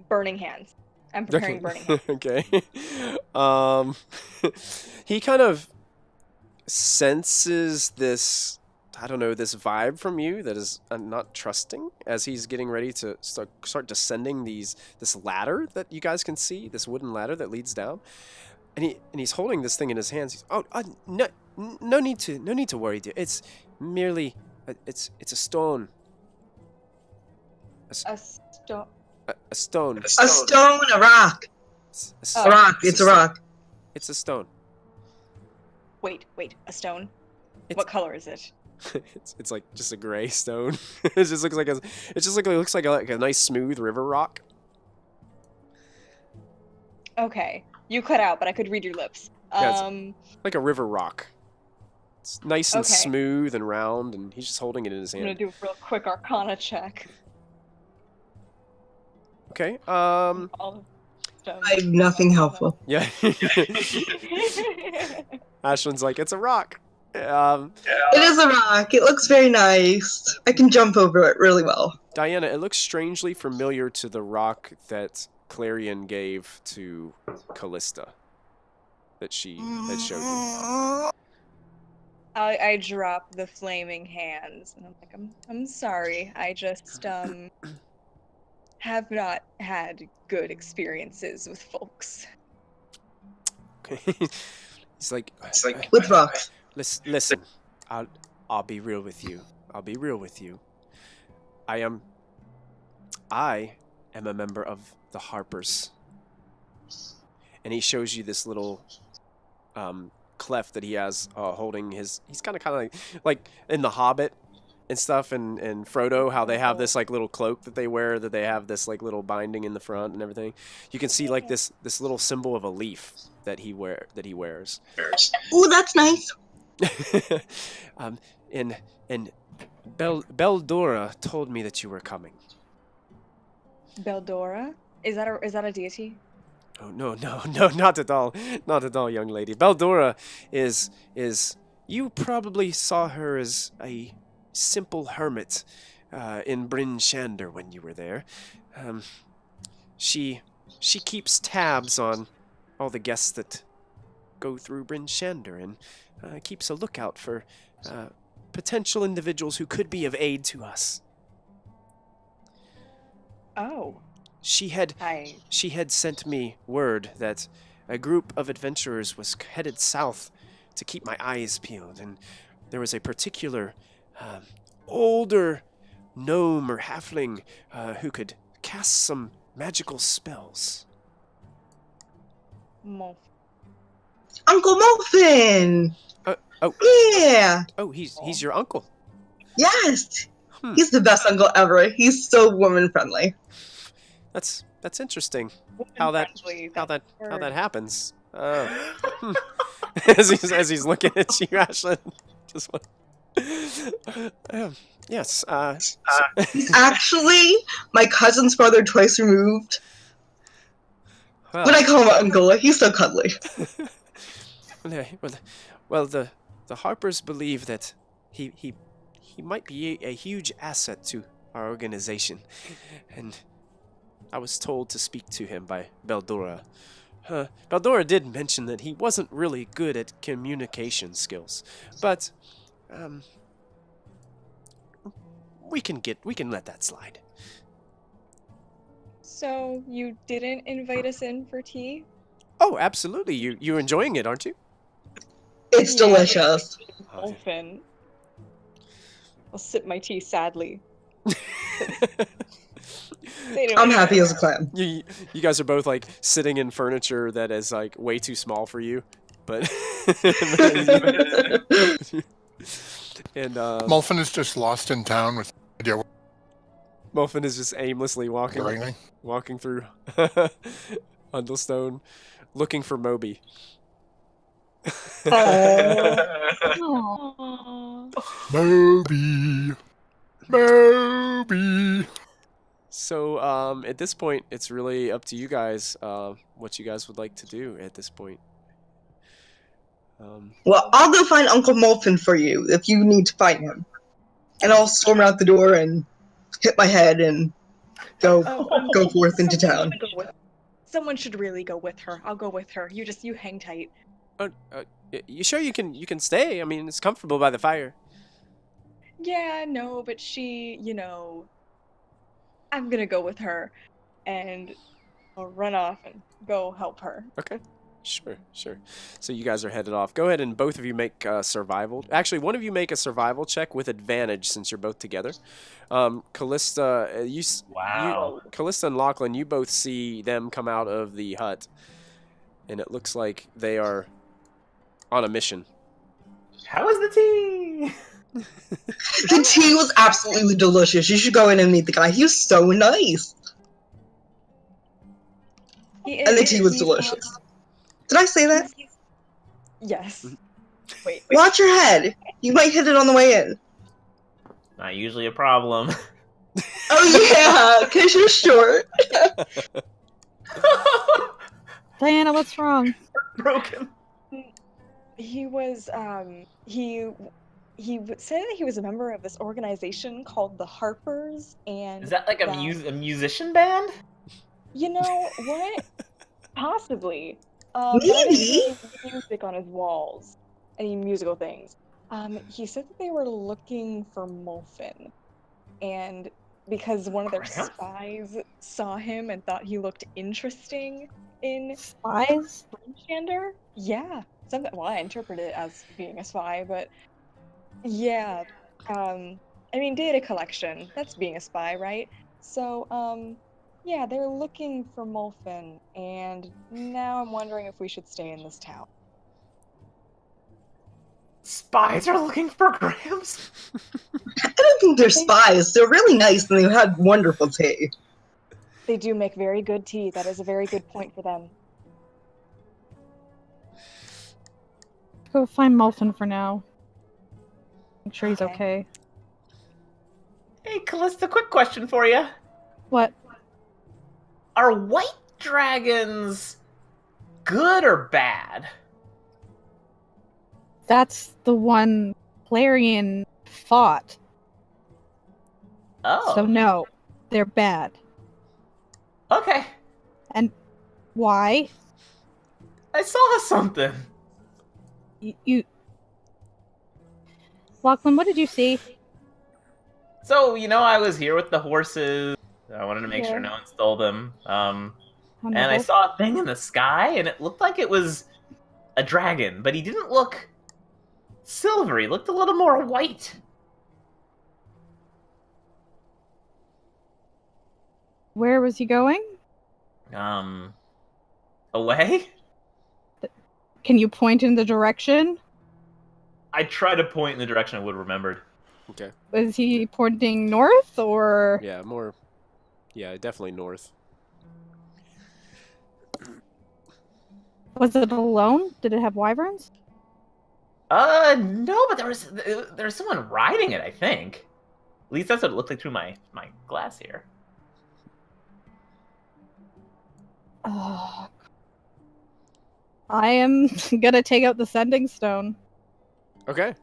Burning hands. I'm preparing burning hands. Okay. He kind of senses this, I don't know, this vibe from you that is not trusting as he's getting ready to start descending this ladder that you guys can see, this wooden ladder that leads down. And he's holding this thing in his hands. He's, no need to worry, dear. It's merely it's a stone. A stone. A stone. A stone, a rock. A rock. It's a rock. It's a stone. Wait, a stone? It's- What color is it? It's like just a gray stone. It just looks like a nice smooth river rock. Okay. You cut out, but I could read your lips. Yeah, like a river rock. It's nice and Okay. smooth and round, and he's just holding it in his I'm gonna hand. do a real quick Arcana check. Okay. All of stones. I have nothing helpful. Yeah. Ashlyn's like, it's a rock. It is a rock. It looks very nice. I can jump over it really well. Diana, it looks strangely familiar to the rock that Clarion gave to Callista that she had showed you. I drop the flaming hands, and I'm like, I'm sorry. I just have not had good experiences with folks. Okay. He's like With rocks. listen, I'll be real with you. I am a member of the Harpers. And he shows you this little cleft that he has holding his, he's kind of like in the Hobbit and stuff, and Frodo, how they have this like little cloak that they wear, that they have this like little binding in the front and everything. You can see like this little symbol of a leaf that he wears. Ooh, that's nice. And Beldora told me that you were coming. Beldora? Is that a deity? Oh no, no, no, not at all. Not at all, young lady. Baldora is you probably saw her as a simple hermit in Bryn Shander when you were there. Um, she keeps tabs on all the guests that go through Bryn Shander and keeps a lookout for potential individuals who could be of aid to us. Oh, She had I. sent me word that a group of adventurers was headed south to keep my eyes peeled, and there was a particular older gnome or halfling who could cast some magical spells. Molf. Uncle Molfin! Yeah! Oh, he's your uncle. Yes! Hmm. He's the best uncle ever. He's so woman friendly. That's interesting. How that happens. As he's looking at you, Ashlyn. Just one. Yes. He's actually my cousin's brother twice removed. When I call him uncle, he's so cuddly. Well, the Harpers believe that he might be a huge asset to our organization, and I was told to speak to him by Baldora. Baldora did mention that he wasn't really good at communication skills, but we can let that slide. So you didn't invite us in for tea? Oh, absolutely. You're enjoying it, aren't you? It's delicious. Molfin. I'll sip my tea sadly. I'm happy as a clam. You guys are both like sitting in furniture that is like way too small for you, but and Molfin is just lost in town with no idea Molfin is just aimlessly walking through Hundelstone, looking for Moby. Moby. So at this point, it's really up to you guys what you guys would like to do at this point. Well, I'll go find Uncle Molfin for you if you need to find him. And I'll storm out the door and hit my head and go forth into town. Someone should really go with her. I'll go with her. You hang tight. You sure you can stay? I mean, it's comfortable by the fire. Yeah, no, but she, I'm gonna go with her, and I'll run off and go help her. Okay. Sure. So you guys are headed off. Go ahead and both of you make survival. Actually, one of you make a survival check with advantage since you're both together. Callista, Callista and Lachlan, you both see them come out of the hut, and it looks like they are on a mission. How is the tea? The tea was absolutely delicious. You should go in and meet the guy. He was so nice. And the tea was delicious. Did I say that? Yes. Wait. Watch your head. You might hit it on the way in. Not usually a problem. Oh yeah, because you're short. Diana, what's wrong? Broken. He was, he said that he was a member of this organization called the Harpers, and... Is that like a musician band? You know what? Possibly. Maybe. Music on his walls. Any musical things. He said that they were looking for Molfin. And because one of their spies saw him and thought he looked interesting in... Spies? Shander? Yeah. Well, I interpret it as being a spy, but... Yeah. Data collection. That's being a spy, right? So, yeah, they're looking for Molfin, and now I'm wondering if we should stay in this town. Spies are looking for Grams? I don't think they're spies. They're really nice, and they had wonderful tea. They do make very good tea. That is a very good point for them. Go find Molfin for now. Make sure he's okay. Hey, Callista, quick question for you. What? Are white dragons good or bad? That's the one Clarion fought. Oh. So no, they're bad. Okay. And why? I saw something. You Lachlan, what did you see? So, I was here with the horses. I wanted to make sure Yeah. no one stole them. How And I noble. saw a thing in the sky, and it looked like it was a dragon, but he didn't look silvery. He looked a little more white. Where was he going? Away? Can you point in the direction? I tried to point in the direction I would have remembered. Okay. Was he pointing north or? Yeah, more. Yeah, definitely north. Was it alone? Did it have wyverns? No, but there was someone riding it, I think. At least that's what it looked like through my glass here. Oh. I am gonna take out the sending stone. Okay.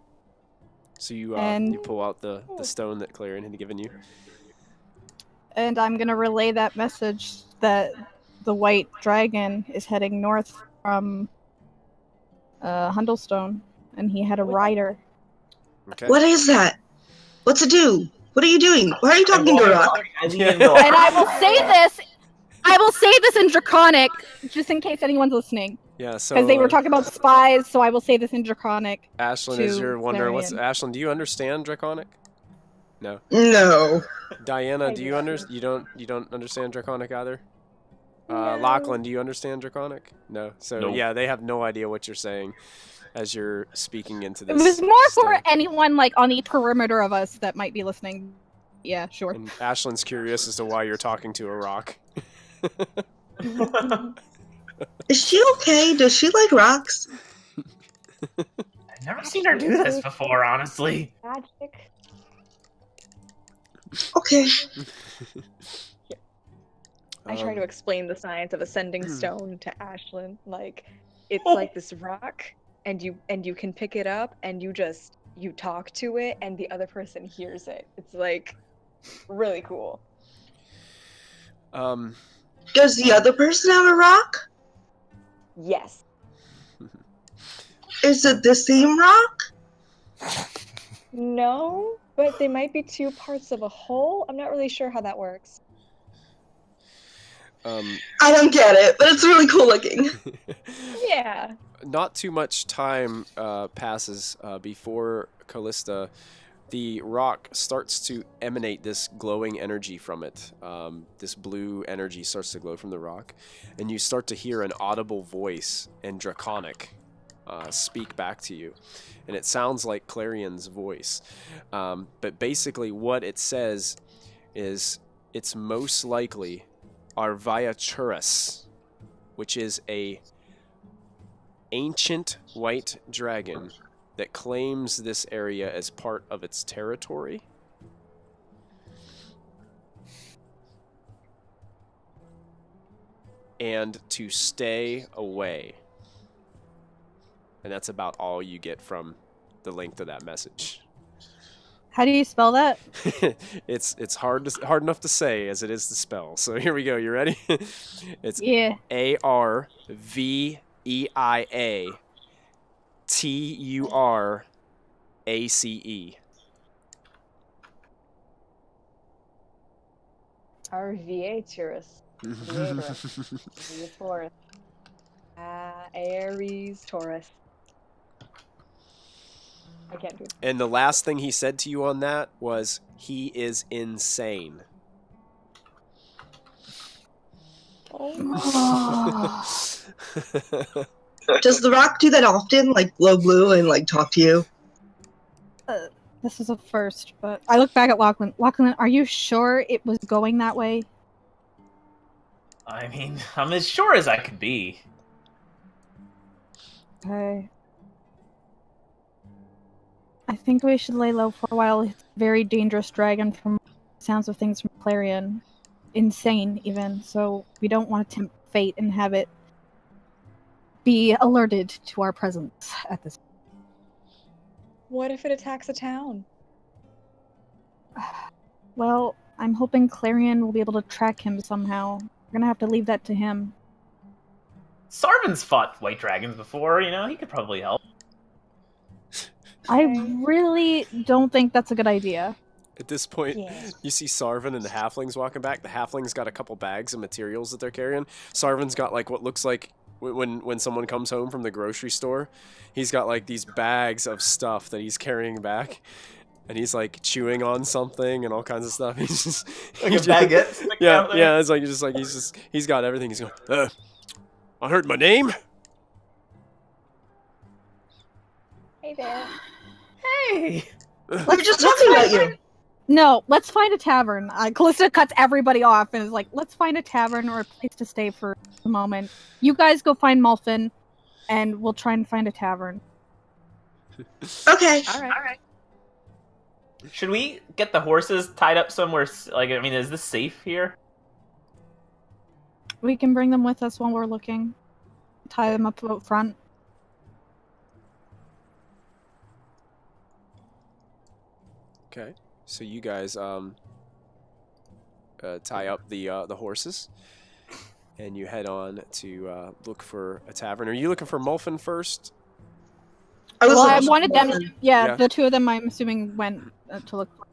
So you And- you pull out the stone that Clarion had given you. And I'm gonna relay that message that the white dragon is heading north from Hundelstone, and he had a rider. Okay. What is that? What's it do? What are you doing? Why are you talking to a rock? And I will say this in Draconic, just in case anyone's listening. Yeah, so Because they were talking about spies, so I will say this in Draconic. Ashlyn, to is your wondering what's Clarion. Ashlyn? Do you understand Draconic? No. No. Diana, do you don't. you don't understand Draconic either? No. Lachlan, do you understand Draconic? No. So Nope. yeah, they have no idea what you're saying as you're speaking into It this. was more for stone. anyone like on the perimeter of us that might be listening. Yeah, sure. And Ashlyn's curious as to why you're talking to a rock. Is she okay? Does she like rocks? I've never seen her do this before, honestly. Magic. Okay. I try to Um, explain the science of ascending stone to Ashlyn. Like, it's Oh. like this rock, and you can pick it up, and you talk to it, and the other person hears it. It's like really cool. Does the other person have a rock? Yes. Is it the same rock? No, but they might be two parts of a whole. I'm not really sure how that works. I don't get it, but it's really cool looking. Yeah. Not too much time passes before Callista, the rock starts to emanate this glowing energy from it. This blue energy starts to glow from the rock, and you start to hear an audible voice in Draconic speak back to you. And it sounds like Clarion's voice. But basically what it says is it's most likely Arviaturus, which is a ancient white dragon that claims this area as part of its territory. And to stay away. And that's about all you get from the length of that message. How do you spell that? It's hard enough to say as it is to spell. So here we go. You ready? It's Yeah. ARVIATURACE. Arviaturus. Taurus. Aries, Taurus. I can't do it. And the last thing he said to you on that was, he is insane. Does the rock do that often? Like glow blue and like talk to you? This is a first, but I look back at Lachlan. Lachlan, are you sure it was going that way? I mean, I'm as sure as I could be. Okay. I think we should lay low for a while. It's a very dangerous dragon from sounds of things from Clarion. Insane, even. So we don't want to tempt fate and have it be alerted to our presence at this. What if it attacks a town? Well, I'm hoping Clarion will be able to track him somehow. We're gonna have to leave that to him. Sarvin's fought white dragons before, he could probably help. I Okay. really don't think that's a good idea. At this point, Yeah. you see Sarvin and the halflings walking back. The halflings got a couple bags of materials that they're carrying. Sarvin's got like what looks like when someone comes home from the grocery store, he's got like these bags of stuff that he's carrying back, and he's like chewing on something and all kinds of stuff. He's just Like a baguette sticking out there? yeah. It's like he's got everything. He's going. I heard my name. Hey there. Hey! We were just talking about you. No, let's find a tavern. Callista cuts everybody off and is like, let's find a tavern or a place to stay for the moment. You guys go find Molfin, and we'll try and find a tavern. Okay. All right. Should we get the horses tied up somewhere? Is this safe here? We can bring them with us while we're looking. Tie them up out front. Okay, so you guys tie up the horses, and you head on to look for a tavern. Are you looking for Molfin first? Well, I looking wanted for them. Molfin. Yeah, the two of them, I'm assuming, went to look for.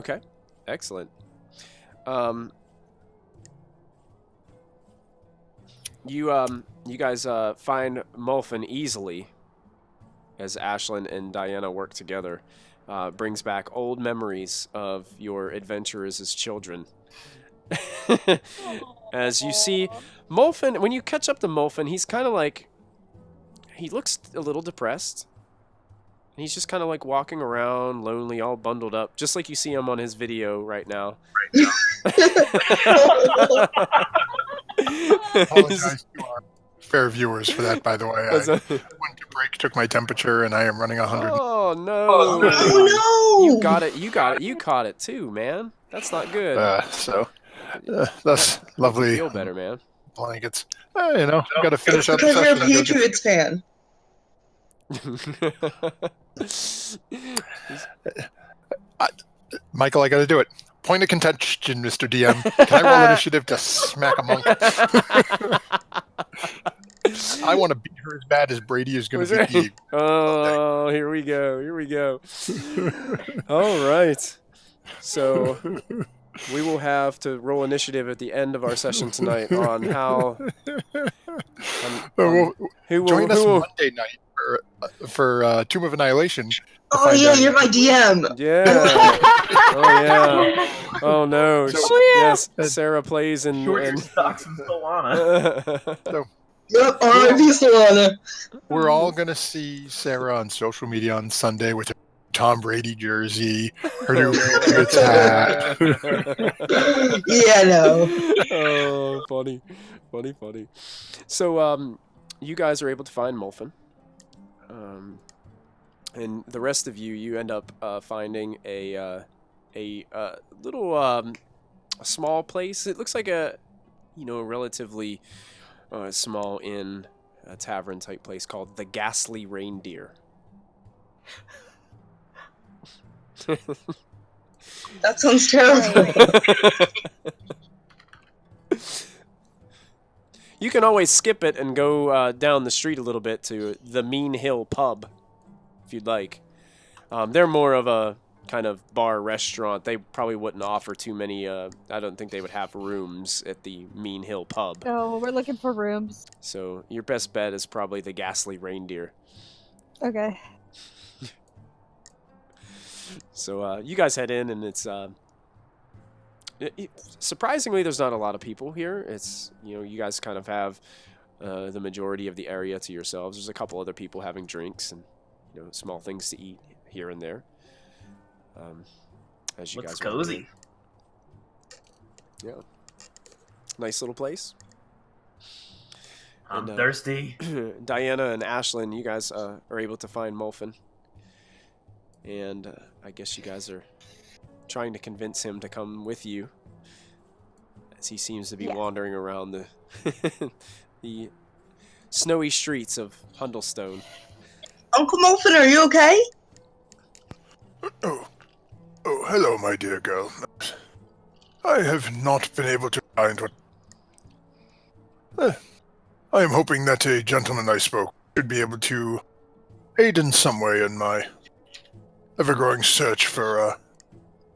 Okay, excellent. You guys find Molfin easily as Ashlyn and Diana work together. Brings back old memories of your adventures as children. As you see, Molfin, when you catch up to Molfin, he's kind of like, he looks a little depressed. And he's just kind of like walking around, lonely, all bundled up, just like you see him on his video right now. Apologize to our fair viewers for that, by the way. I went to break, took my temperature, and I am running 100. Oh no! Oh no! You got it! You got it! You caught it too, man. That's not good. That's lovely. Feel better, man. Blankets. Got to finish up the Because you're a session. and go get- Patriots fan. Michael, I got to do it. Point of contention, Mr. DM. Can I roll initiative to smack a monk? I want to beat her as bad as Brady is going to beat you. Oh, here we go. Here we go. All right. So we will have to roll initiative at the end of our session tonight on how Well, who will join us who will, Monday night for Tomb of Annihilation. to Oh find yeah, out- you're my DM. yeah. Oh yeah. Oh no. Yes, Sarah plays in. Stocks and Solana. Yep, R.I.P. Solana. We're all going to see Sarah on social media on Sunday with her Tom Brady jersey, her new Patriots hat. Yeah, no. Oh, funny. So, you guys are able to find Molfin. And the rest of you end up finding a little a small place. It looks like a relatively small inn, a tavern type place called the Ghastly Reindeer. That sounds terrible. You can always skip it and go down the street a little bit to the Mean Hill Pub, if you'd like. They're more of a kind of bar restaurant. They probably wouldn't offer too many. I don't think they would have rooms at the Mean Hill Pub. Oh, we're looking for rooms. So your best bet is probably the Ghastly Reindeer. Okay. So you guys head in, and it's surprisingly there's not a lot of people here. It's you guys kind of have the majority of the area to yourselves. There's a couple other people having drinks and small things to eat here and there. As you Looks guys walk cozy. in. Yeah, nice little place. I'm And, thirsty. Diana and Ashlyn, you guys are able to find Molfin. And I guess you guys are trying to convince him to come with you, as he seems to be Yeah. wandering around the snowy streets of Hundelstone. Uncle Molfin, are you okay? Oh, hello, my dear girl. I have not been able to find what... I am hoping that a gentleman I spoke should be able to aid in some way in my ever-growing search for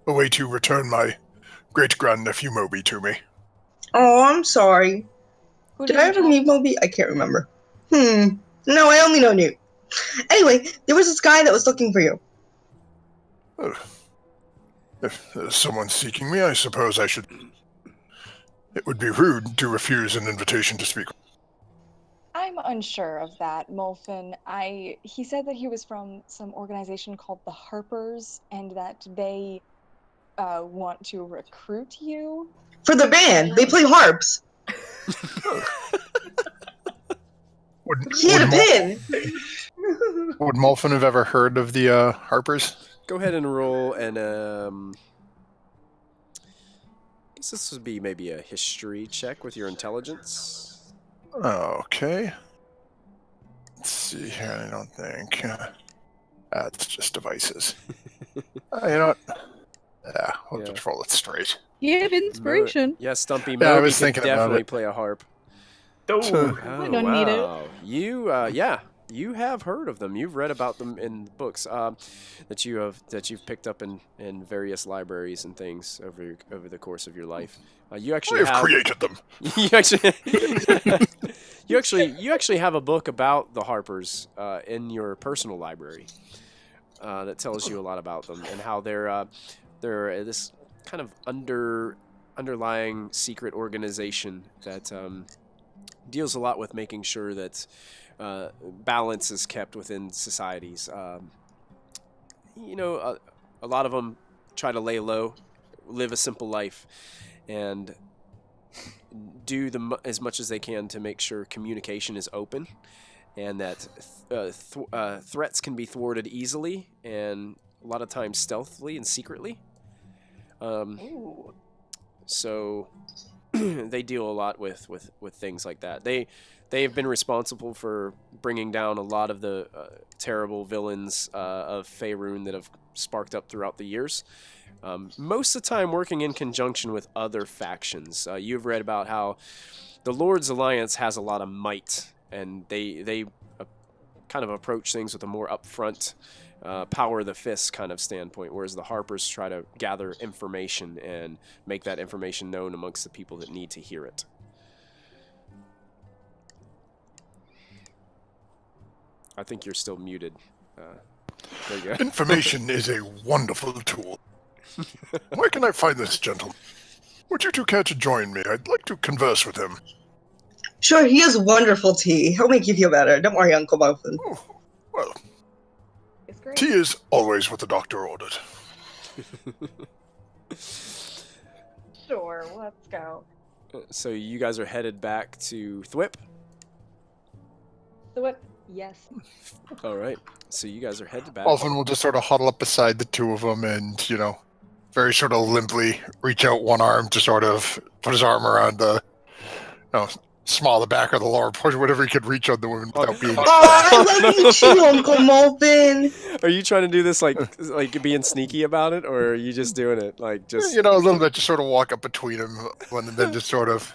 a way to return my great-grandnephew Moby to me. Oh, I'm sorry. Who Did I ever meet Moby? I can't remember. No, I only know Newt. Anyway, there was this guy that was looking for you. If there's someone seeking me, I suppose I should... It would be rude to refuse an invitation to speak. I'm unsure of that, Molfin. He said that he was from some organization called the Harpers, and that they want to recruit you. For the band. They play harps. He had a pin. Would Molfin have ever heard of the Harpers? Go ahead and roll and I guess this would be maybe a history check with your intelligence. Okay. Let's see here, I don't think. That's just devices. You know what? Yeah, we'll just roll it straight. You have inspiration. Yeah, Stumpy Yeah, I Moby was could thinking about definitely it. play a harp. Oh, I don't need it. Wow. You have heard of them. You've read about them in books that you've picked up in various libraries and things over the course of your life. You I actually have created them. you actually have a book about the Harpers in your personal library that tells you a lot about them and how they're this kind of underlying secret organization that deals a lot with making sure that balance is kept within societies. A lot of them try to lay low, live a simple life, and do as much as they can to make sure communication is open and that threats can be thwarted easily and a lot of times stealthily and secretly. So they deal a lot with things like that. They have been responsible for bringing down a lot of the terrible villains of Faerun that have sparked up throughout the years. Most of the time working in conjunction with other factions. You've read about how the Lord's Alliance has a lot of might, and they kind of approach things with a more upfront power of the fist kind of standpoint, whereas the Harpers try to gather information and make that information known amongst the people that need to hear it. I think you're still muted. There you go. Information is a wonderful tool. Where can I find this gentleman? Would you two care to join me? I'd like to converse with him. Sure, he has wonderful tea. He'll make you feel better. Don't worry, Uncle Molfin. Oh, well, It's great. tea is always what the doctor ordered. Sure, let's go. So you guys are headed back to Thwip? So what? Yes. All right. So you guys are headed back. Molfin will just sort of huddle up beside the two of them and, very sort of limply reach out one arm to sort of put his arm around the, small the back or the lower portion, whatever he could reach on the woman without being... Oh, I love you too, Uncle Molfin. Are you trying to do this like being sneaky about it, or are you just doing it like just... a little bit, just sort of walk up between them and then just sort of...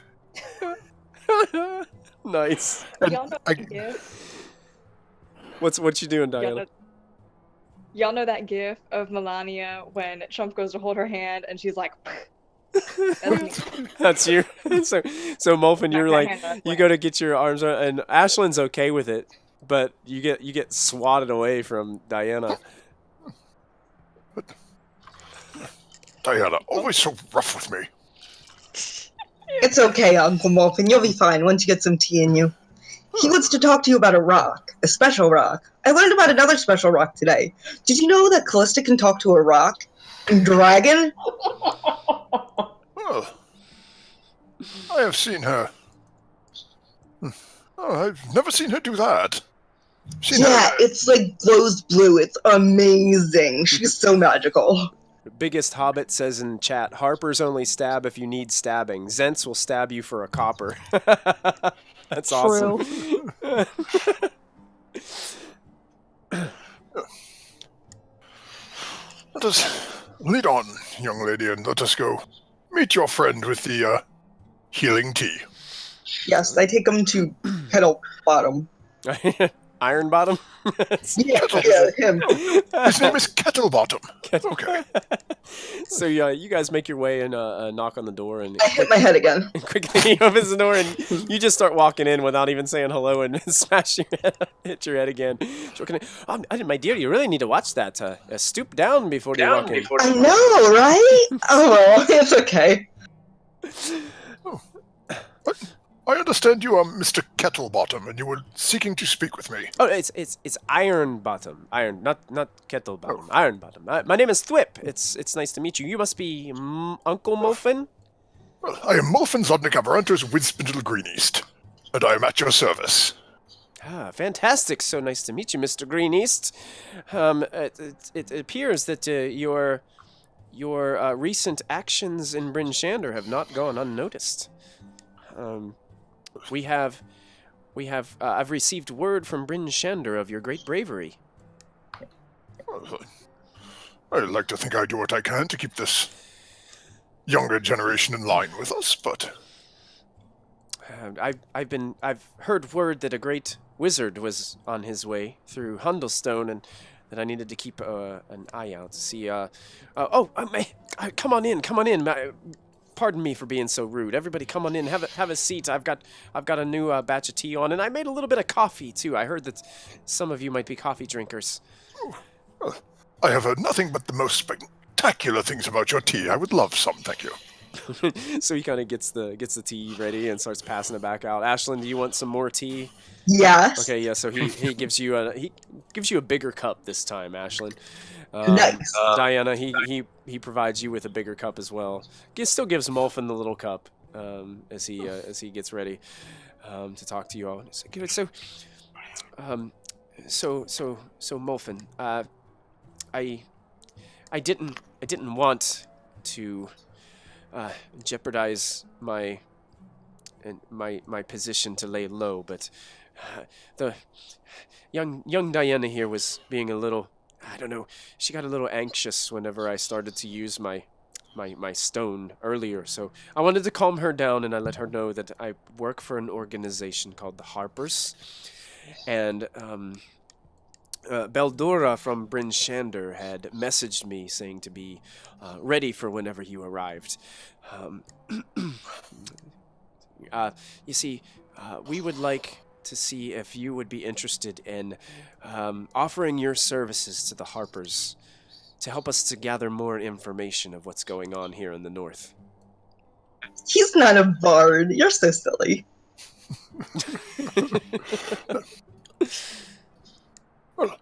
Nice. Y'all know that gif? What you doing, Diana? Y'all know that gif of Melania when Trump goes to hold her hand and she's like... That's me. That's you. So Molfin, you're Knock like, her hand out. you go to get your arms around, and Ashlyn's okay with it, but you get swatted away from Diana. Diana, always so rough with me. It's okay, Uncle Molfin. You'll be fine once you get some tea in you. He wants to talk to you about a rock, a special rock. I learned about another special rock today. Did you know that Callista can talk to a rock? Dragon? Well, I have seen her. Oh, I've never seen her do that. Yeah, it's like glows blue. It's amazing. She's so magical. The biggest hobbit says in chat, Harpers only stab if you need stabbing. Zents will stab you for a copper. That's awesome. Let us lead on, young lady, and let us go meet your friend with the healing tea. Yes, I take him to Kettle Bottom. Iron Bottom? Yeah, Kettle- him. His name is Kettlebottom. Okay. So yeah, you guys make your way and knock on the door, and I hit my head again. quickly he opens the door, and you just start walking in without even saying hello, and smash your head, hit your head again. My dear, you really need to watch that. Stoop down before you walk in. I know, right? Oh, well, it's okay. I understand you are Mr. Kettlebottom, and you were seeking to speak with me. Oh, it's Iron Bottom. Iron, not Kettle Bottom. Iron Bottom. My name is Thwip. It's nice to meet you. You must be Uncle Molfin? Well, I am Molfin Zodnik Avaranter's Widspindle Green East, and I am at your service. Ah, fantastic. So nice to meet you, Mr. Green East. It appears that your recent actions in Bryn Shander have not gone unnoticed. I've received word from Bryn Shander of your great bravery. Well, I'd like to think I do what I can to keep this younger generation in line with us, but I've heard word that a great wizard was on his way through Hundelstone, and that I needed to keep an eye out to see. Come on in. Pardon me for being so rude. Everybody, come on in. Have a seat. I've got a new batch of tea on, and I made a little bit of coffee too. I heard that some of you might be coffee drinkers. I have heard nothing but the most spectacular things about your tea. I would love some, thank you. So he kind of gets the tea ready and starts passing it back out. Ashlyn, do you want some more tea? Yes. Okay, yeah. So he gives you a bigger cup this time, Ashlyn. Nice. Diana, he provides you with a bigger cup as well. He still gives Molfin the little cup as he gets ready to talk to you all. So Molfin, I didn't want to jeopardize my position to lay low, but the young Diana here was being a little, I don't know, she got a little anxious whenever I started to use my stone earlier, so I wanted to calm her down, and I let her know that I work for an organization called the Harpers, and Beldora from Bryn Shander had messaged me saying to be ready for whenever you arrived. You see, we would like to see if you would be interested in offering your services to the Harpers to help us to gather more information of what's going on here in the north. He's not a bard. You're so silly. Well,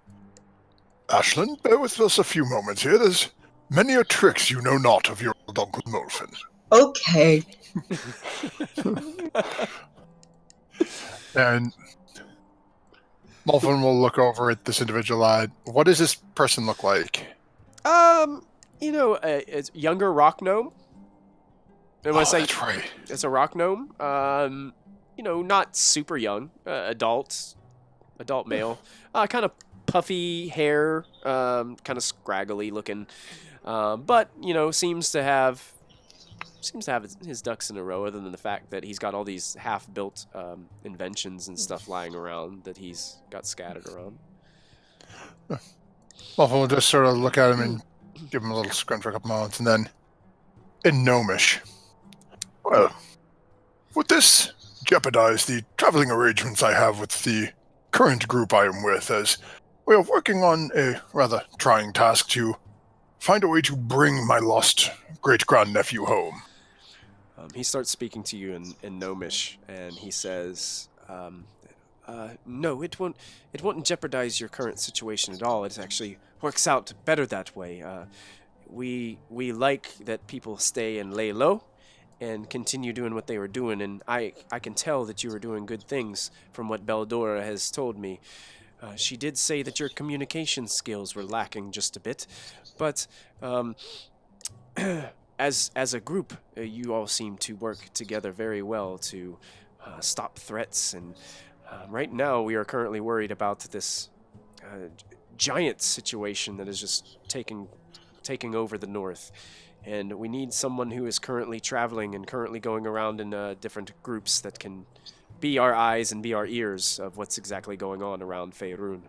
Ashlyn, bear with us a few moments here. There's many a tricks you know not of your old Uncle Molfin. Okay. And Molfin will look over at this individual. What does this person look like? It's younger rock gnome. And when I say That's right. it's a rock gnome, not super young, adult male, kind of puffy hair, kind of scraggly looking, but seems to have his ducks in a row, other than the fact that he's got all these half-built inventions and stuff lying around that he's got scattered around. Molfin will just sort of look at him and give him a little scrunch for a couple moments, and then in gnomish. Well, would this jeopardize the traveling arrangements I have with the current group I am with, as we are working on a rather trying task to find a way to bring my lost great-grandnephew home? He starts speaking to you in gnomish, and he says, no, it won't jeopardize your current situation at all. It actually works out better that way. We like that people stay and lay low and continue doing what they were doing, and I can tell that you were doing good things from what Beldora has told me. She did say that your communication skills were lacking just a bit, but as a group, you all seem to work together very well to stop threats and Right now, we are currently worried about this giant situation that is just taking over the north. And we need someone who is currently traveling and currently going around in different groups that can be our eyes and be our ears of what's exactly going on around Faerun.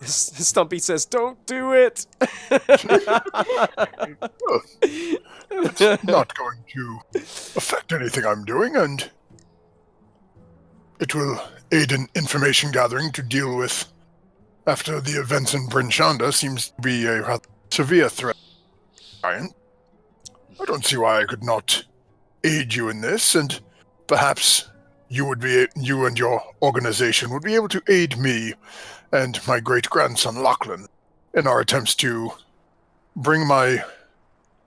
Stumpy says, "Don't do it." It's not going to affect anything I'm doing, and it will aid in information gathering to deal with after the events in Bryn Shanda seems to be a rather severe threat. I don't see why I could not aid you in this, and perhaps you and your organization would be able to aid me and my great-grandson Lachlan in our attempts to bring my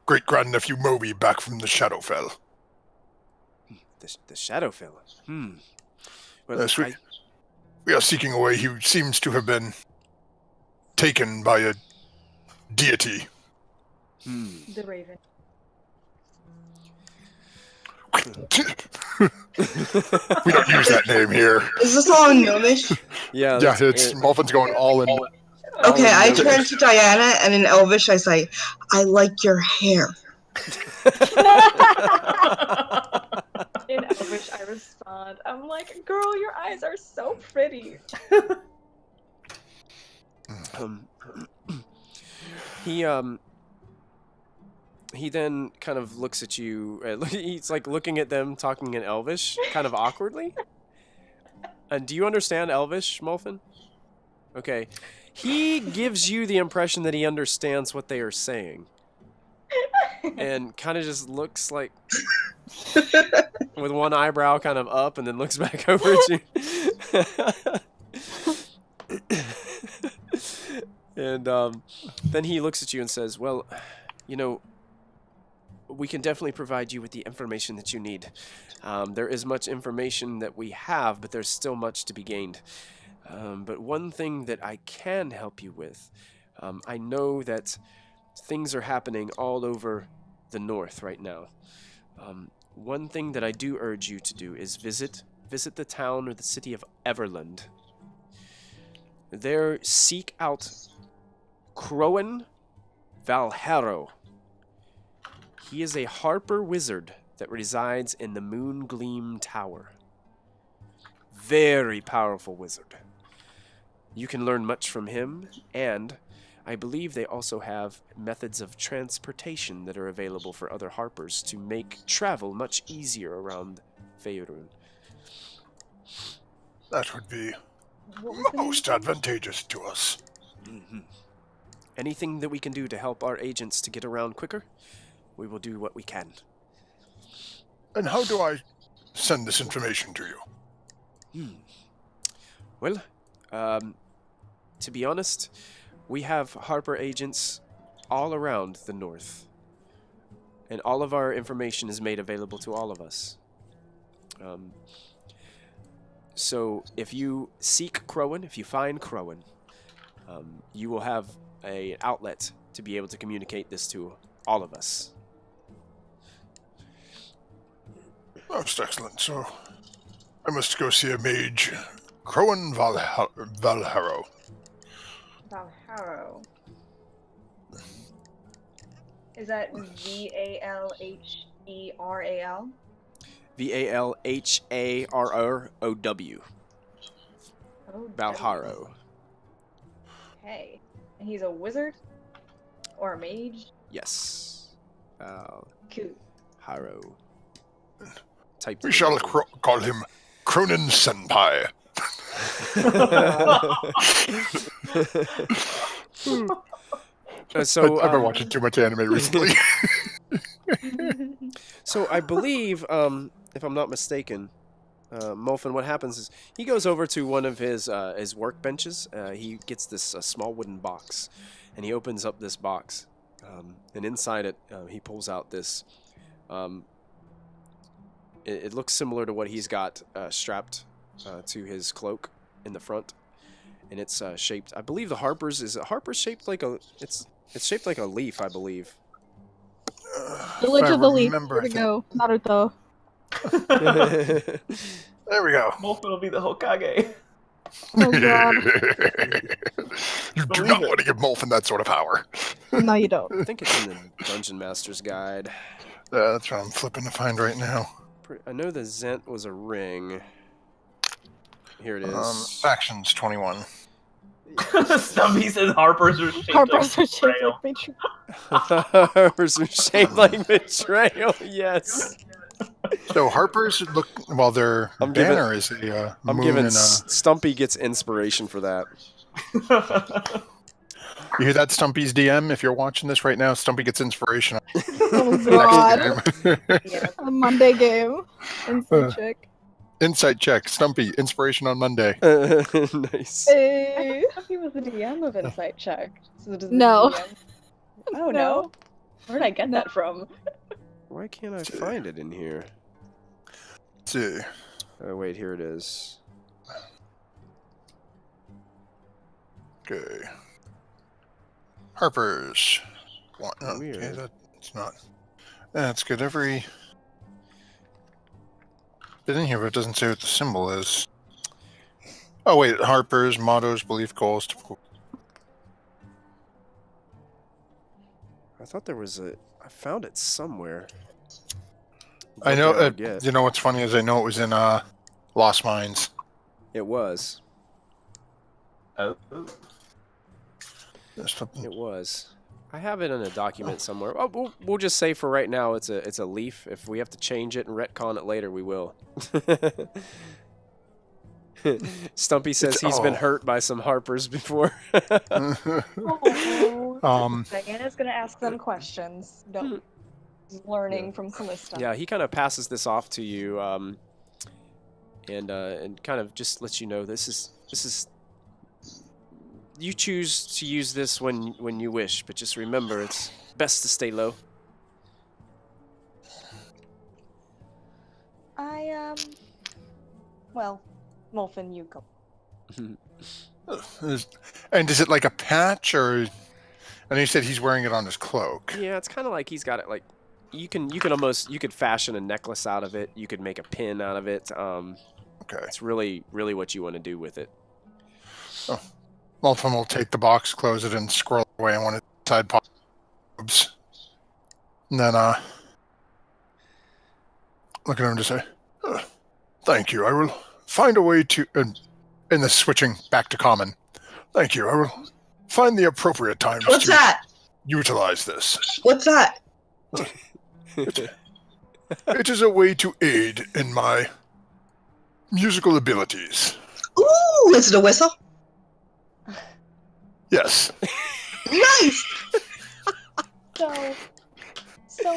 great-grandnephew Moby back from the Shadowfell. The Shadowfell. Well, Yes, we are seeking a way. He seems to have been taken by a deity. The Raven. We don't use that name here. Is this all in Gnomish? Yeah, Yeah, it's Molfin's going all in. Okay, I turn to Diana, and in Elvish I say, "I like your hair." In Elvish, I respond. I'm like, "Girl, your eyes are so pretty." He then kind of looks at you. He's like looking at them, talking in Elvish, kind of awkwardly. And do you understand Elvish, Molfin? Okay. He gives you the impression that he understands what they are saying. And kind of just looks like with one eyebrow kind of up and then looks back over at you. And then he looks at you and says, "Well, you know, we can definitely provide you with the information that you need. There is much information that we have, but there's still much to be gained. But one thing that I can help you with, I know that things are happening all over the north right now. One thing that I do urge you to do is visit the town or the city of Everland. There, seek out Crowan Valharo. He is a harper wizard that resides in the Moongleam Tower. Very powerful wizard. You can learn much from him, and I believe they also have methods of transportation that are available for other harpers to make travel much easier around Faerun." That would be most advantageous to us. Anything that we can do to help our agents to get around quicker, we will do what we can. And how do I send this information to you? Well, to be honest, we have Harper agents all around the north. And all of our information is made available to all of us. So if you seek Crowan, if you find Crowan, you will have an outlet to be able to communicate this to all of us. Most excellent. So I must go see a mage, Crowan Valharo. Valharo. Is that Valheral? Valharrow. Oh, Valharo. Okay. And he's a wizard? Or a mage? Yes. Cool. Harrow. Type We shall call him Cronin Senpai. So I've been watching too much anime recently. So I believe, if I'm not mistaken, Molfin, what happens is he goes over to one of his workbenches. He gets this small wooden box, and he opens up this box, and inside it, he pulls out this. It looks similar to what he's got strapped to his cloak in the front, and it's shaped. I believe the Harper's shaped like a. It's shaped like a leaf, I believe. Village of the Leaf. remember, Here we go. Naruto. There we go. Molfin will be the Hokage. Oh god. You do Believe not it. want to give Molfin that sort of power. No, you don't. I think it's in the Dungeon Master's Guide. That's what I'm flipping to find right now. I know the Zent was a ring. Here it is. Factions 21. Stumpy says Harper's are shaped Harper's like are shaped betrayal. like betrayal. Harper's are shaped like betrayal. Yes. So Harper's look. Well, their I'm giving- banner is a I'm moon giving and a. Stumpy gets inspiration for that. You hear that, Stumpy's DM? If you're watching this right now, Stumpy gets inspiration. Oh god. Next game. Yeah. A Monday game. Instant check. Insight check. Stumpy, inspiration on Monday. Nice. I Hey. thought he was the DM of Insight Check. So does the No. DM... Oh no. Where'd I get No. that from? Why can't I find it in here? Let's see. Oh wait, here it is. Okay. Harper's. One. Okay, Weird. that's not. That's good. Every bit in here, but it doesn't say what the symbol is. Oh wait, Harper's mottos, belief goals. Typical. I thought there was a. I found it somewhere. I know. Yeah, You know what's funny is I know it was in Lost Mines. it was. Oh. It was. I have it in a document somewhere. Oh, we'll just say for right now it's a leaf. If we have to change it and retcon it later, we will. Stumpy says he's been hurt by some Harpers before. Oh. Diana's gonna ask them questions. Don't learning from Callista. Yeah, he kind of passes this off to you, and kind of just lets you know this is. You choose to use this when you wish, but just remember it's best to stay low. Well, Molfin, you go. And is it like a patch or? And he said he's wearing it on his cloak. Yeah, it's kind of like he's got it like you could fashion a necklace out of it. You could make a pin out of it. Okay. It's really what you want to do with it. Oh. Molfin will take the box, close it, and scroll away in one of the side pockets. And then, look at him to say, thank you. I will find a way to... in the switching back to common. Thank you. I will find the appropriate times What's to that? utilize this. What's that? It is a way to aid in my musical abilities. Ooh, is it a whistle? Yes. Nice! So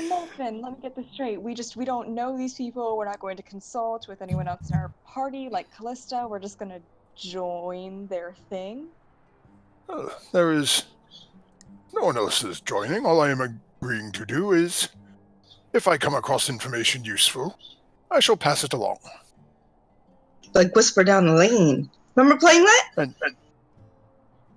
Molfin, let me get this straight. We don't know these people. We're not going to consult with anyone else in our party, like Callista. We're just gonna join their thing. There is no one else is joining. All I am agreeing to do is, if I come across information useful, I shall pass it along. Like Whisper Down the Lane. Remember playing that? And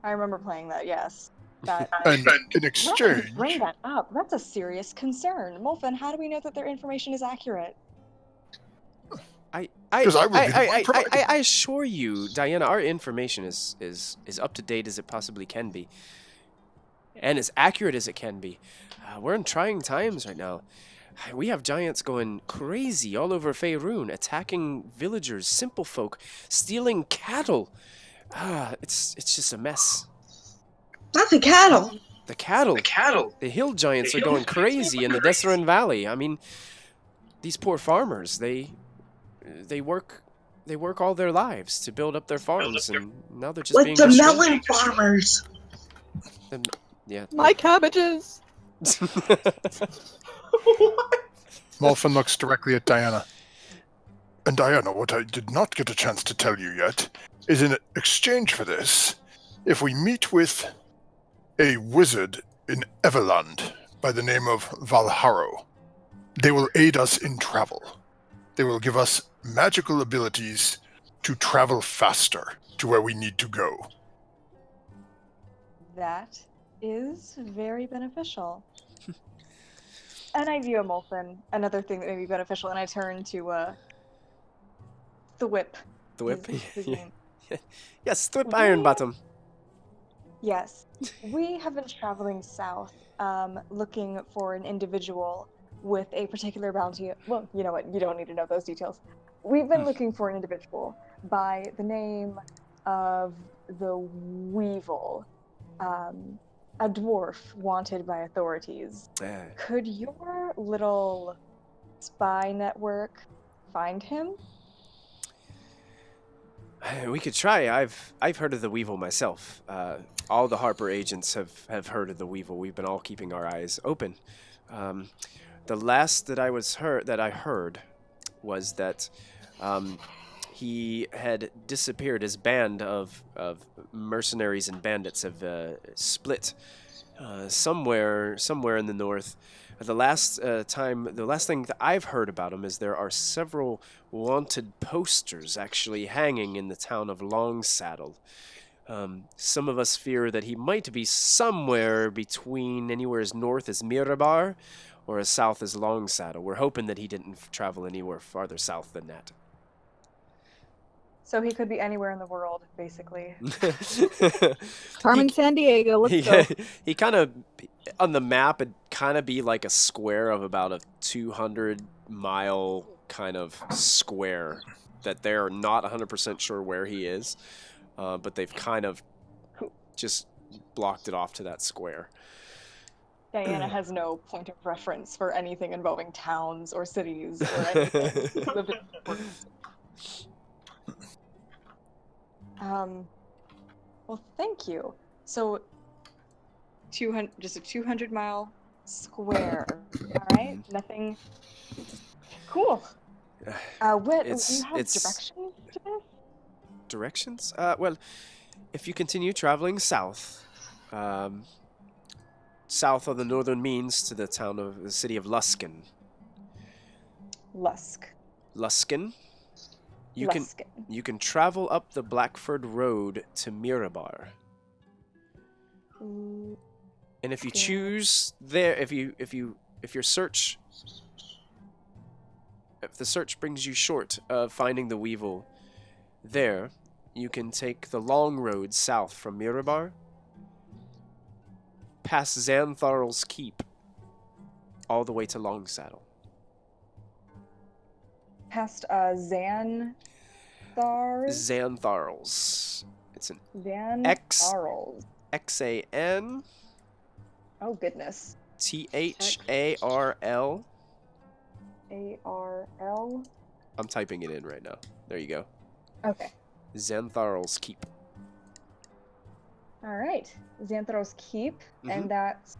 I remember playing that. Yes. That. in Now that you exchange, bring that up. That's a serious concern. Molfin, how do we know that their information is accurate? I 'Cause I will be the one providing. I assure you, Diana, our information is up to date as it possibly can be, and as accurate as it can be. We're in trying times right now. We have giants going crazy all over Faerun, attacking villagers, simple folk, stealing cattle. It's just a mess. Not the cattle. The cattle. The hill giants are going crazy in the Desserin Valley. I mean, these poor farmers, they work all their lives to build up their farms, and now they're just Like being the destroyed. melon farmers. Yeah. My cabbages. Molfin looks directly at Diana. And Diana, what I did not get a chance to tell you yet is in exchange for this, if we meet with a wizard in Everland by the name of Valharo, they will aid us in travel. They will give us magical abilities to travel faster to where we need to go. That is very beneficial. And I view a Molfin, another thing that may be beneficial, and I turn to Thwip. Thwip. His name. Yes, Thwip We- Ironbottom. Yes. We have been traveling south, looking for an individual with a particular bounty. Well, you know what? You don't need to know those details. We've been looking for an individual by the name of the Weevil, a dwarf wanted by authorities. Could your little spy network find him? We could try. I've heard of the Weevil myself. All the Harper agents have heard of the Weevil. We've been all keeping our eyes open. The last that I heard was that he had disappeared. His band of mercenaries and bandits have split somewhere in the north. The last thing that I've heard about him is there are several wanted posters actually hanging in the town of Longsaddle. Some of us fear that he might be somewhere between anywhere as north as Mirabar or as south as Longsaddle. We're hoping that he didn't travel anywhere farther south than that. So he could be anywhere in the world, basically. Carmen San Diego, let's go. He kind of, on the map, it'd kind of be like a square of about a 200-mile kind of square that they're not 100% sure where he is, but they've kind of just blocked it off to that square. Diana has no point of reference for anything involving towns or cities or anything. Well, thank you. So, just a 200-mile square. All right, nothing. Cool. What? Do you have directions to this? Directions? Well, if you continue traveling south, south of the northern means to the city of Luskin. Luskin. You can travel up the Blackford Road to Mirabar. And if you choose there, if the search brings you short of finding the Weevil there, you can take the long road south from Mirabar, past Xantharl's Keep, all the way to Longsaddle. Past Xantharl's. It's an Xantharl's. Xan. Oh goodness. Tharl. ARL. I'm typing it in right now. There you go. Okay. Xantharl's Keep. All right. Xantharl's Keep, and that's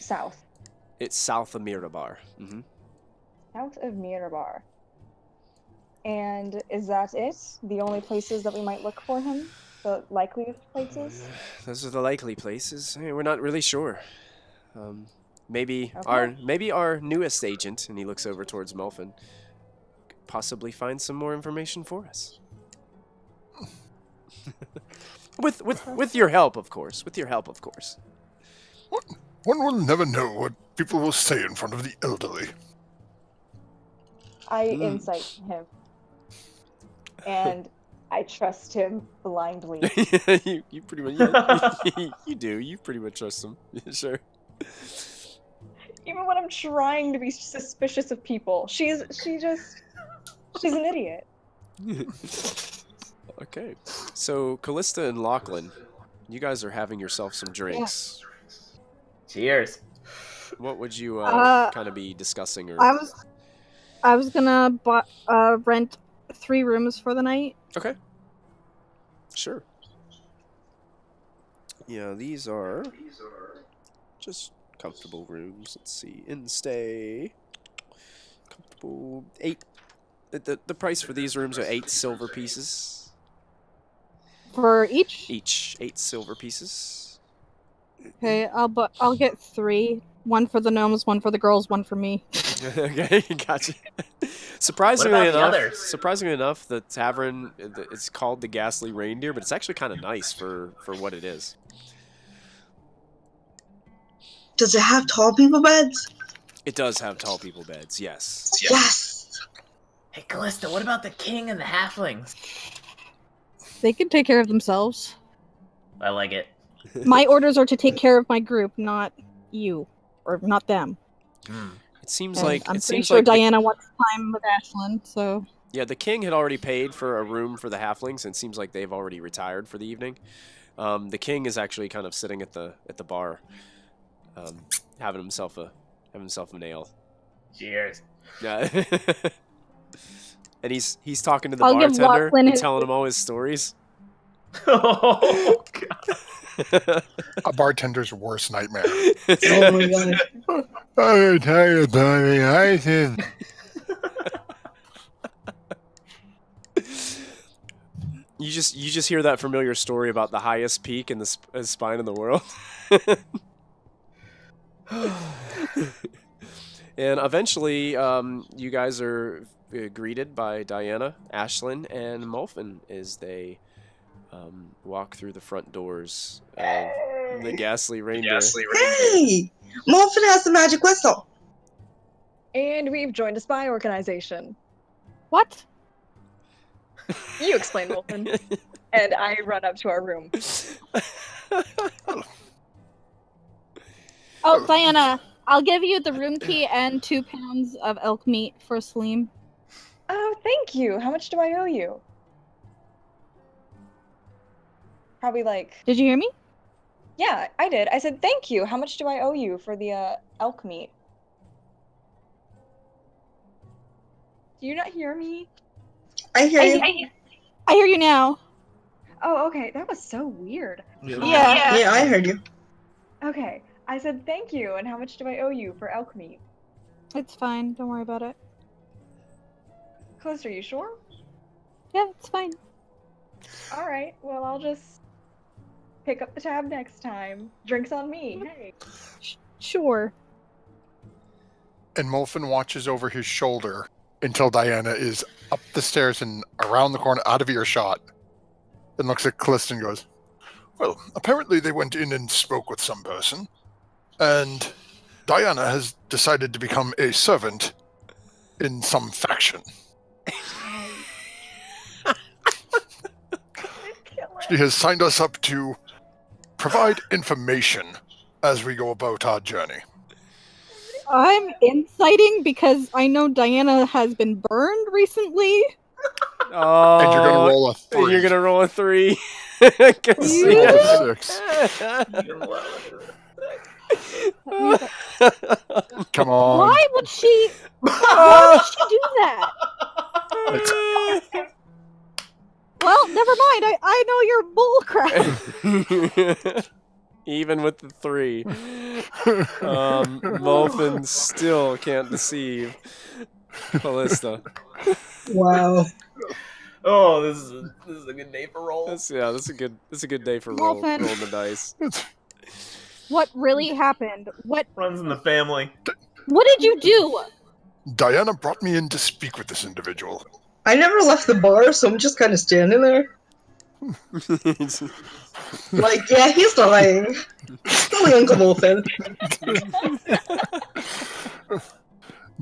south. It's south of Mirabar. South of Mirabar. And is that it? The only places that we might look for him? The likeliest places? Those are the likely places. We're not really sure. Maybe Okay. our newest agent, and he looks over towards Molfin, could possibly find some more information for us. with your help, of course. With your help, of course. One will never know what people will say in front of the elderly. I insight him. And I trust him blindly. you pretty much you do. You pretty much trust him. Sure. Even when I'm trying to be suspicious of people, she's an idiot. Okay. So Callista and Lachlan, you guys are having yourself some drinks. Cheers. What would you kind of be discussing? Or I was gonna rent 3 rooms for the night. Okay. Sure. Yeah, these are just comfortable rooms. Let's see. In-stay. Comfortable. 8. The price for these rooms are 8 silver pieces. For each? Each 8 silver pieces. Okay, I'll get 3. 1 for the gnomes, 1 for the girls, 1 for me. Okay, gotcha. Surprisingly What about the enough, others? the tavern, it's called the Ghastly Reindeer, but it's actually kind of nice for what it is. Does it have tall people beds? It does have tall people beds, yes. Yes! Hey, Callista, what about the king and the halflings? They can take care of themselves. I like it. My orders are to take care of my group, not you. Or not them. It seems And like I'm it pretty seems sure like Diana wants time with Ashlyn, so... yeah, the king had already paid for a room for the halflings, and it seems like they've already retired for the evening. The king is actually kind of sitting at the bar, having himself a nail. Cheers. Yeah. And he's talking to the I'll give bartender Lachlan and his- telling him all his stories. Oh, God. A bartender's worst nightmare. Oh my god. I tell you, Tony, I said, You just hear that familiar story about the highest peak in the spine in the world. And eventually, you guys are greeted by Diana, Ashlyn, and Molfin as they walk through the front doors of the Ghastly Reindeer. Hey! Molfin has the magic whistle. And we've joined a spy organization. What? You explain, Molfin. And I run up to our room. Oh, Diana, I'll give you the room key and 2 pounds of elk meat for Sleem. Oh, thank you. How much do I owe you? Probably like... Did you hear me? Yeah, I did. I said thank you. How much do I owe you for the elk meat? Do you not hear me? I hear you. I hear you now. Oh, okay. That was so weird. Yeah. Yeah, I heard you. Okay. I said thank you, and how much do I owe you for elk meat? It's fine. Don't worry about it. Close, are you sure? Yeah, it's fine. Alright, well, I'll just pick up the tab next time. Drinks on me. Hey. Sure. And Molfin watches over his shoulder until Diana is up the stairs and around the corner, out of earshot, and looks at Callista and goes, well, apparently they went in and spoke with some person, and Diana has decided to become a servant in some faction. She has signed us up to provide information as we go about our journey. I'm inciting because I know Diana has been burned recently. Oh, and you're going to roll a and 3. you're gonna roll a 3. Roll a 6. Come on. Why would she? Why would she do that? Well, never mind. I know you're bullcrap. Even with the 3, Molfin still can't deceive Callista. Wow. Oh, this is a good day for rolls. That's a good day for Molfin. rolling the dice. What really happened? What Runs in the family. did you do? Diana brought me in to speak with this individual. I never left the bar, so I'm just kind of standing there. Like, yeah, he's lying. Silly Uncle Molfin.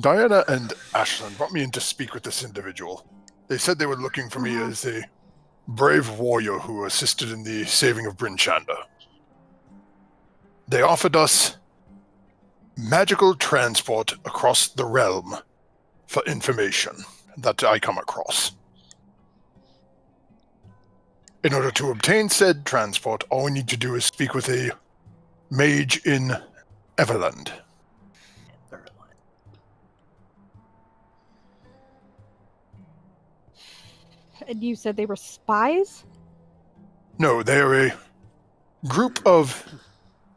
Diana and Ashlyn brought me in to speak with this individual. They said they were looking for me as a brave warrior who assisted in the saving of Bryn Shander. They offered us magical transport across the realm for information that I come across. In order to obtain said transport, all we need to do is speak with a mage in Everland. And you said they were spies? No, they are a group of...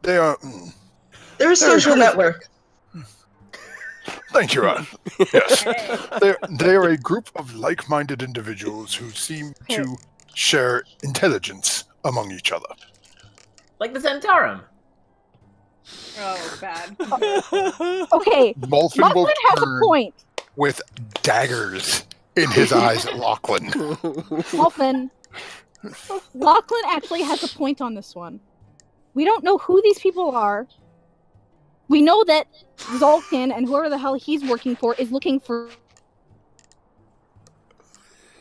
They are... They're a social network. Thank you, Anne. Yes. They are a group of like-minded individuals who seem to share intelligence among each other. Like the Zentarum. Oh, bad. Okay, Molfin Lachlan will has a turn point. with daggers in his eyes at Lachlan. Molfin. Lachlan actually has a point on this one. We don't know who these people are. We know that Zolkin and whoever the hell he's working for is looking for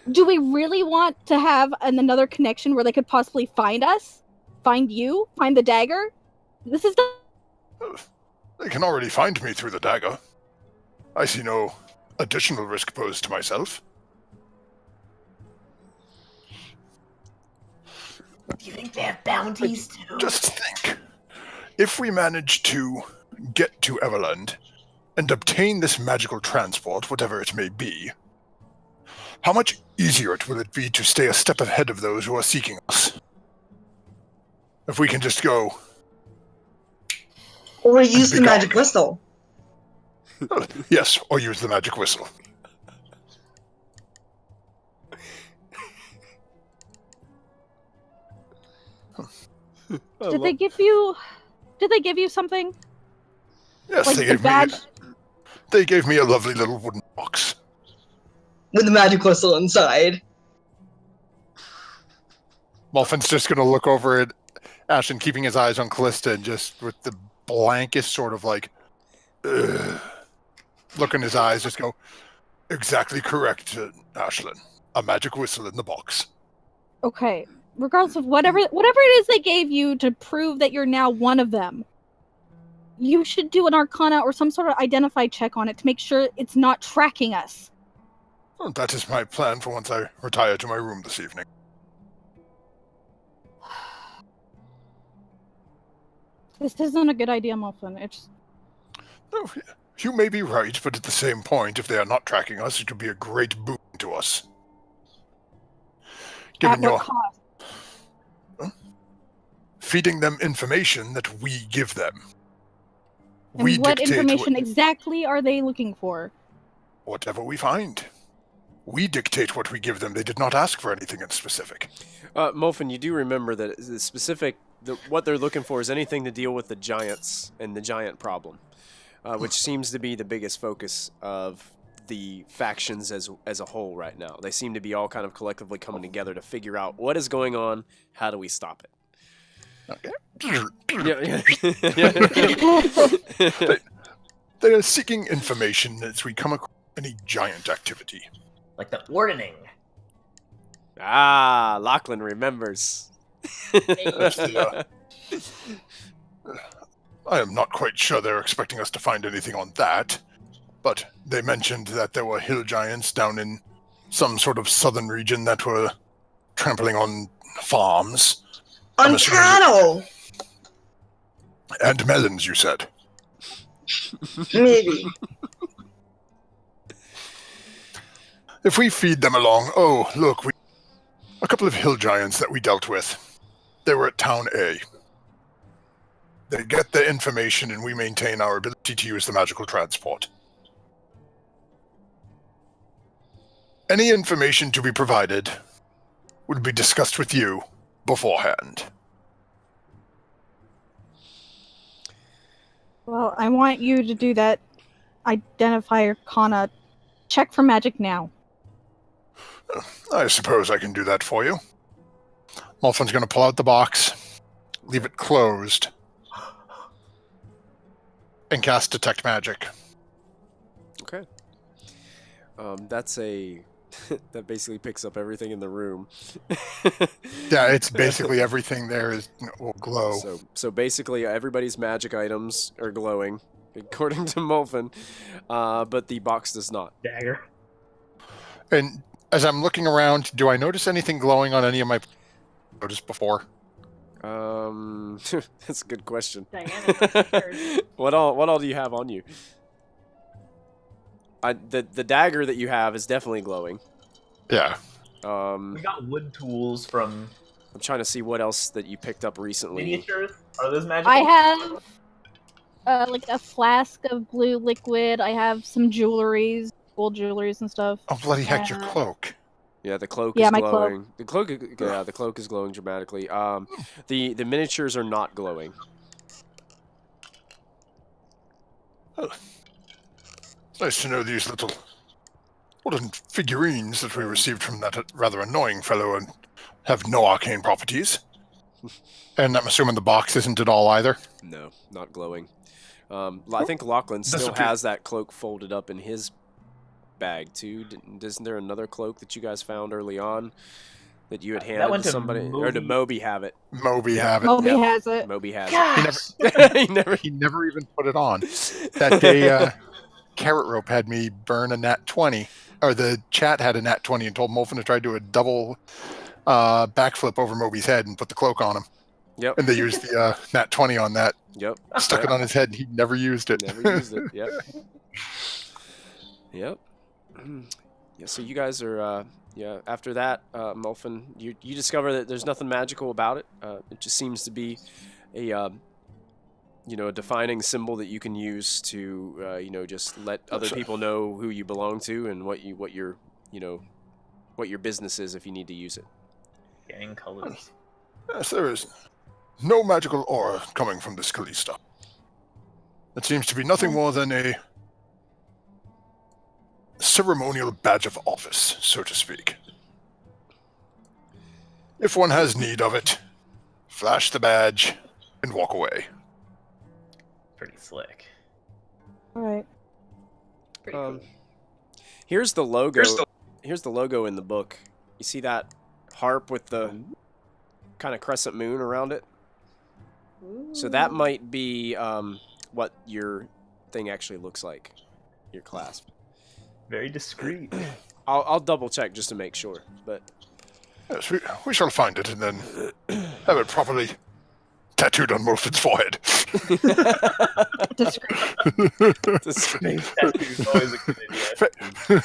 Do we really want to have another connection where they could possibly find us? Find you? Find the dagger? This is... They can already find me through the dagger. I see no additional risk posed to myself. Do you think they have bounties too? Just think. If we manage to get to Everland and obtain this magical transport, whatever it may be, how much easier will it be to stay a step ahead of those who are seeking us? If we can just go... Or use the Be gone. magic whistle. Yes, or use the magic whistle. Did they give you something? Yes, Like they the gave badge? they gave me a lovely little wooden box. With the magic whistle inside. Molfin's just going to look over at Ashton, keeping his eyes on Callista, and just with the blankest sort of like look in his eyes, just go, Exactly correct, Ashlyn. A magic whistle in the box. Okay. Regardless of whatever it is they gave you to prove that you're now one of them, you should do an arcana or some sort of identify check on it to make sure it's not tracking us. Well, that is my plan for once I retire to my room this evening. This isn't a good idea, Molfin. It's... No, you may be right, but at the same point, if they are not tracking us, it would be a great boon to us. Given at what your cost? feeding them information that we give them. And We what dictate information exactly are they looking for? whatever we find. We dictate what we give them. They did not ask for anything in specific. Molfin, you do remember that what they're looking for is anything to deal with the giants and the giant problem, which seems to be the biggest focus of the factions as a whole right now. They seem to be all kind of collectively coming together to figure out what is going on, how do we stop it. Okay. Yeah. They are seeking information as we come across any giant activity. Like the ordning. Ah, Lachlan remembers. That's the, I am not quite sure they're expecting us to find anything on that, but they mentioned that there were hill giants down in some sort of southern region that were trampling on farms. I'm On assuming- cattle! And melons, you said. Maybe. If we feed them along, oh, look, a couple of hill giants that we dealt with, they were at Town A. They get the information and we maintain our ability to use the magical transport. Any information to be provided would be discussed with you beforehand. Well, I want you to do that identifier arcana check for magic now. I suppose I can do that for you. Molfin's going to pull out the box, leave it closed, and cast Detect Magic. Okay. That's that basically picks up everything in the room. Yeah, it's basically everything there will glow. So basically everybody's magic items are glowing, according to Molfin, but the box does not. Dagger. And as I'm looking around, do I notice anything glowing on any of my noticed before? That's a good question. Diana, What all do you have on you? The dagger that you have is definitely glowing. Yeah. We got wood tools from I'm trying to see what else that you picked up recently. miniatures. Are those magical? I have like a flask of blue liquid. I have some jewelries, gold jewelries and stuff. Oh, bloody heck, your cloak. Yeah, the cloak Yeah, is my glowing. The cloak is glowing dramatically. The miniatures are not glowing. It's nice to know these little wooden figurines that we received from that rather annoying fellow and have no arcane properties. And I'm assuming the box isn't at all either. No, not glowing. I think Lachlan still Disappear. has that cloak folded up in his bag too. Isn't there another cloak that you guys found early on that you had That handed went to to somebody? Or did Moby have it? Moby have it. Moby Yep. has it. Moby has Gosh! it. He never. He never even put it on. That day, Carrot Rope had me burn a nat 20, or the chat had a nat 20 and told Molfin to try to do a double backflip over Moby's head and put the cloak on him. Yep. And they used the nat 20 on that. Yep. Stuck it on his head, and he never used it. Never used it. Yep. Yep. Yeah. So you guys are. Yeah. After that, Molfin, you discover that there's nothing magical about it. It just seems to be a a defining symbol that you can use to just let other people know who you belong to and what your business is if you need to use it. Gang colors. Yes, there is no magical aura coming from this Callista. It seems to be nothing more than a ceremonial badge of office, so to speak. If one has need of it, flash the badge and walk away. Pretty slick. All right. Pretty cool. Here's the logo. Here's the logo in the book. You see that harp with the kind of crescent moon around it? So that might be what your thing actually looks like. Your clasp. Very discreet. I'll double check just to make sure, but Yes, we shall find it and then have it properly tattooed on Molfin's forehead. Discreet. Tattoo's always a good idea.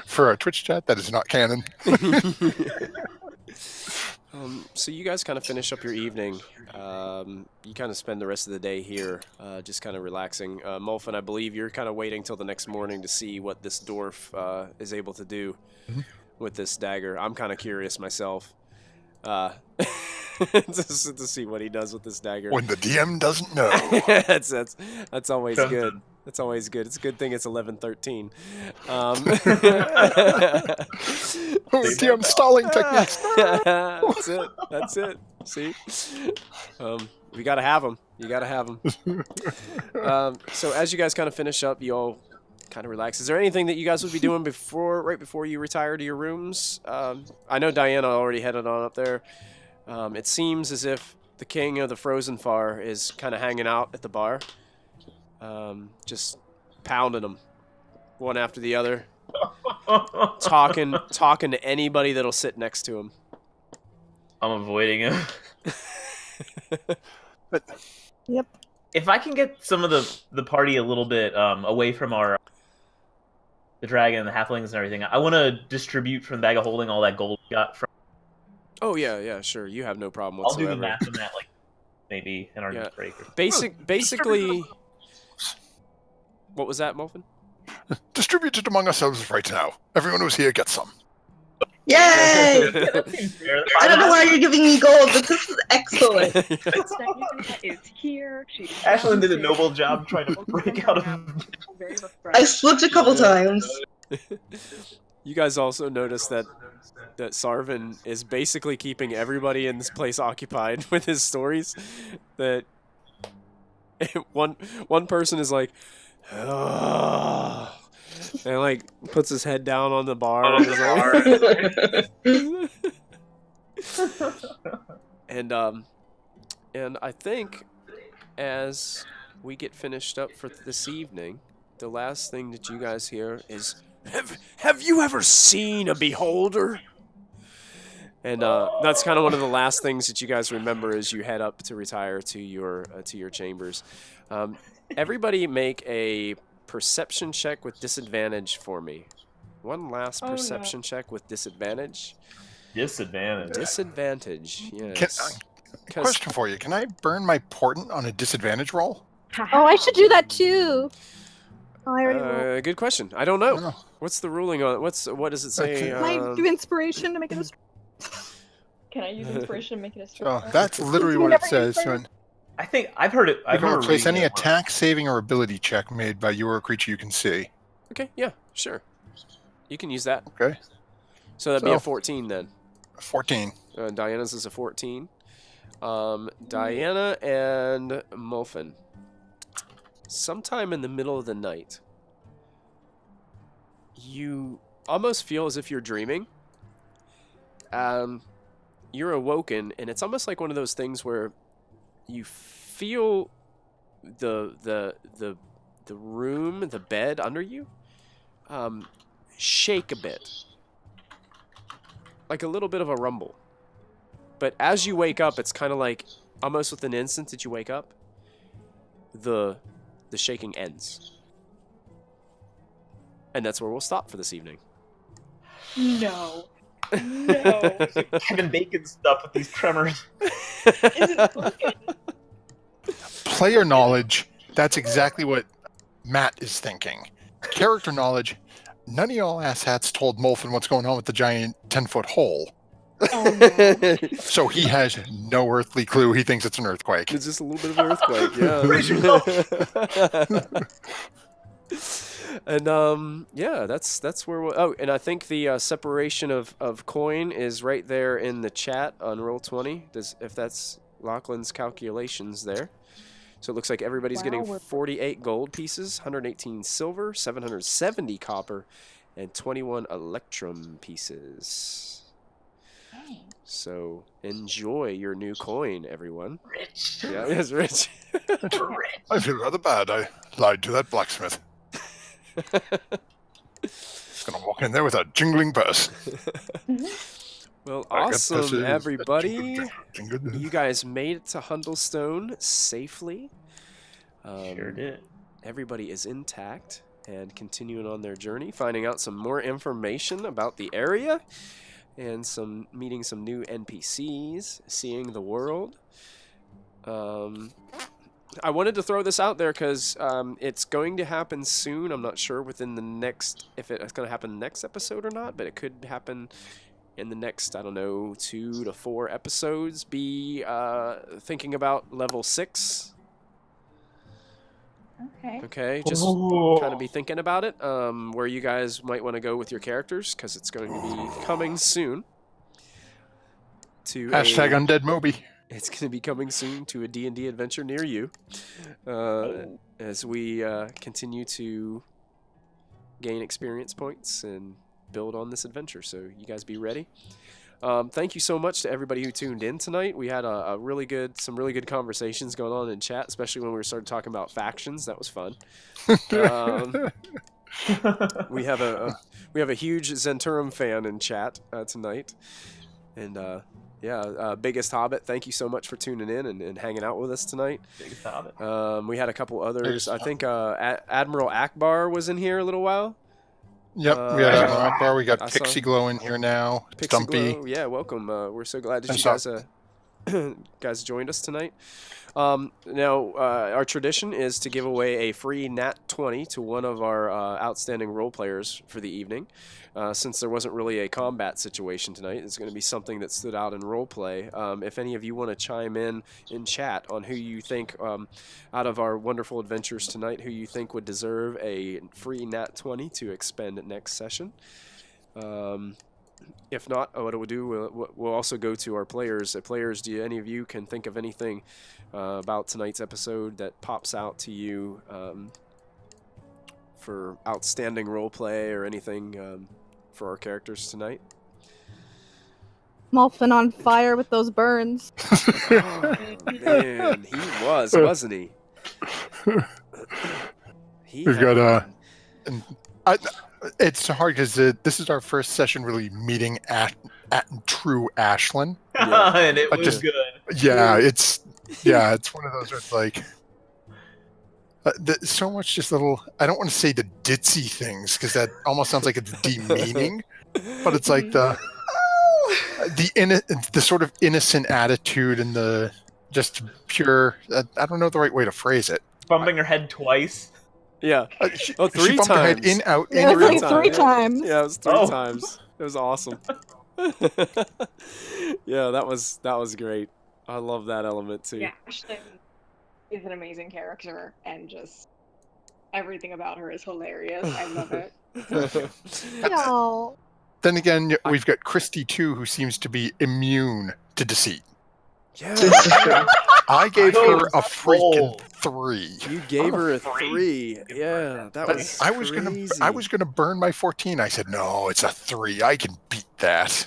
For our Twitch chat, that is not canon. So you guys kind of finish up your evening. You kind of spend the rest of the day here, just kind of relaxing. Molfin, I believe you're kind of waiting till the next morning to see what this dwarf is able to do with this dagger. I'm kind of curious myself to see what he does with this dagger. When the DM doesn't know. that's always good. That's always good. It's a good thing it's 11:13. DM stalling techniques. That's it. See, we gotta have them. You gotta have them. So as you guys kind of finish up, you all kind of relax. Is there anything that you guys would be doing right before you retire to your rooms? I know Diana already headed on up there. It seems as if the king of the Frozen Far is kind of hanging out at the bar. Just pounding them one after the other, talking to anybody that'll sit next to him. I'm avoiding him. Yep. If I can get some of the party a little bit away from the dragon and the halflings and everything, I want to distribute from the bag of holding all that gold we got from. Oh yeah, sure. You have no problem I'll whatsoever. do the math on that, like maybe in our next break. Basically. What was that, Molfin? Distribute it among ourselves right now. Everyone who's here gets some. Yay! I don't know why you're giving me gold, but this is excellent. Is here. Ashlyn did a noble job trying to break out of. I slipped a couple times. You guys also noticed that Sarvin is basically keeping everybody in this place occupied with his stories. That one person is like, and like puts his head down on the bar. And I think as we get finished up for this evening, the last thing that you guys hear is, have you ever seen a beholder? And that's kind of one of the last things that you guys remember as you head up to retire to your chambers. Everybody make a perception check with disadvantage for me. One last perception check with disadvantage. Disadvantage, yes. Question for you. Can I burn my portent on a disadvantage roll? Oh, I should do that too. Oh, I already rolled. Good question. I don't know. I don't know. What's the ruling on it? What does it say? Can I do inspiration to make it a Can I use inspiration to make it a straight? Oh, that's literally what it says. When I think I've heard it. you can replace any attack, saving, or ability check made by you or a creature you can see. Okay, yeah, sure. You can use that. Okay. So that'd be a 14 then. 14. Diana's is a 14. Diana and Molfin. Sometime in the middle of the night, you almost feel as if you're dreaming. You're awoken, and it's almost like one of those things where you feel the room, the bed under you, shake a bit, like a little bit of a rumble. But as you wake up, it's kind of like almost with an instant that you wake up, the shaking ends. And that's where we'll stop for this evening. No. No. Kevin Bacon stuff with these tremors. Isn't working. Player knowledge, that's exactly what Matt is thinking. Character knowledge, none of y'all asshats told Molfin what's going on with the giant 10-foot hole. Oh, no. So he has no earthly clue. He thinks it's an earthquake. It's just a little bit of an earthquake, yeah. And yeah, that's where we'll, oh, and I think the separation of coin is right there in the chat on Roll20. If that's Lachlan's calculations there. So it looks like everybody's Wow, getting we're- 48 gold pieces, 118 silver, 770 copper, and 21 electrum pieces. Dang. So enjoy your new coin, everyone. Rich. Yeah, it's rich. I feel rather bad. I lied to that blacksmith. Gonna walk in there with a jingling purse. Well, I got awesome, purses. everybody. Jingle. You guys made it to Hundelstone safely. Sure did. Everybody is intact and continuing on their journey, finding out some more information about the area and meeting some new NPCs, seeing the world. I wanted to throw this out there because it's going to happen soon. I'm not sure within the next, if it's going to happen next episode or not, but it could happen in the next, I don't know, 2 to 4 episodes. Be thinking about level 6. Okay. Okay, just kind of be thinking about it, where you guys might want to go with your characters, because it's going to be coming soon. To Hashtag Undead Moby. It's going to be coming soon to a D&D adventure near you, as we continue to gain experience points and build on this adventure. So you guys be ready. Thank you so much to everybody who tuned in tonight. We had some really good conversations going on in chat, especially when we started talking about factions. That was fun. We have a huge Zenturum fan in chat tonight, and Biggest Hobbit, thank you so much for tuning in and hanging out with us tonight. Biggest Hobbit. We had a couple others. I think Admiral Akbar was in here a little while. Yep, we got Admiral Akbar. We I got saw- Pixie Glow in here now. Pixie Stumpy. Glow, yeah, welcome. We're so glad that I you saw- guys joined us tonight. Now, our tradition is to give away a free Nat 20 to one of our outstanding role players for the evening. Since there wasn't really a combat situation tonight, it's going to be something that stood out in role play. If any of you want to chime in chat on who you think, out of our wonderful adventures tonight, who you think would deserve a free Nat 20 to expend next session. If not, what we'll do, we'll also go to our players. Players, do any of you can think of anything about tonight's episode that pops out to you for outstanding role play or anything for our characters tonight? Molfin on fire with those burns. Oh, man, he was, wasn't he? We've got it's hard because this is our first session really meeting at true Ashland. Yeah. And it I was just- good. Yeah, it's one of those where it's like so much just little. I don't want to say the ditzy things because that almost sounds like it's demeaning, but it's like the sort of innocent attitude and the just pure. I don't know the right way to phrase it. Bumping her head twice. Yeah. She Three bumped her head times. in, out, It in, was out. like three times. Yeah, it was 3 Oh. times. It was awesome. Yeah, that was great. I love that element too. Yeah, Ashlyn is an amazing character, and just everything about her is hilarious. I love it. No. Then again, we've got Christy too, who seems to be immune to deceit. Yeah. I gave her a freaking Oh. 3. You gave Oh, her a 3. 3. Yeah, that But was I was crazy. gonna burn my 14. I said, no, it's a 3. I can beat that.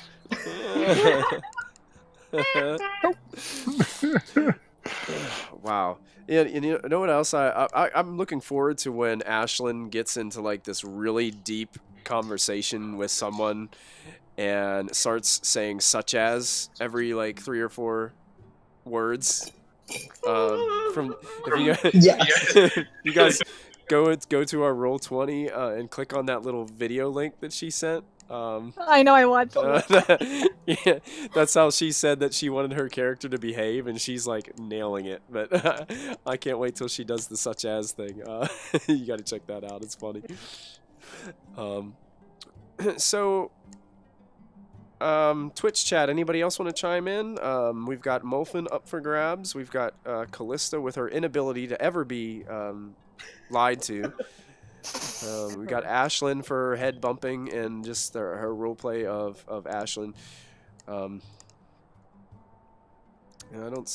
Wow. Yeah, and you know what else? I'm looking forward to when Ashlyn gets into like this really deep conversation with someone and starts saying "such as" every like 3 or 4 words. From if you guys, Yes. if you guys go to our Roll20 and click on that little video link that she sent. I know I watched it. Yeah, that's how she said that she wanted her character to behave, and she's like nailing it. But I can't wait till she does the "such as" thing. You got to check that out. It's funny. So, Twitch chat. Anybody else want to chime in? We've got Molfin up for grabs. We've got Callista with her inability to ever be lied to. We got Ashlyn for her head bumping and just her roleplay of Ashlyn. And I don't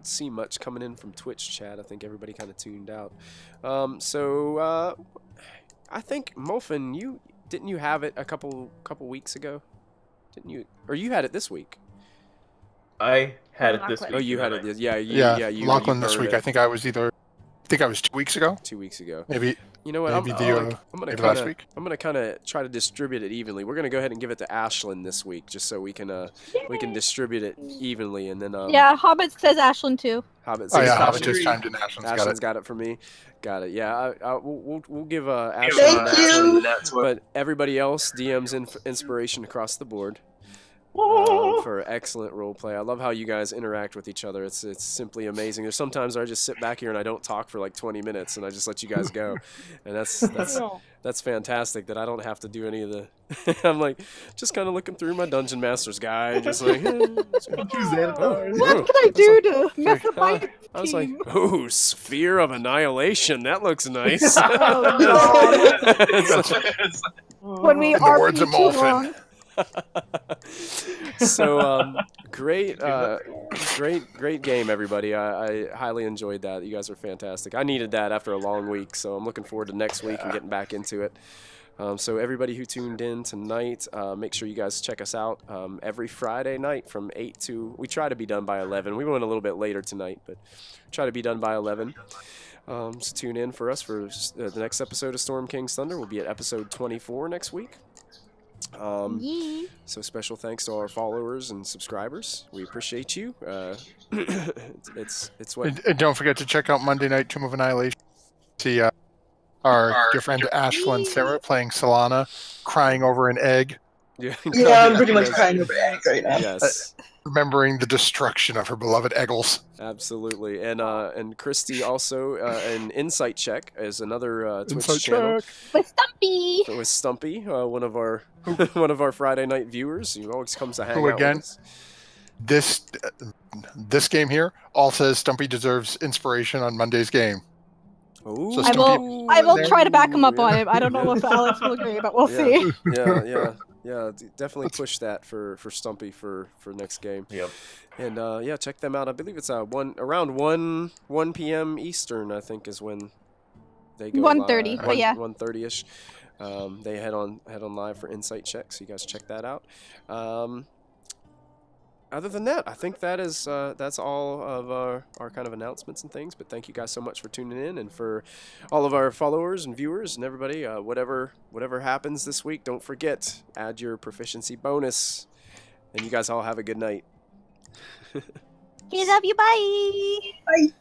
see much coming in from Twitch chat. I think everybody kind of tuned out. So I think Molfin, didn't you have it a couple weeks ago? Didn't you? Or you had it this week? I had it this Lachlan. week. Oh, you had it. didn't I? This. Yeah, you Lachlan this burned week. it I think I was 2 weeks ago. 2 weeks ago. Maybe You know what? maybe I'm maybe last week. gonna kind of try to distribute it evenly. We're gonna go ahead and give it to Ashlyn this week, just so we can distribute it evenly, and then Yeah, Hobbit says Ashlyn too. Hobbit. Oh yeah, says Hobbit Ashlyn. just chimed in. Ashlyn's got it. For me. Got it. Yeah, we'll give Ashlyn Thank that you. one, That's what. but everybody else DMs inspiration across the board. For excellent role play. I love how you guys interact with each other. It's simply amazing. There's sometimes where I just sit back here and I don't talk for like 20 minutes and I just let you guys go, and that's fantastic that I don't have to do any of the. I'm like just kind of looking through my Dungeon Master's guide, just like. What can I do to mess up my I was like, team? oh, Sphere of Annihilation. That looks nice. Oh, God. It's like- When we In the words RP of too Molfin. long. So great game, everybody. I highly enjoyed that. You guys are fantastic. I needed that after a long week, so I'm looking forward to next week and getting back into it. So everybody who tuned in tonight, make sure you guys check us out every Friday night from 8 to. We try to be done by 11. We went a little bit later tonight, but try to be done by 11. So tune in for us for the next episode of Storm King's Thunder. We'll be at episode 24 next week. So special thanks to our followers and subscribers. We appreciate you. It's what. And don't forget to check out Monday Night Tomb of Annihilation. See our dear friend Ashlyn Sarah playing Solana, crying over an egg, Yeah, Yeah, I'm pretty much Yes. crying over egg right now. Yes, remembering the destruction of her beloved Eggles. absolutely. And Christy also an Insight Check is another Twitch Inside channel check. With Stumpy. with Stumpy, one of our one of our Friday night viewers. He always comes to hang Who out again? with us. This game here all says Stumpy deserves inspiration on Monday's game. Ooh, So I Stumpy- will try to back him up on yeah. it. I don't know if Alex will agree, but we'll Yeah. see. Yeah. Definitely push that for Stumpy for next game. Yep. And yeah, check them out. I believe it's around 1 p.m. Eastern. I think is when they go 1:30, live. but yeah. 1:30ish. They head on live for Insight Check, so you guys check that out. Other than that, I think that's all of our kind of announcements and things. But thank you guys so much for tuning in, and for all of our followers and viewers and everybody. Whatever happens this week, don't forget, add your proficiency bonus. And you guys all have a good night. Okay, love you. Bye. Bye.